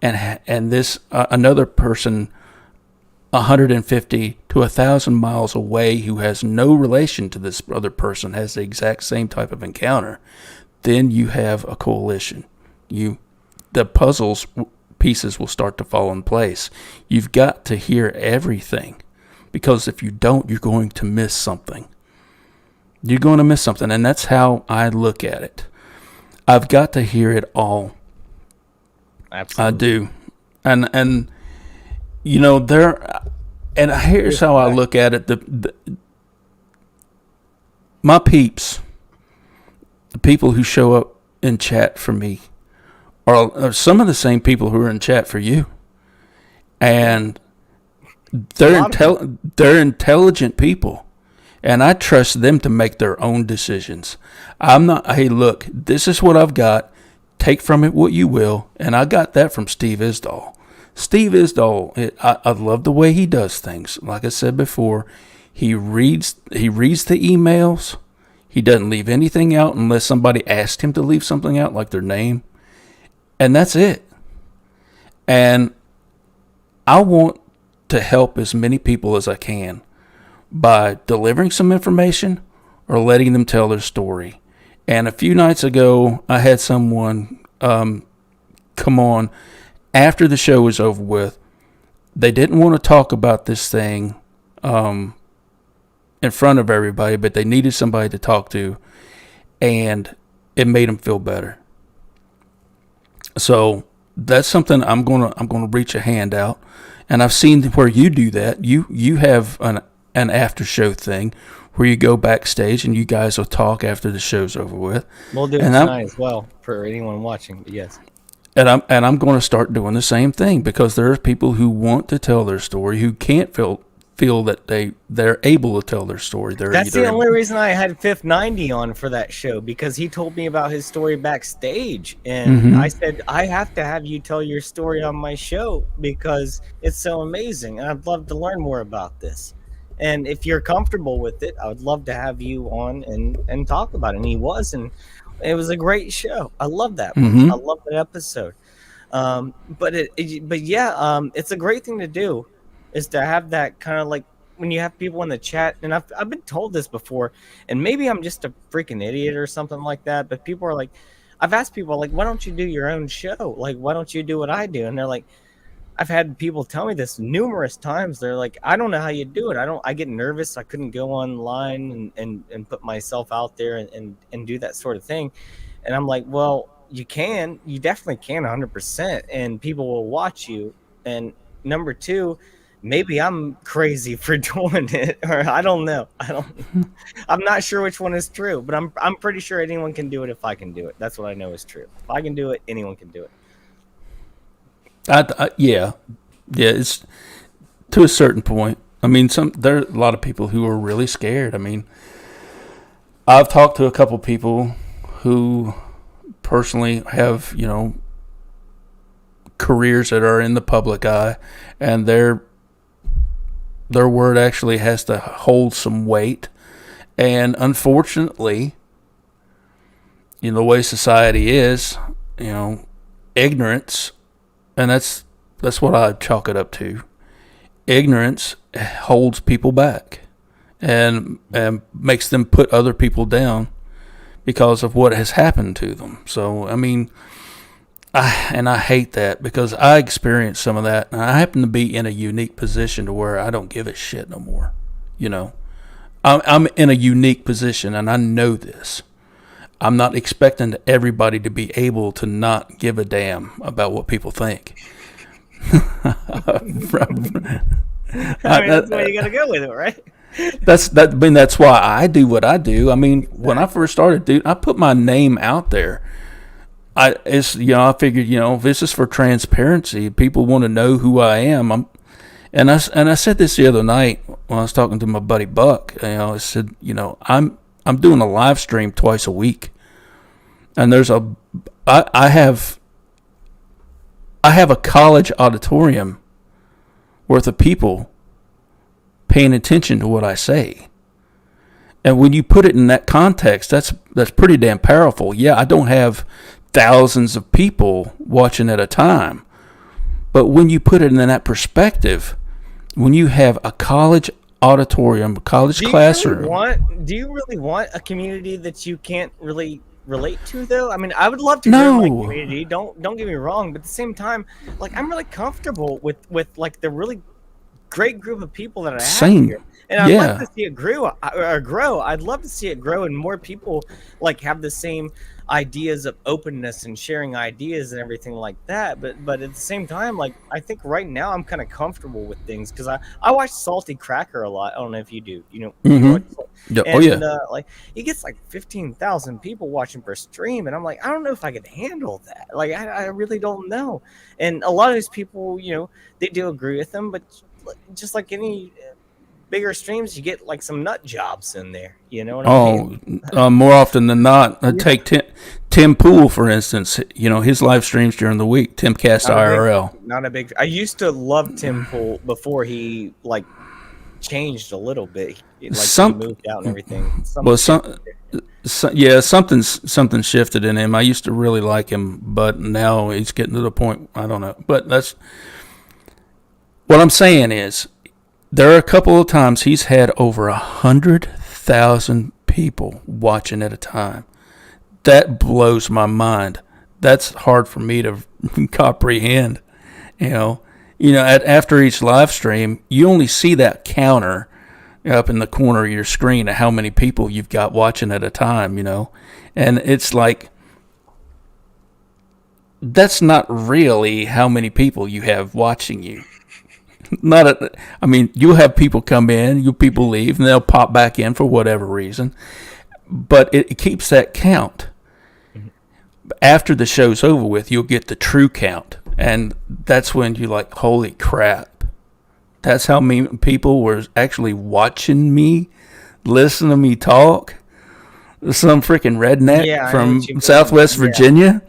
and this another person 150 to 1,000 miles away who has no relation to this other person has the exact same type of encounter, then you have a coalition. The puzzles pieces will start to fall in place. You've got to hear everything, because if you don't, you're going to miss something. You're going to miss something, and that's how I look at it. I've got to hear it all. Absolutely. I do. And you know, and here's how I look at it. My peeps, the people who show up in chat for me, are some of the same people who are in chat for you. And they're intelligent people. And I trust them to make their own decisions. I'm not, hey, look, this is what I've got. Take from it what you will. And I got that from Steve Isdall. Steve Isdall, I love the way he does things. Like I said before, he reads the emails. He doesn't leave anything out unless somebody asked him to leave something out, like their name. And that's it. And I want to help as many people as I can by delivering some information or letting them tell their story. And a few nights ago, I had someone come on after the show was over with. They didn't want to talk about this thing in front of everybody, but they needed somebody to talk to, and it made them feel better. So that's something I'm gonna reach a hand out, and I've seen where you do that. You have an after show thing where you go backstage and you guys will talk after the show's over with. We'll do it tonight as well for anyone watching. But yes. And I'm going to start doing the same thing, because there are people who want to tell their story who can't feel that they're able to tell their story. That's the only reason I had Fifth 90 on for that show, because he told me about his story backstage, and I said, I have to have you tell your story on my show because it's so amazing, and I'd love to learn more about this. And if you're comfortable with it, I would love to have you on and talk about it. And he was, and it was a great show. I love that. I love that episode. But it's a great thing to do, is to have that kind of, like, when you have people in the chat, and I've been told this before, and maybe I'm just a freaking idiot or something like that, but people are like, I've asked people, like, why don't you do your own show? Like, why don't you do what I do? And they're like, I've had people tell me this numerous times. They're like, I don't know how you do it. I get nervous. I couldn't go online and put myself out there and do that sort of thing. And I'm like, well, you definitely can 100%, and people will watch you. And number two, maybe I'm crazy for doing it, or I don't know. I'm not sure which one is true, but I'm pretty sure anyone can do it if I can do it. That's what I know is true. If I can do it, anyone can do it. Yeah, it's to a certain point. I mean, there are a lot of people who are really scared. I mean, I've talked to a couple people who personally have, careers that are in the public eye, and their word actually has to hold some weight. And unfortunately, the way society is, ignorance, and that's what I chalk it up to. Ignorance holds people back and makes them put other people down because of what has happened to them. So, I mean, I hate that because I experienced some of that, and I happen to be in a unique position to where I don't give a shit no more. I'm in a unique position, and I know this. I'm not expecting everybody to be able to not give a damn about what people think. I mean, that's why you got to go with it, right? That's why I do what I do. I mean, when I first started, dude, I put my name out there. I figured, if this is for transparency, people want to know who I am. And I said this the other night when I was talking to my buddy Buck. I said, I'm doing a live stream twice a week, and I have a college auditorium worth of people paying attention to what I say. And when you put it in that context, that's pretty damn powerful. Yeah, I don't have thousands of people watching at a time, but when you put it in that perspective, when you have a college auditorium, a college classroom. Do you really want a community that you can't really relate to, though? I mean, I would love to grow my community. Don't get me wrong, but at the same time, like, I'm really comfortable with like the really great group of people that I have here. And I'd love to see it grow. I'd love to see it grow, and more people like have the same ideas of openness and sharing ideas and everything like that. But at the same time, like, I think right now I'm kind of comfortable with things because I watch Salty Cracker a lot. I don't know if you do. Like, he gets like 15,000 people watching per stream, and I'm like, I don't know if I could handle that. Like, I really don't know. And a lot of these people, they do agree with them, but just like any bigger streams, you get like some nut jobs in there. You know what I mean? More often than not. Take Tim Pool, for instance. His live streams during the week. Timcast IRL. Not a big. I used to love Tim Pool before he like changed a little bit. He moved out and everything. Something shifted in him. I used to really like him, but now he's getting to the point. I don't know. But that's what I'm saying is, there are a couple of times he's had over 100,000 people watching at a time. That blows my mind. That's hard for me to comprehend. After each live stream, you only see that counter up in the corner of your screen of how many people you've got watching at a time, and it's like, that's not really how many people you have watching you. You'll have people come in, people leave, and they'll pop back in for whatever reason. But it keeps that count. After the show's over with, you'll get the true count. And that's when you're like, holy crap. That's how many people were actually watching me, listening to me talk. Some freaking redneck from Southwest Virginia.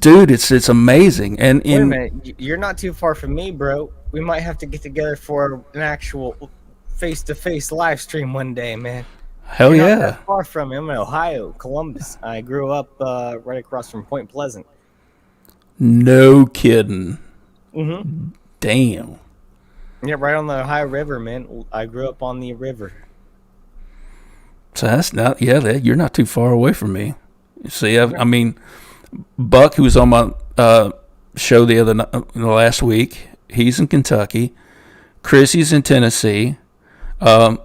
Dude, it's amazing. And wait a minute, you're not too far from me, bro. We might have to get together for an actual face-to-face live stream one day, man. Hell You're yeah! not that far from me. I'm in Ohio, Columbus. I grew up right across from Point Pleasant. No kidding. Mm-hmm. Damn. Yeah, right on the Ohio River, man. I grew up on the river. So that's not. Yeah, you're not too far away from me. See, Buck, who was on my show the last week, he's in Kentucky. Chrissy's in Tennessee. My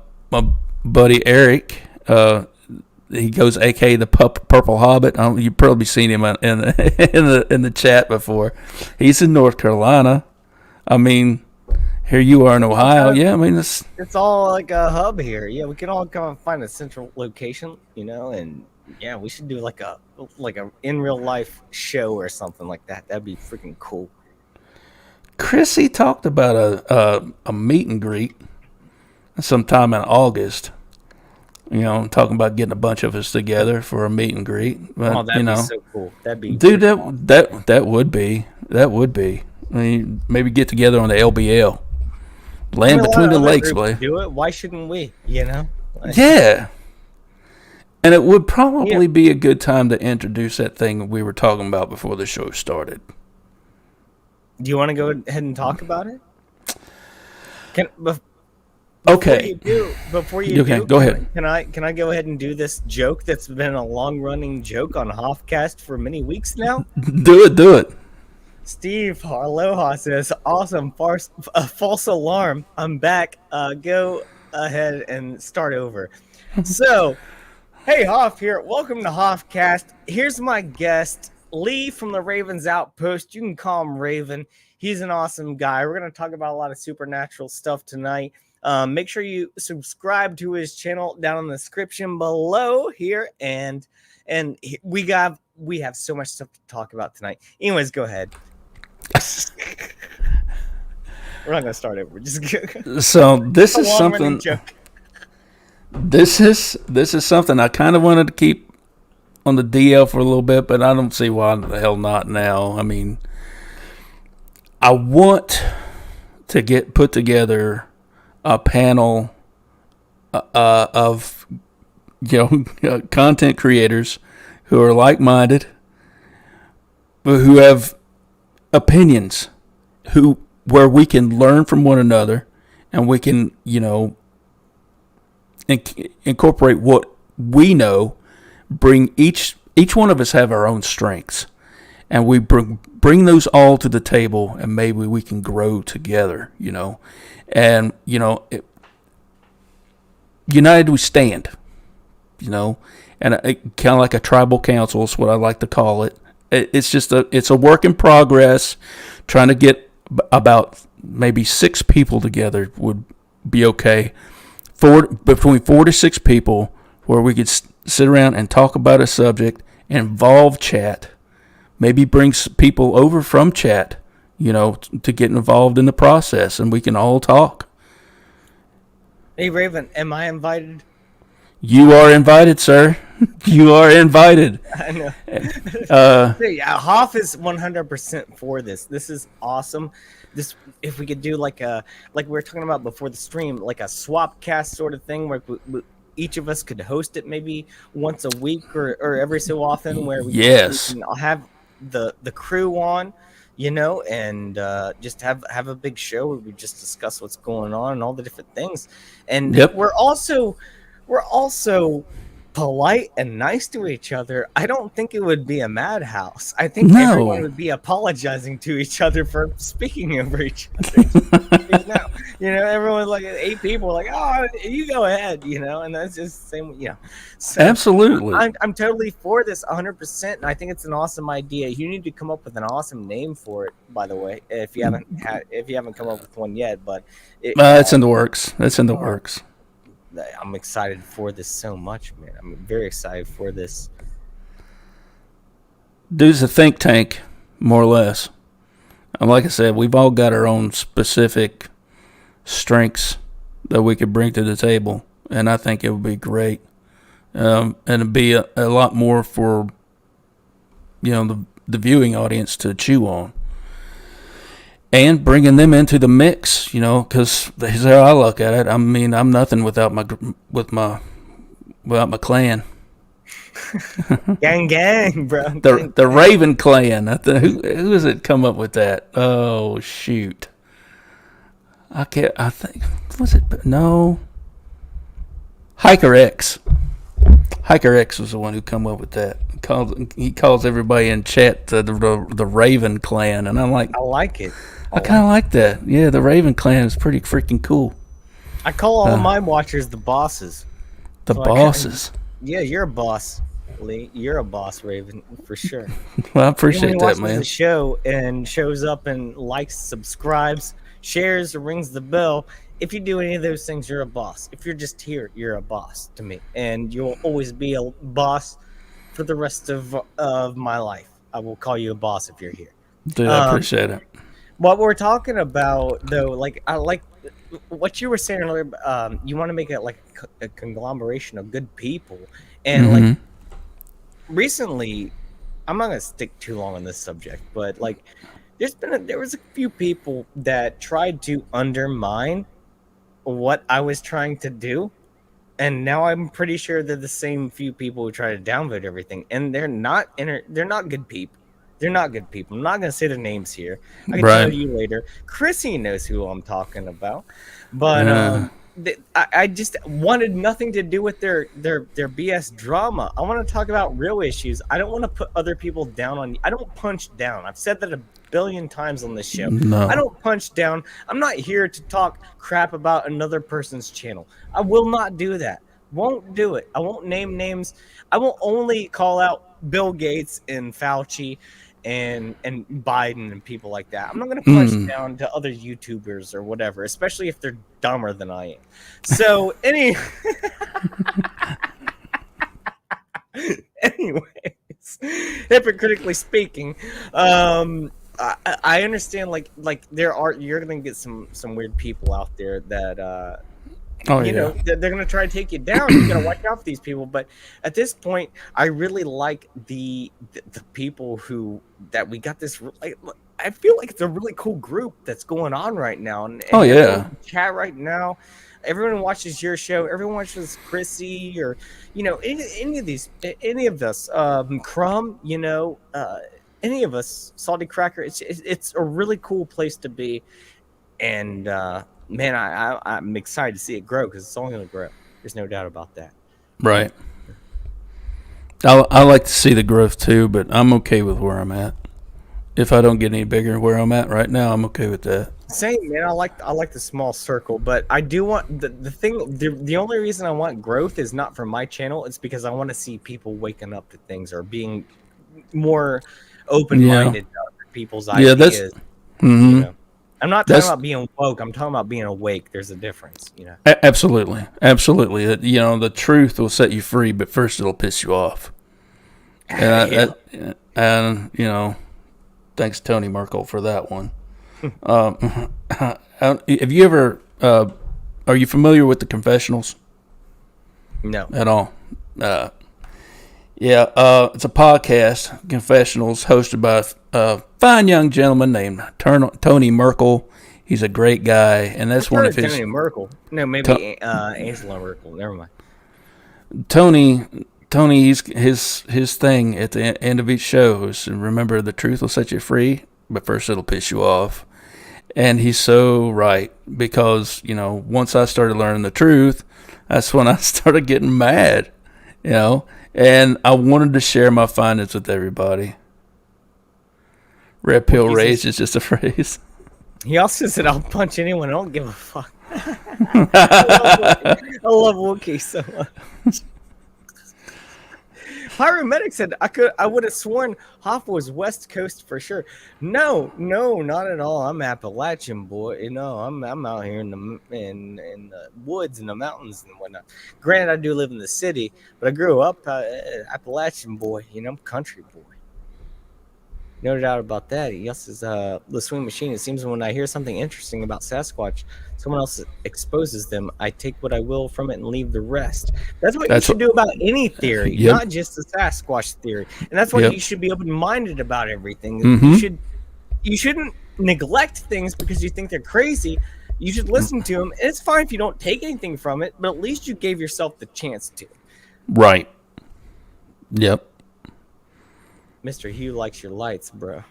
buddy Eric, he goes AK the Purple Hobbit. You've probably seen him in the chat before. He's in North Carolina. Here you are in Ohio. Yeah, it's all like a hub here. Yeah, we can all come and find a central location, and yeah, we should do like a in real life show or something like that. That'd be freaking cool. Chrissy talked about a meet and greet sometime in August. Talking about getting a bunch of us together for a meet and greet. But, that'd be so cool. That'd be that would be. Maybe get together on the LBL. Land between the lakes, boy. Do it. Why shouldn't we? Yeah. And it would probably be a good time to introduce that thing we were talking about before the show started. Do you want to go ahead and talk about it? Okay. Before you do, go ahead. Can I go ahead and do this joke that's been a long running joke on Hoffcast for many weeks now? Do it. Steve Aloha says, "Awesome, false alarm. I'm back. Go ahead and start over." So, hey Hoff here. Welcome to Hoffcast. Here's my guest, Lee from the Ravens Outpost. You can call him Raven. He's an awesome guy. We're going to talk about a lot of supernatural stuff tonight. Make sure you subscribe to his channel down in the description below here, and we have so much stuff to talk about tonight. Anyways, go ahead. We're not gonna start over. So this is something. This is something I kind of wanted to keep on the DL for a little bit, but I don't see why the hell not now. I mean, I want to put together a panel of content creators who are like-minded, but who have opinions, where we can learn from one another, and we can incorporate what we know. Bring each one of us have our own strengths, and we bring those all to the table, and maybe we can grow together. And united we stand. And kind of like a tribal council is what I like to call it. It's a work in progress. Trying to get about maybe 6 people together would be okay. Between 4 to 6 people, where we could sit around and talk about a subject, involve chat, maybe bring people over from chat, to get involved in the process, and we can all talk. Hey Raven, am I invited? You are invited, sir. You are invited. I know. Yeah, Hoff is 100% for this. This is awesome. If we could do like we were talking about before the stream, like a swap cast sort of thing, where each of us could host it maybe once a week or every so often, where we can have the crew on, and just have a big show where we just discuss what's going on and all the different things. And we're also polite and nice to each other. I don't think it would be a madhouse. I think everyone would be apologizing to each other for speaking over each other. Everyone's like 8 people, like, oh, you go ahead, and that's just the same, So absolutely. I'm totally for this 100%, and I think it's an awesome idea. You need to come up with an awesome name for it, by the way, if you haven't come up with one yet. But it's in the works. It's in the works. I'm excited for this so much, man. I'm very excited for this. Dude's a think tank, more or less. And like I said, we've all got our own specific strengths that we could bring to the table, and I think it would be great. And it'd be a lot more for the viewing audience to chew on. And bringing them into the mix, because here's how I look at it. I mean, I'm nothing without my clan. gang, bro. The Raven clan. Who has it come up with that? Oh shoot! I think was it? No. Hiker X. Hiker X was the one who come up with that. He calls everybody in chat the Raven clan, and I'm like, I like it. I kind of like that. Yeah, the Raven clan is pretty freaking cool. I call all of my watchers the bosses. The bosses? Yeah, you're a boss, Lee. You're a boss, Raven, for sure. Well, I appreciate that, man. The show and shows up and likes, subscribes, shares, or rings the bell. If you do any of those things, you're a boss. If you're just here, you're a boss to me. And you'll always be a boss for the rest of my life. I will call you a boss if you're here. Dude, I appreciate it. What we're talking about, though, I like what you were saying earlier. You want to make it like a conglomeration of good people, and recently, I'm not gonna stick too long on this subject, but there was a few people that tried to undermine what I was trying to do, And now I'm pretty sure they're the same few people who try to downvote everything, and they're not good people. They're not good people. I'm not going to say their names here. I can tell Right. you later. Chrissy knows who I'm talking about, but I just wanted nothing to do with their BS drama. I want to talk about real issues. I don't want to put other people down on. I don't punch down. I've said that a billion times on this show. No. I don't punch down. I'm not here to talk crap about another person's channel. I will not do that. Won't do it. I won't name names. I will only call out Bill Gates and Fauci and Biden and people like that. I'm not going to punch down to other YouTubers or whatever, especially if they're dumber than I am. So anyways, hypocritically speaking, I understand like you're going to get some weird people out there that you know, they're going to try to take you down. You got to watch out for these people. But at this point, I really like the people that we got this. I feel like it's a really cool group that's going on right now. And chat right now. Everyone watches your show. Everyone watches Chrissy or, you know, any of us, Crumb, you know, any of us, Salty Cracker. It's a really cool place to be. And, man, I'm excited to see it grow because it's only going to grow. There's no doubt about that. Right. I like to see the growth too, but I'm okay with where I'm at. If I don't get any bigger where I'm at right now, I'm okay with that. Same, man. I like the small circle, but I do want the only reason I want growth is not for my channel. It's because I want to see people waking up to things or being more open-minded to other people's ideas. Yeah, that's. You know? I'm not talking about being woke. I'm talking about being awake. There's a difference, you know. Absolutely. You know, the truth will set you free, but first it'll piss you off. And you know, thanks Tony Merkel for that one. Have you ever? Are you familiar with the confessionals? No, at all. It's a podcast, confessionals, hosted by a fine young gentleman named Tony Merkel. He's a great guy, and that's one of his. Tony Merkel. No, maybe Angela Merkel. Never mind. Tony, his thing at the end of each show is, remember, the truth will set you free, but first it'll piss you off. And he's so right, because, you know, once I started learning the truth, that's when I started getting mad, you know, and I wanted to share my findings with everybody. Red pill rage is just a phrase. He also said, I'll punch anyone. I don't give a fuck. I love Wookiee so much. Pyromedic said, I would have sworn Hoff was West Coast for sure. No, not at all. I'm Appalachian, boy. You know, I'm out here in the woods and the mountains and whatnot. Granted, I do live in the city, but I grew up Appalachian boy. You know, I'm country boy. No doubt about that. Yes, is the swing machine. It seems when I hear something interesting about Sasquatch, someone else exposes them. I take what I will from it and leave the rest. That's what you should do about any theory, not just the Sasquatch theory. And that's why you should be open-minded about everything. Mm-hmm. You shouldn't neglect things because you think they're crazy. You should listen to them. And it's fine if you don't take anything from it, but at least you gave yourself the chance to. Right. Yep. Mr. Hugh likes your lights, bro.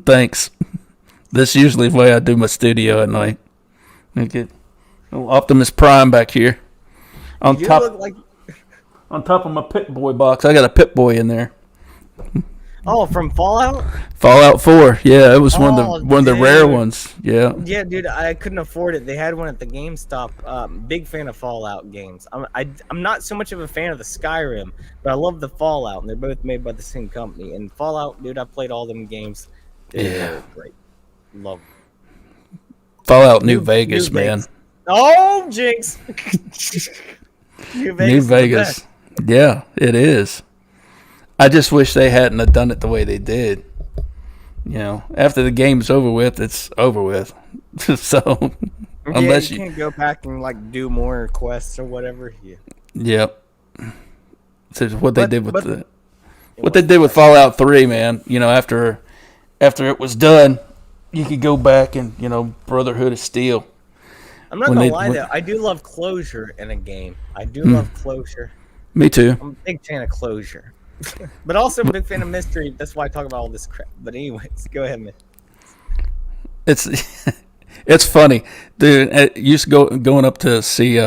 Thanks. This is usually the way I do my studio at night. Look at Optimus Prime back here. On top of my Pit Boy box, I got a Pit Boy in there. Oh, from Fallout? Fallout 4. Yeah, it was one of the rare ones. Yeah. Yeah, dude, I couldn't afford it. They had one at the GameStop. Big fan of Fallout games. I'm not so much of a fan of the Skyrim, but I love the Fallout, and they're both made by the same company. And Fallout, dude, I played all them games. They're great. Love them. Fallout New Vegas, man. Oh, Jinx. New Vegas. Yeah, it is. I just wish they hadn't have done it the way they did. You know, after the game's over with, it's over with. So, unless you can't go back and like do more quests or whatever. Yeah. Yep. So what they did with Fallout 3, man. You know, after it was done, you could go back and, you know, Brotherhood of Steel. I'm not gonna lie though, I do love closure in a game. I do love closure. Me too. I'm a big fan of closure, but also a big fan of mystery. That's why I talk about all this crap. But anyways, go ahead, man. It's it's funny, dude. Used to going up to see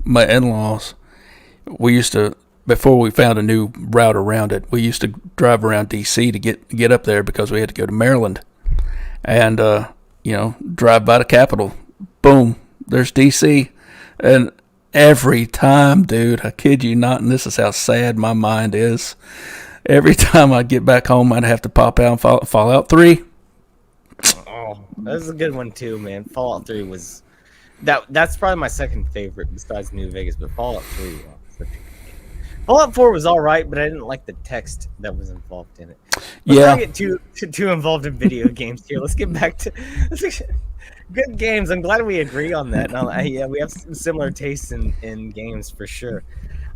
my in-laws. We used to, before we found a new route around it, we used to drive around DC to get up there because we had to go to Maryland, and drive by the Capitol. Boom, there's DC, and every time, dude, I kid you not, and this is how sad my mind is. Every time I get back home, I'd have to pop out and Fallout 3. Oh, that was a good one too, man. Fallout 3 was that's probably my second favorite besides New Vegas, but Fallout 3 was such a good game. Fallout 4 was all right, but I didn't like the text that was involved in it. Let's not get too involved in video games here. Let's get back to good games. I'm glad we agree on that. Yeah, we have some similar tastes in games for sure.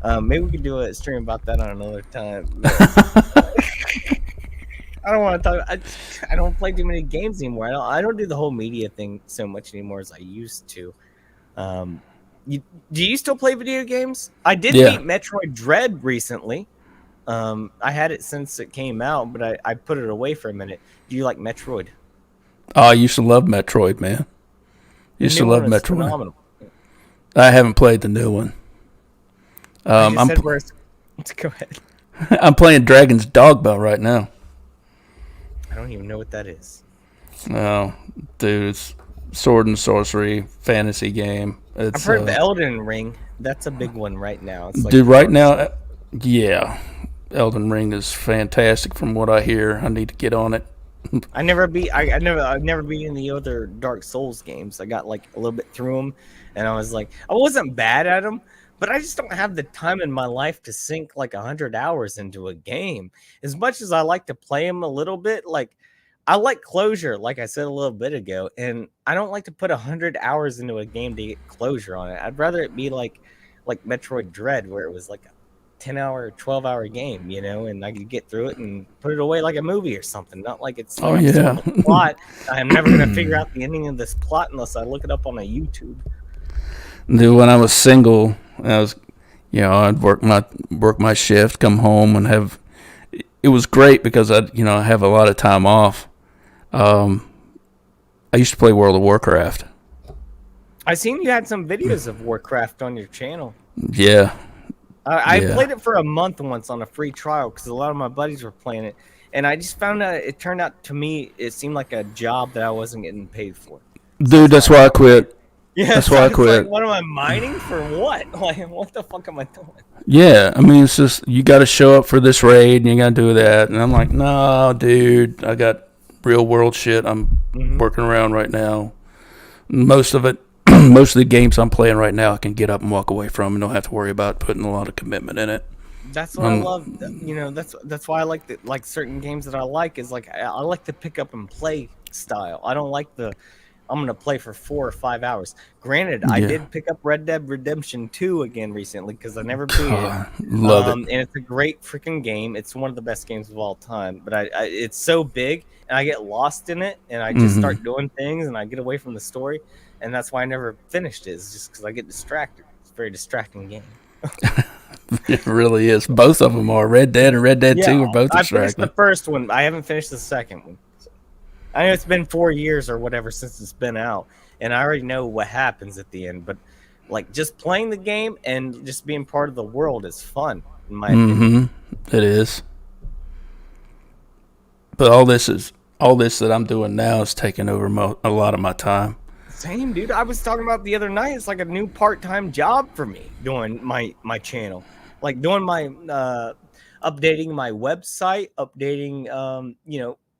Maybe we could do a stream about that on another time. I don't want to talk. I don't play too many games anymore. I don't do the whole media thing so much anymore as I used to. Do you still play video games? I did beat Metroid Dread recently. I had it since it came out, but I put it away for a minute. Do you like Metroid? Oh, I used to love Metroid, man. Used to love Metroid. Phenomenal. I haven't played the new one. Go ahead. I'm playing Dragon's Dogma right now. I don't even know what that is. Oh, dude, it's sword and sorcery fantasy game. I've heard of Elden Ring. That's a big one right now. It's like dude, right now, yeah, Elden Ring is fantastic from what I hear. I need to get on it. I've never beat any other Dark Souls games. I got like a little bit through them, and I was like, I wasn't bad at them, but I just don't have the time in my life to sink like 100 hours into a game. As much as I like to play them a little bit, like I like closure, like I said a little bit ago, and I don't like to put 100 hours into a game to get closure on it. I'd rather it be like Metroid Dread, where it was like a 10-hour, 12-hour game, and I could get through it and put it away like a movie or something. Not like it's the plot. I'm never gonna figure out the ending of this plot unless I look it up on a YouTube. Dude, when I was single, I'd work my shift, come home, and have. It was great because I have a lot of time off. I used to play World of Warcraft. I seen you had some videos of Warcraft on your channel. Yeah. I played it for a month once on a free trial because a lot of my buddies were playing it, and I just found out it turned out to me it seemed like a job that I wasn't getting paid for. Dude, that's why I quit. Yeah, that's why I quit. Like, what am I mining for? What? Like, what the fuck am I doing? Yeah, I mean, it's just you got to show up for this raid and you got to do that, and I'm like, no, dude, I got real world shit I'm working around right now. Most of the games I'm playing right now, I can get up and walk away from and don't have to worry about putting a lot of commitment in it. That's what I love. That's why I like certain games that I like is like I like the pick up and play style. I don't like the I'm gonna play for 4 or 5 hours. Granted, I did pick up Red Dead Redemption 2 again recently because I never beat it. Love it, and it's a great freaking game. It's one of the best games of all time. But it's so big, and I get lost in it, and I just start doing things, and I get away from the story, and that's why I never finished it. It's just because I get distracted. It's a very distracting game. It really is. Both of them are. Red Dead and Red Dead 2 are both distracting. I finished the first one. I haven't finished the second one. I know it's been 4 years or whatever since it's been out, and I already know what happens at the end. But like just playing the game and just being part of the world is fun, in my opinion. It is. But all this that I'm doing now is taking over a lot of my time. Same, dude. I was talking about the other night. It's like a new part-time job for me doing my channel, like doing my updating my website, updating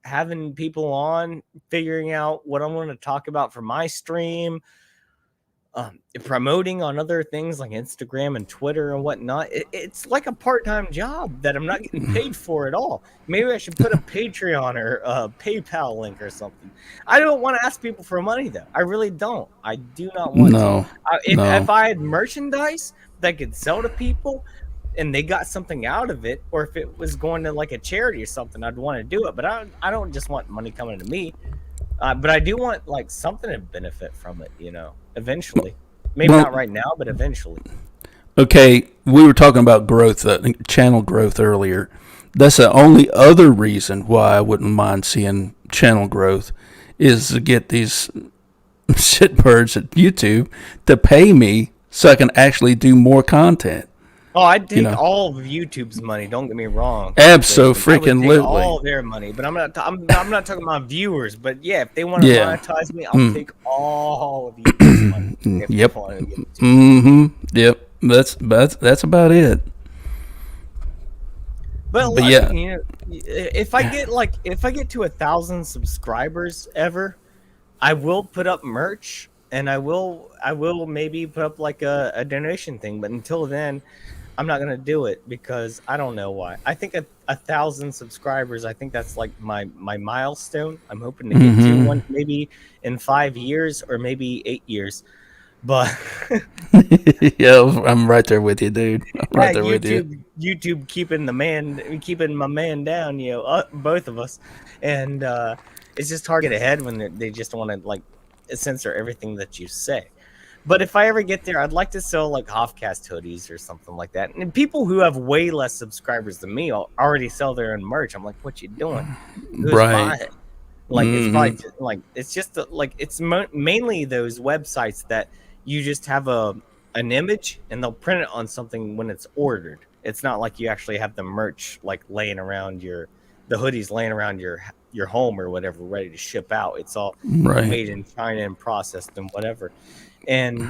having people on, figuring out what I want to talk about for my stream, promoting on other things like Instagram and Twitter and whatnot. It's like a part-time job that I'm not getting paid for at all. Maybe I should put a Patreon or a PayPal link or something. I don't want to ask people for money, though. I really don't. I do not want to. If I had merchandise that I could sell to people, and they got something out of it, or if it was going to like a charity or something, I'd want to do it. But I don't just want money coming to me. But I do want like something to benefit from it, eventually. Maybe Well, not right now, but eventually. okay, we were talking about growth, channel growth earlier. That's the only other reason why I wouldn't mind seeing channel growth is to get these shitbirds at YouTube to pay me so I can actually do more content. Oh, I'd You take know, all of YouTube's money. Don't get me wrong, Jason. I would take abso-freaking-lutely. all their money, but I'm not talking about viewers. But yeah, if they want to Yeah. monetize me, I'll take all of YouTube's money if they Yep. want to give it to me. Mm-hmm. Yep. That's about it. But But yeah. if I get to 1,000 subscribers ever, I will put up merch, and I will maybe put up like a donation thing. But until then, I'm not gonna do it because I don't know why. I think 1,000 subscribers. I think that's like my milestone. I'm hoping to get to one maybe in 5 years or maybe 8 years. But Yeah, I'm right there with you, dude. I'm right yeah, there with you. YouTube keeping my man down. Both of us, and it's just hard to get ahead when they just want to like censor everything that you say. But if I ever get there, I'd like to sell like Hoffcast hoodies or something like that. And people who have way less subscribers than me already sell their own merch. I'm like, what you doing? Who's Right. buying it? Like it's probably like it's just like it's mainly those websites that you just have an image and they'll print it on something when it's ordered. It's not like you actually have the merch like laying around the hoodies laying around your home or whatever ready to ship out. It's all Right. made in China and processed and whatever. And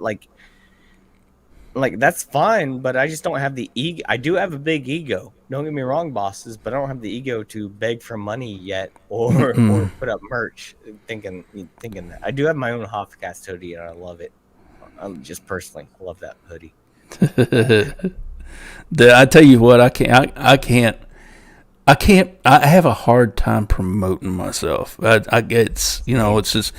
like that's fine, but I just don't have the ego. I do have a big ego. Don't get me wrong, bosses, but I don't have the ego to beg for money yet or put up merch. Thinking that I do have my own Hoffcast hoodie and I love it. Just personally, I love that hoodie. I tell you what, I can't. I have a hard time promoting myself. I get, it's just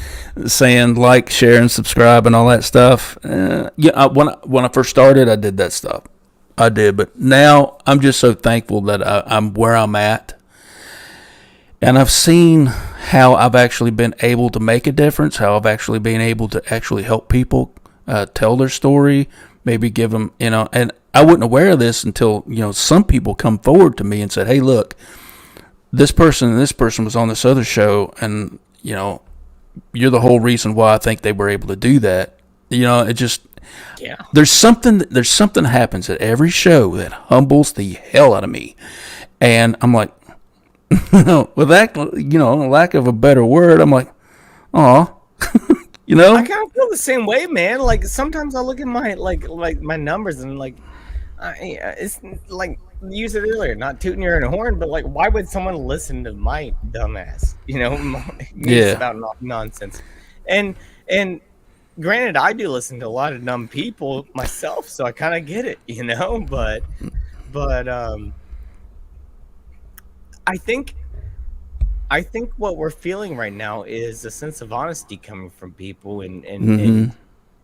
saying like, share, and subscribe, and all that stuff. When I first started, I did that stuff. I did, but now I'm just so thankful that I'm where I'm at, and I've seen how I've actually been able to make a difference. How I've actually been able to actually help people tell their story, maybe give them, and I wasn't aware of this until, some people come forward to me and said, hey, look, this person and this person was on this other show, and, you're the whole reason why I think they were able to do that. It just, Yeah. there's something happens at every show that humbles the hell out of me. And I'm like, with that, lack of a better word, I'm like, aw, I kind of feel the same way, man. Like sometimes I look at my like my numbers and like, it's like you said earlier, not tooting your own horn, but like, why would someone listen to my dumbass? It's Yeah. about nonsense. And granted, I do listen to a lot of dumb people myself, so I kind of get it, But I think what we're feeling right now is a sense of honesty coming from people, and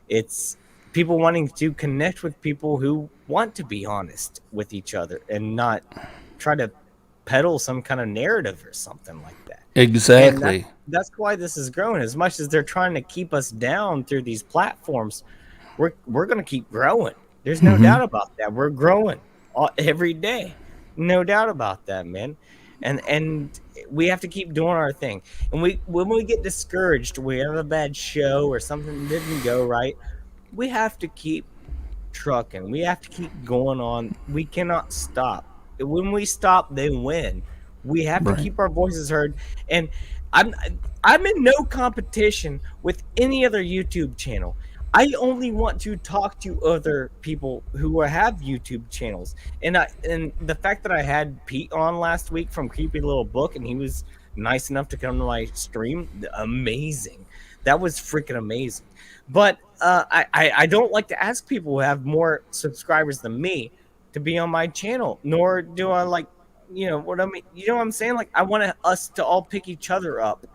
it's people wanting to connect with people who want to be honest with each other and not try to peddle some kind of narrative or something like that. And Exactly. that's why this is growing. As much as they're trying to keep us down through these platforms, we're going to keep growing. There's no doubt about that. We're growing every day. No doubt about that, man. And we have to keep doing our thing. And when we get discouraged, we have a bad show or something didn't go right, we have to keep trucking. We have to keep going on. We cannot stop. When we stop, they win. We have to Right. keep our voices heard. And I'm I'm in no competition with any other YouTube channel. I only want to talk to other people who have YouTube channels. And the fact that I had Pete on last week from Creepy Little Book and he was nice enough to come to my stream, amazing. That was freaking amazing. But I don't like to ask people who have more subscribers than me to be on my channel, nor do I like, what I mean. You know what I'm saying? Like I want us to all pick each other up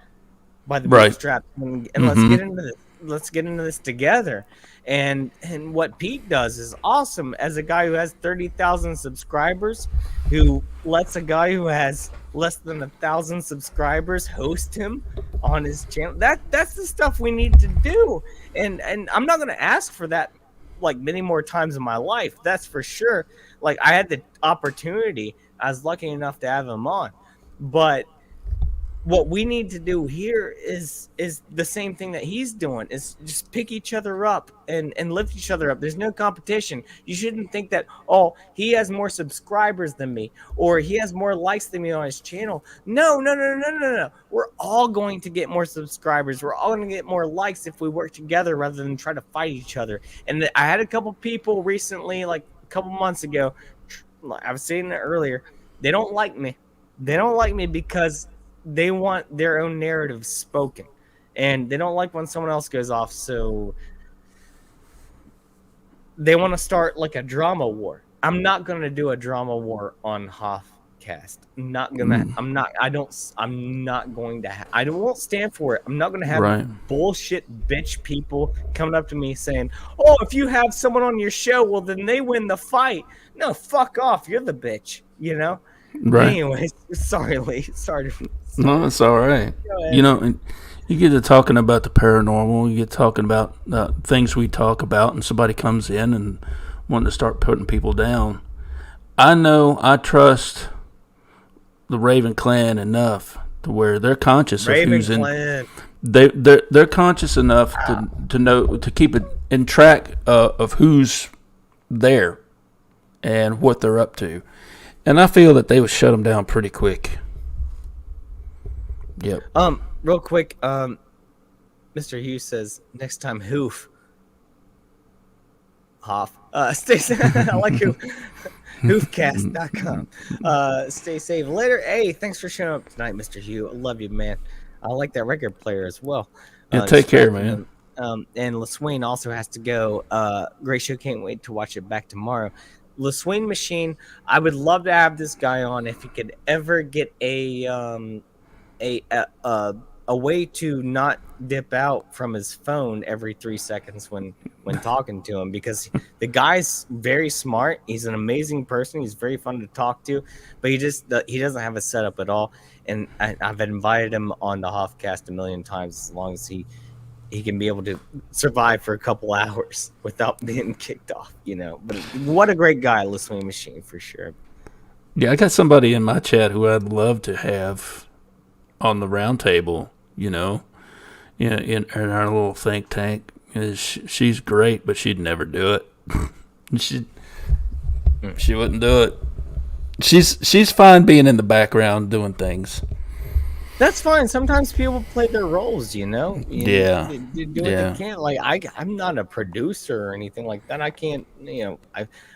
by the Right. bootstraps and let's get into this. Let's get into this together. And what Pete does is awesome as a guy who has 30,000 subscribers, who lets a guy who has less than 1,000 subscribers host him on his channel. That's the stuff we need to do. And I'm not going to ask for that like many more times in my life. That's for sure. Like, I had the opportunity. I was lucky enough to have him on. But what we need to do here is the same thing that he's doing, is just pick each other up and lift each other up. There's no competition. You shouldn't think that, oh, he has more subscribers than me, or he has more likes than me on his channel. No. We're all going to get more subscribers. We're all going to get more likes if we work together rather than try to fight each other. And I had a couple people recently, like a couple months ago, I was saying it earlier, they don't like me. They don't like me because they want their own narrative spoken, and they don't like when someone else goes off. So they want to start like a drama war. I'm not going to do a drama war on Hoffcast. I'm not going to, I won't stand for it. I'm not going to have bullshit bitch people coming up to me saying, oh, if you have someone on your show, well, then they win the fight. No, fuck off. You're the bitch, you know? Right. Anyways, sorry, Lee. Sorry. No, it's all right. You know, and you get to talking about the paranormal. You get talking about things we talk about, and somebody comes in and wanting to start putting people down. I know I trust the Raven Clan enough to where they're conscious of who's in. They're conscious enough to know, to keep it in track of who's there and what they're up to. And I feel that they would shut them down pretty quick. Yep. Real quick, Mr. Hughes says, next time Hoff. Stay safe. I like Hoofcast.com. Stay safe. Later. Hey, thanks for showing up tonight, Mr. Hugh. I love you, man. I like that record player as well. Yeah, take care, man. And LaSwain also has to go. Great show. Can't wait to watch it back tomorrow. LaSwain Machine, I would love to have this guy on if he could ever get a way to not dip out from his phone every 3 seconds when talking to him, because the guy's very smart. He's an amazing person. He's very fun to talk to, but he doesn't have a setup at all. And I've invited him on the Hoffcast a million times, as long as he can be able to survive for a couple hours without being kicked off, you know. But what a great guy, Listening Machine, for sure. Yeah, I got somebody in my chat who I'd love to have on the round table, you know, in our little think tank. She's great, but she'd never do it. She wouldn't do it. She's fine being in the background doing things. That's fine. Sometimes people play their roles, you know. Yeah. They do what they can. Like I'm not a producer or anything like that. I can't, you know.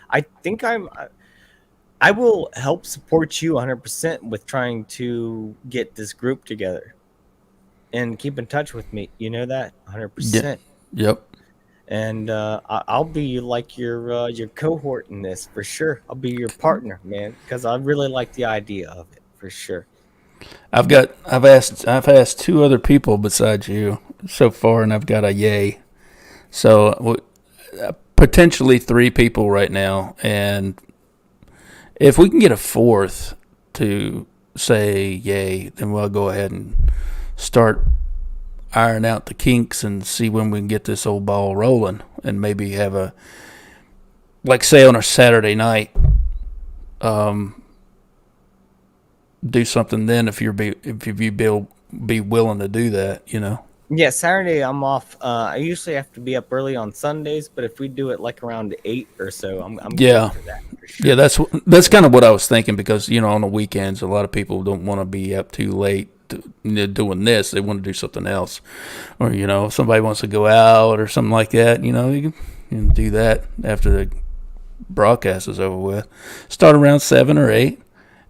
I think I will help support you 100% with trying to get this group together, and keep in touch with me. You know that 100%. Yep. And I'll be like your cohort in this for sure. I'll be your partner, man, because I really like the idea of it for sure. I've asked two other people besides you so far, and I've got a yay. So potentially 3 people right now, and if we can get a 4th to say yay, then we'll go ahead and start iron out the kinks and see when we can get this old ball rolling, and maybe have a, like, say on a Saturday night, do something then if you be willing to do that, you know. Yeah, Saturday I'm off. I usually have to be up early on Sundays, but if we do it like around 8 or so, I'm yeah good for that, for sure. Yeah, that's kind of what I was thinking, because, you know, on the weekends a lot of people don't want to be up too late doing this. They want to do something else, or, you know, if somebody wants to go out or something like that, you know, you can do that after the broadcast is over with. Start around 7 or 8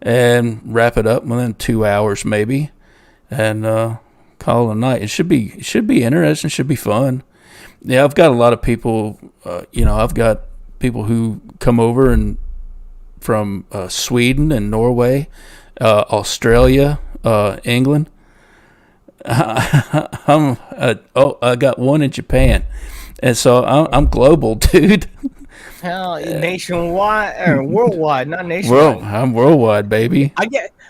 and wrap it up within 2 hours maybe, and call it a night. It should be interesting. Should be fun. Yeah, I've got a lot of people. You know, I've got people who come over and from Sweden and Norway, Australia, England. I got one in Japan, and so I'm global, dude. Hell, nationwide or worldwide, not Well, nationwide. I'm worldwide, baby.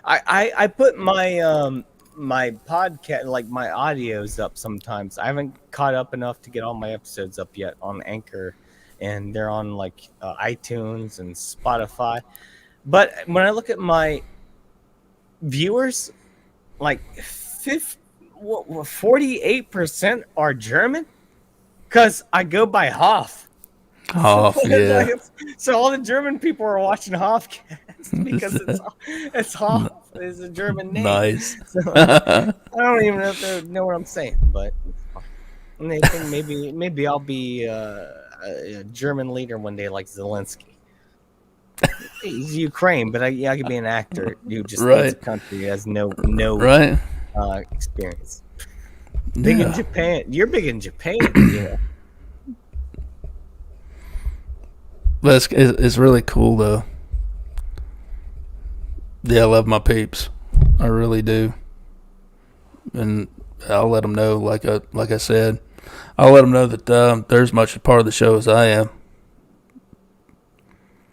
I put my my podcast, like my audios, up sometimes. I haven't caught up enough to get all my episodes up yet on Anchor, and they're on like iTunes and Spotify. But when I look at my viewers, like 48% are German, because I go by Hoff. Oh, yeah. So all the German people are watching Hoffcast because it's Hoff is a German name. Nice. So I don't even know if they know what I'm saying, but and they think maybe I'll be a German leader one day like Zelensky. He's Ukraine, but I could be an actor who just leads a country has no right. Experience. Big in Japan. You're big in Japan, you know. But it's really cool though. Yeah, I love my peeps. I really do. And I'll let them know, like I said, I'll let them know that they're as much a part of the show as I am.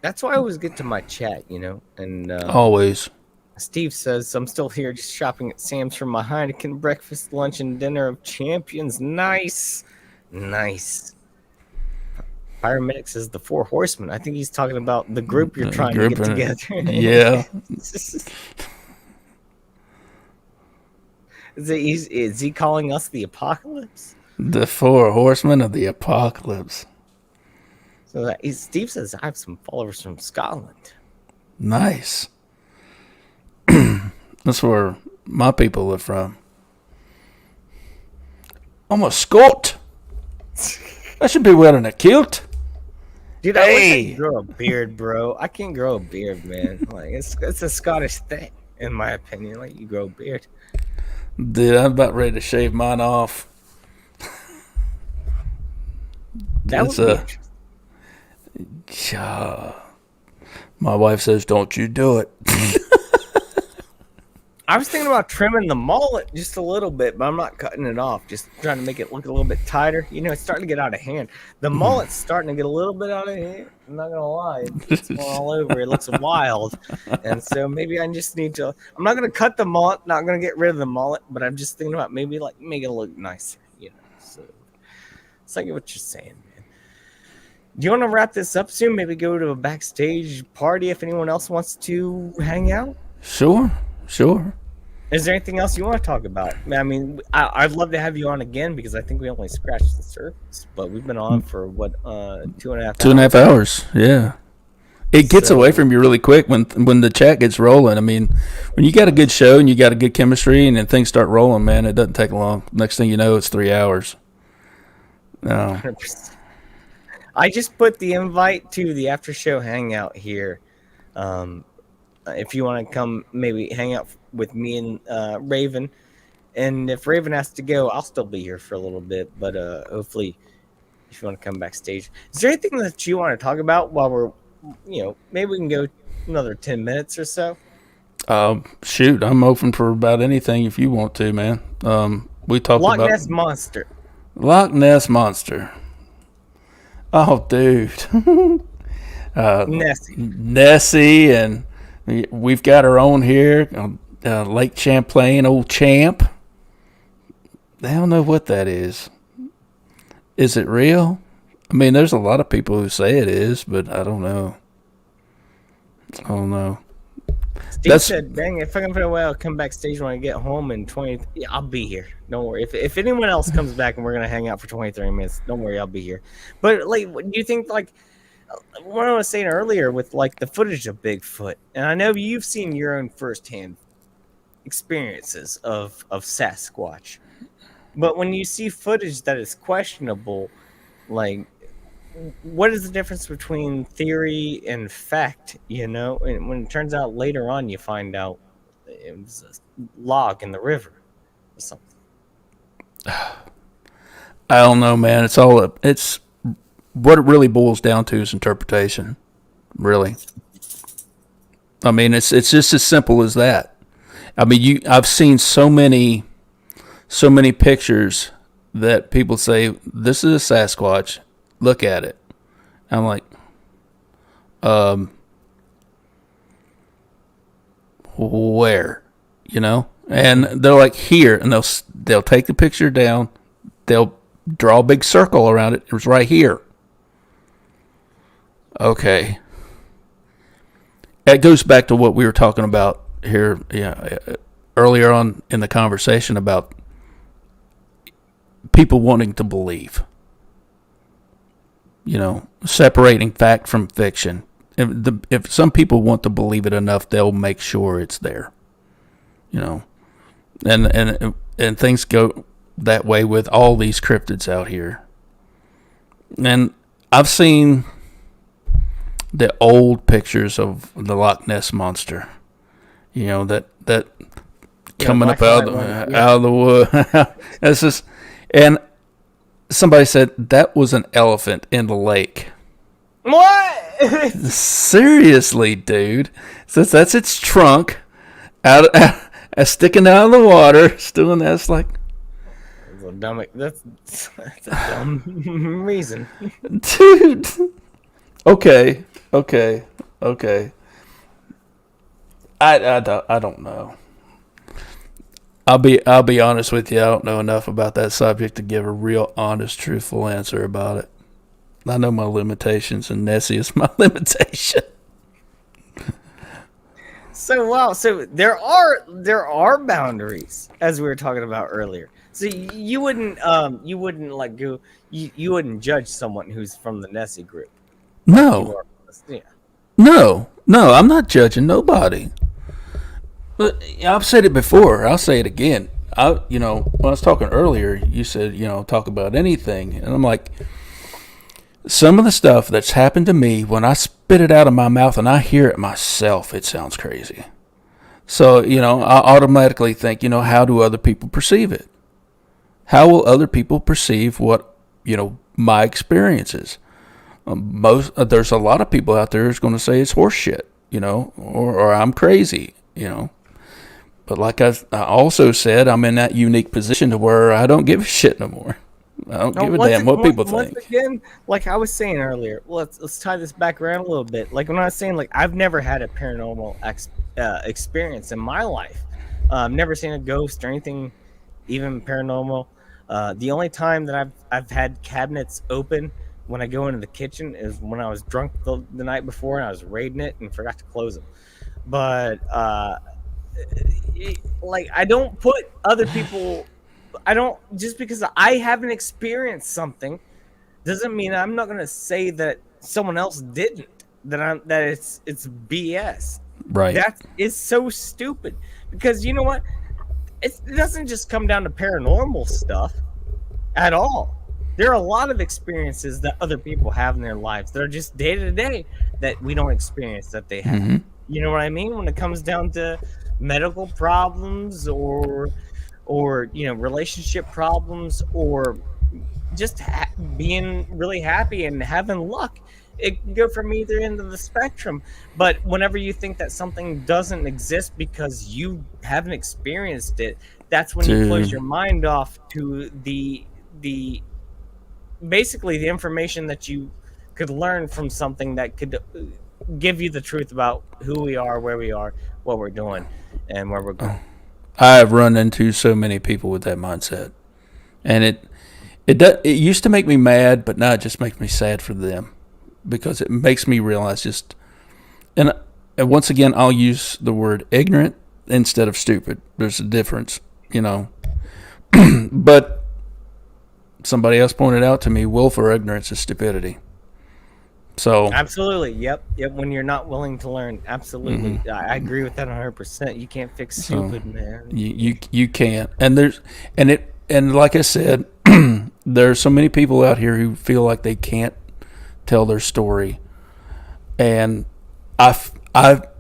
That's why I always get to my chat, you know. And always. Steve says, I'm still here just shopping at Sam's for my Heineken breakfast, lunch, and dinner of champions. Nice. Pyromedic says the Four Horsemen. I think he's talking about the group you're trying to get together. Yeah. Is he calling us the apocalypse? The Four Horsemen of the Apocalypse. So Steve says I have some followers from Scotland. Nice. That's where my people are from. I'm a Scot. I should be wearing a kilt. Dude, I wish I could grow a beard, bro. I can't grow a beard, man. Like it's a Scottish thing, in my opinion. Like you grow a beard. Dude, I'm about ready to shave mine off. That would be interesting. My wife says, "Don't you do it." I was thinking about trimming the mullet just a little bit, but I'm not cutting it off. Just trying to make it look a little bit tighter. You know, it's starting to get out of hand. The mullet's starting to get a little bit out of hand. I'm not gonna lie, it's going all over. It looks wild, and so maybe I just need to. I'm not gonna cut the mullet. Not gonna get rid of the mullet, but I'm just thinking about maybe like make it look nicer. You know, so it's like what you're saying, man. Do you want to wrap this up soon? Maybe go to a backstage party if anyone else wants to hang out. Sure. Is there anything else you want to talk about? I mean, I'd love to have you on again because I think we only scratched the surface, but we've been on for what 2.5 hours? 2.5 hours, yeah. It gets away from you really quick when the chat gets rolling. I mean, when you got a good show and you got a good chemistry and then things start rolling, man, it doesn't take long. Next thing you know, it's 3 hours. No. 100%. I just put the invite to the after show hangout here. If you want to come, maybe hang out with me and Raven. And if Raven has to go, I'll still be here for a little bit. But hopefully, if you want to come backstage. Is there anything that you want to talk about while we're, maybe we can go another 10 minutes or so? Shoot, I'm open for about anything if you want to, man. We talked about Loch Ness Monster. Loch Ness Monster. Oh, dude. Nessie, and we've got our own here, Lake Champlain, old champ. I don't know what that is. Is it real? I mean, there's a lot of people who say it is, but I don't know. Steve said, dang, if I can fit away, I'll come backstage when I get home in 20. Yeah, I'll be here. Don't worry. If anyone else comes back and we're going to hang out for 23 minutes, don't worry, I'll be here. But, like, do you think, like, what I was saying earlier with, like, the footage of Bigfoot, and I know you've seen your own firsthand experiences of Sasquatch, but when you see footage that is questionable, like, what is the difference between theory and fact, And when it turns out later on you find out it was a log in the river or something. I don't know, man. It's what it really boils down to is interpretation, really. I mean, it's just as simple as that. I mean, I've seen so many pictures that people say, this is a Sasquatch, look at it. I'm like, Where, and they're like, here, and they'll take the picture down, they'll draw a big circle around it. It was right here. Okay. It goes back to what we were talking about here, earlier on in the conversation about people wanting to believe. Separating fact from fiction. If some people want to believe it enough, they'll make sure it's there. And things go that way with all these cryptids out here. And I've seen the old pictures of the Loch Ness monster. That coming up out of the wood. That's just, and somebody said that was an elephant in the lake. What? Seriously, dude. So that's its trunk sticking out of the water. Still in that's like. That's a dumb reason. Dude. Okay. I don't know. I'll be honest with you. I don't know enough about that subject to give a real honest, truthful answer about it. I know my limitations, and Nessie is my limitation. So there are boundaries, as we were talking about earlier. So you wouldn't like go, you wouldn't judge someone who's from the Nessie group. No. Yeah. No, I'm not judging nobody. But I've said it before. I'll say it again. When I was talking earlier, you said, talk about anything. And I'm like, some of the stuff that's happened to me, when I spit it out of my mouth and I hear it myself, it sounds crazy. So, I automatically think, how do other people perceive it? How will other people perceive what, my experience is? There's a lot of people out there who's going to say it's horse shit, or I'm crazy, But like I also said, I'm in that unique position to where I don't give a shit no more. I don't give a damn what people think. Once again, like I was saying earlier, let's tie this back around a little bit. Like when I was saying, like I've never had a paranormal experience in my life. I've never seen a ghost or anything, even paranormal. The only time that I've had cabinets open when I go into the kitchen is when I was drunk the night before and I was raiding it and forgot to close them. But like I don't put other people. I don't, just because I haven't experienced something doesn't mean I'm not going to say that someone else didn't, that it's BS. Right. That is so stupid, because you know what? It doesn't just come down to paranormal stuff at all. There are a lot of experiences that other people have in their lives that are just day to day that we don't experience that they have. Mm-hmm. You know what I mean? When it comes down to medical problems or relationship problems, or just being really happy and having luck, it can go from either end of the spectrum. But whenever you think that something doesn't exist because you haven't experienced it, that's when you close your mind off to the basically the information that you could learn from something that could give you the truth about who we are, where we are, what we're doing, and where we're going. I've run into so many people with that mindset, and it used to make me mad, but now it just makes me sad for them, because it makes me realize and once again I'll use the word ignorant instead of stupid. There's a difference, But somebody else pointed out to me, willful ignorance is stupidity. So absolutely, yep. When you're not willing to learn, absolutely, mm-hmm. I agree with that 100%. You can't fix stupid, man. You can't. And like I said, there's so many people out here who feel like they can't tell their story, and I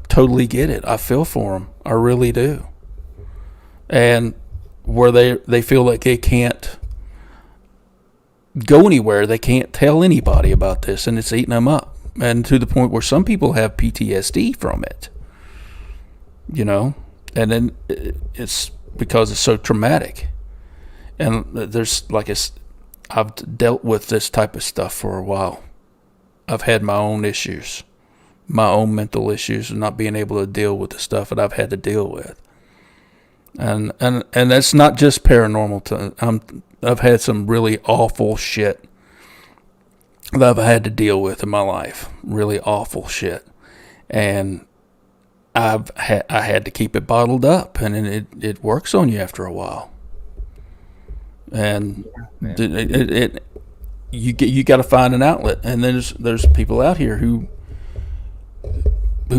totally get it. I feel for them. I really do. And where they feel like they can't go anywhere, they can't tell anybody about this, and it's eating them up, and to the point where some people have PTSD from it, and then it's because it's so traumatic. And there's I've dealt with this type of stuff for a while. I've had my own issues my own mental issues and not being able to deal with the stuff that I've had to deal with. And that's not just paranormal. I've had some really awful shit that I've had to deal with in my life. Really awful shit. And I had to keep it bottled up, and it works on you after a while. And you got to find an outlet. And there's people out here who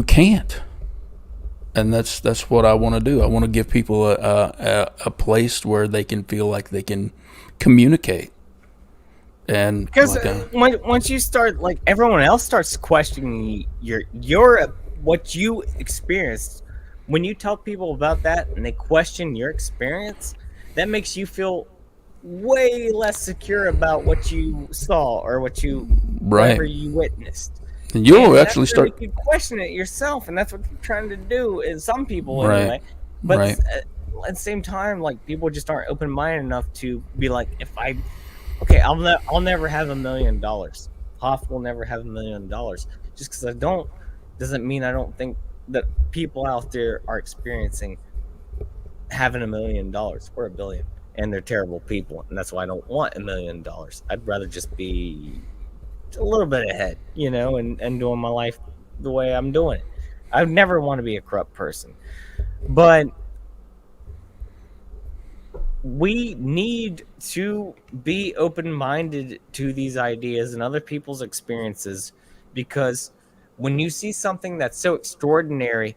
can't. And that's what I want to do. I want to give people a place where they can feel like they can communicate. And because once you start, like, everyone else starts questioning your what you experienced, when you tell people about that and they question your experience, that makes you feel way less secure about what you saw or whatever you witnessed. And you'll actually start. You question it yourself, and that's what you're trying to do. Is some people Right. anyway, but Right. at the same time, like, people just aren't open-minded enough to be like, I'll never have $1 million. Hoff will never have $1 million. Just because I don't doesn't mean I don't think that people out there are experiencing having $1 million or $1 billion, and they're terrible people, and that's why I don't want $1 million. I'd rather just be a little bit ahead, and doing my life the way I'm doing it. I would never want to be a corrupt person, but we need to be open-minded to these ideas and other people's experiences, because when you see something that's so extraordinary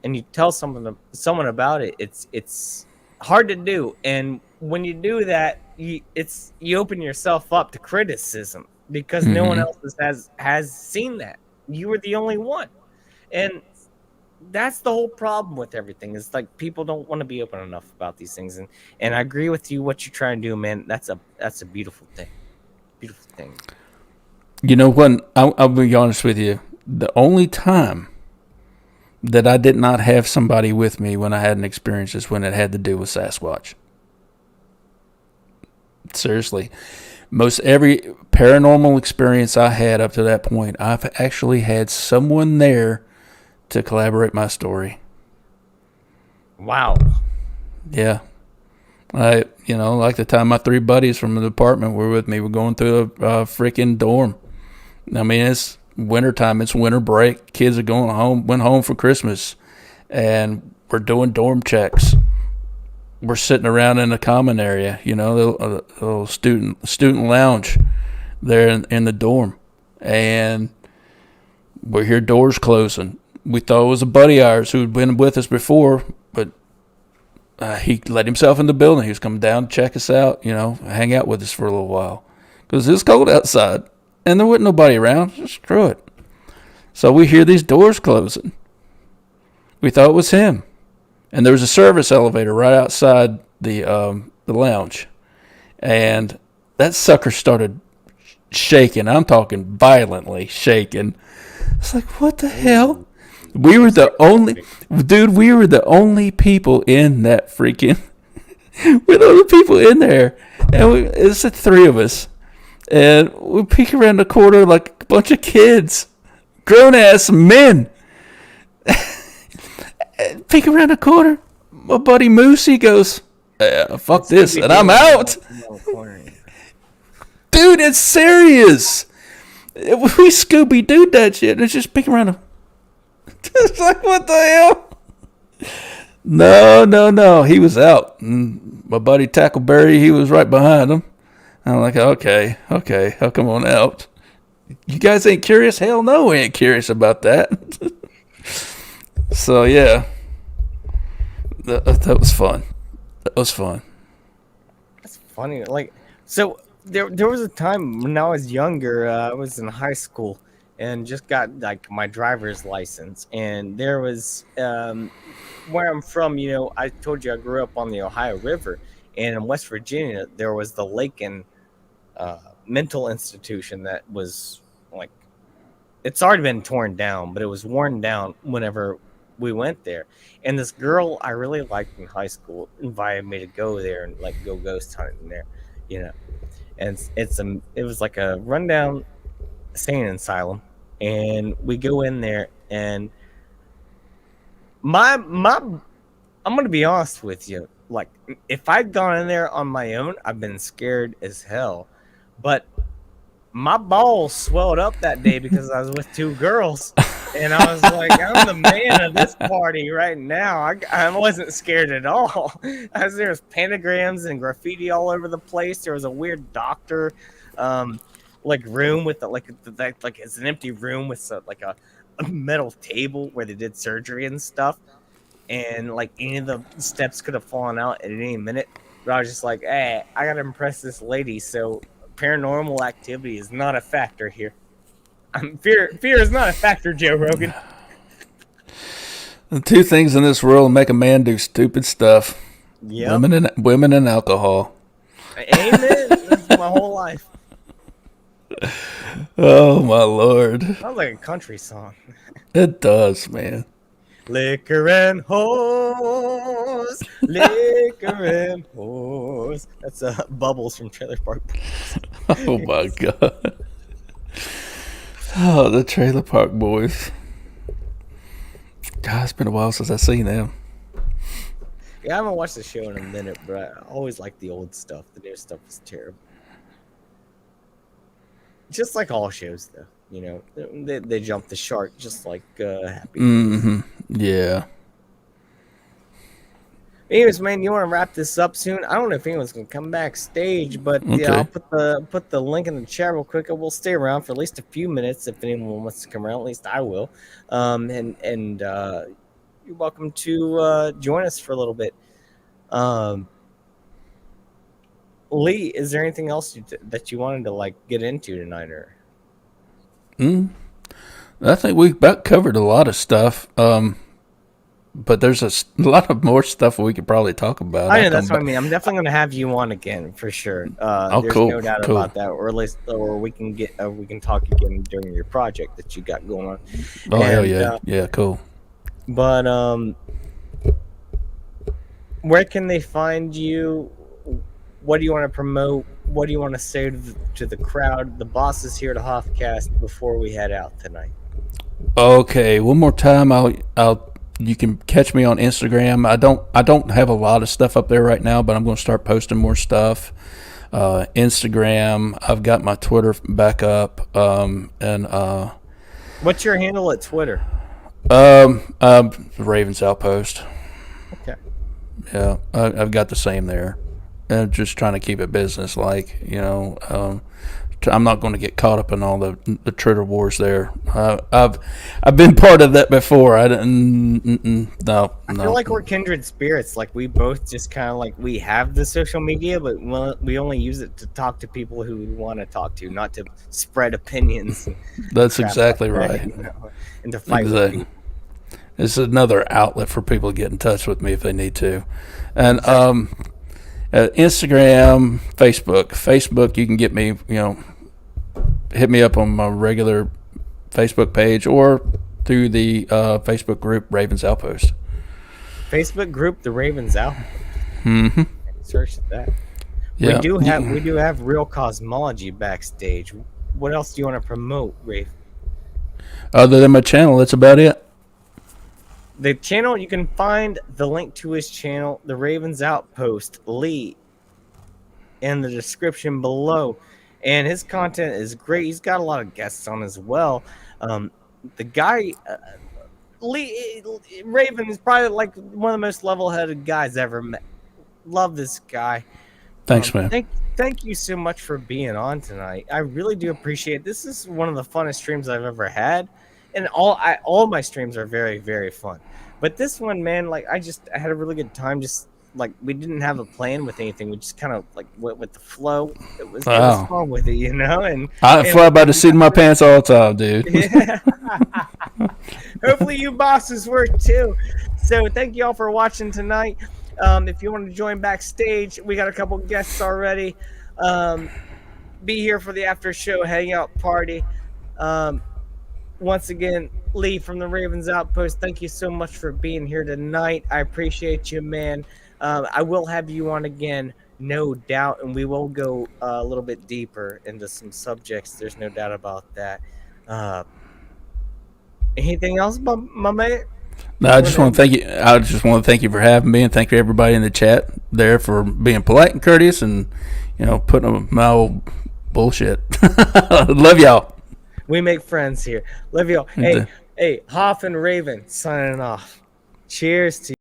and you tell someone about it, it's hard to do. And when you do that, you open yourself up to criticism, because no one else has seen that. You were the only one. And that's the whole problem with everything, is like, people don't want to be open enough about these things. And I agree with you, what you're trying to do, man. That's a beautiful thing. Beautiful thing. When I'll be honest with you, the only time that I did not have somebody with me when I had an experience is when it had to do with Sasquatch. Seriously. Most every paranormal experience I had up to that point, I've actually had someone there to collaborate my story. Wow. Yeah. Like the time my 3 buddies from the apartment were with me, we're going through a freaking dorm. I mean, it's wintertime, it's winter break. Kids are going home, went home for Christmas, and we're doing dorm checks. We're sitting around in the common area, the little student lounge there in the dorm, and we hear doors closing. We thought it was a buddy of ours who had been with us before, but he let himself in the building. He was coming down to check us out, hang out with us for a little while, because it was cold outside, and there wasn't nobody around. Just screw it. So we hear these doors closing. We thought it was him. And there was a service elevator right outside the lounge. And that sucker started shaking. I'm talking violently shaking. It's like, what the hell? We were the only people in that freaking... we're the only people in there. And it's the 3 of us. And we peek around the corner like a bunch of kids. Grown-ass men. Peek around the corner. My buddy Moosey goes, fuck this, and I'm out. Dude, it's serious. We Scooby-Dooed that shit. It's just peeking around. It's like, what the hell? No. He was out. And my buddy Tackleberry, he was right behind him. I'm like, okay, I'll come on out. You guys ain't curious? Hell no, we ain't curious about that. So, yeah. That was fun. That's funny. Like, so there was a time when I was younger, I was in high school and just got, like, my driver's license. And there was, where I'm from, I told you I grew up on the Ohio River. And in West Virginia, there was the Lakin mental institution that was, like, it's already been torn down, but it was worn down whenever we went there. And this girl I really liked in high school invited me to go there and, like, go ghost hunting there, And it was like a rundown insane asylum. and we go in there, and my I'm gonna be honest with you. Like, if I'd gone in there on my own, I've been scared as hell. But my balls swelled up that day because I was with two girls, and I was like, I'm the man of this party right now. I wasn't scared at all. There was pentagrams and graffiti all over the place. There was a weird doctor, like room with like it's an empty room with like a metal table where they did surgery and stuff. And like any of the steps could have fallen out at any minute. But I was just like, hey, I gotta impress this lady, so paranormal activity is not a factor here. Fear is not a factor, Joe Rogan. The two things in this world make a man do stupid stuff. Yeah. Women and alcohol. Amen. That's my whole life. Oh my Lord. Sounds like a country song. It does, man. Liquor and hoes, liquor and hoes. That's Bubbles from Trailer Park Boys. Oh my God. Oh, the Trailer Park Boys. God, it's been a while since I've seen them. Yeah, I haven't watched the show in a minute, but I always like the old stuff. The new stuff is terrible. Just like all shows, though. You know, they jump the shark just like Happy. Mm-hmm. Yeah. Anyways, man, you want to wrap this up soon? I don't know if anyone's gonna come backstage, but Okay. yeah, I'll put the link in the chat real quick. We'll stay around for at least a few minutes if anyone wants to come around. At least I will. And you're welcome to join us for a little bit. Lee, is there anything else that you wanted to like get into tonight, or? I think we about covered a lot of stuff. But there's a lot of more stuff we could probably talk about. I know, that's what I mean. I'm definitely going to have you on again for sure. There's cool. no doubt about that. Or at least, or we can talk again during your project that you got going on. Oh, hell yeah, yeah, cool. But where can they find you? What do you want to promote? What do you want to say to the crowd? The boss is here to Hoffcast before we head out tonight. Okay, one more time. You can catch me on Instagram. I don't have a lot of stuff up there right now, but I'm going to start posting more stuff. Instagram. I've got my Twitter back up. What's your handle at Twitter? Ravens Outpost. Okay. Yeah, I've got the same there. And just trying to keep it business like, you know. I'm not going to get caught up in all the Twitter wars there. I've been part of that before. I feel like we're kindred spirits. Like we both just kind of like we have the social media, but we only use it to talk to people who we want to talk to, not to spread opinions. That's exactly right. You know, and to fight with people. It's another outlet for people to get in touch with me if they need to, and Instagram, Facebook, you can get me, hit me up on my regular Facebook page or through the Facebook group Ravens Outpost. Facebook group, the Ravens Outpost. Mm-hmm. Search that. Yeah. We do have Real Cosmology backstage. What else do you want to promote, Rafe? Other than my channel, that's about it. The channel, you can find the link to his channel, the Ravens Outpost, Lee, in the description below. And his content is great. He's got a lot of guests on as well. The guy, Lee Raven, is probably like one of the most level-headed guys ever met. Love this guy. Thanks, man. Thank you so much for being on tonight. I really do appreciate it. This is one of the funnest streams I've ever had. And all my streams are very, very fun. But this one, man, like I had a really good time. Just like we didn't have a plan with anything. We just kind of like went with the flow. It was fun with it, you know. And I fly by the seat of my pants all the time, dude. Yeah. Hopefully you bosses were too. So thank you all for watching tonight. If you want to join backstage, we got a couple guests already. Be here for the after show hangout party. Once again, Lee from the Ravens Outpost, thank you so much for being here tonight. I appreciate you, man. I will have you on again, no doubt, and we will go a little bit deeper into some subjects. There's no doubt about that. Anything else, my mate? No, I just want to thank you. I just want to thank you for having me, and thank you everybody in the chat there for being polite and courteous, and putting up with my old bullshit. Love y'all. We make friends here. Love y'all. Hey, Hoff and Raven signing off. Cheers to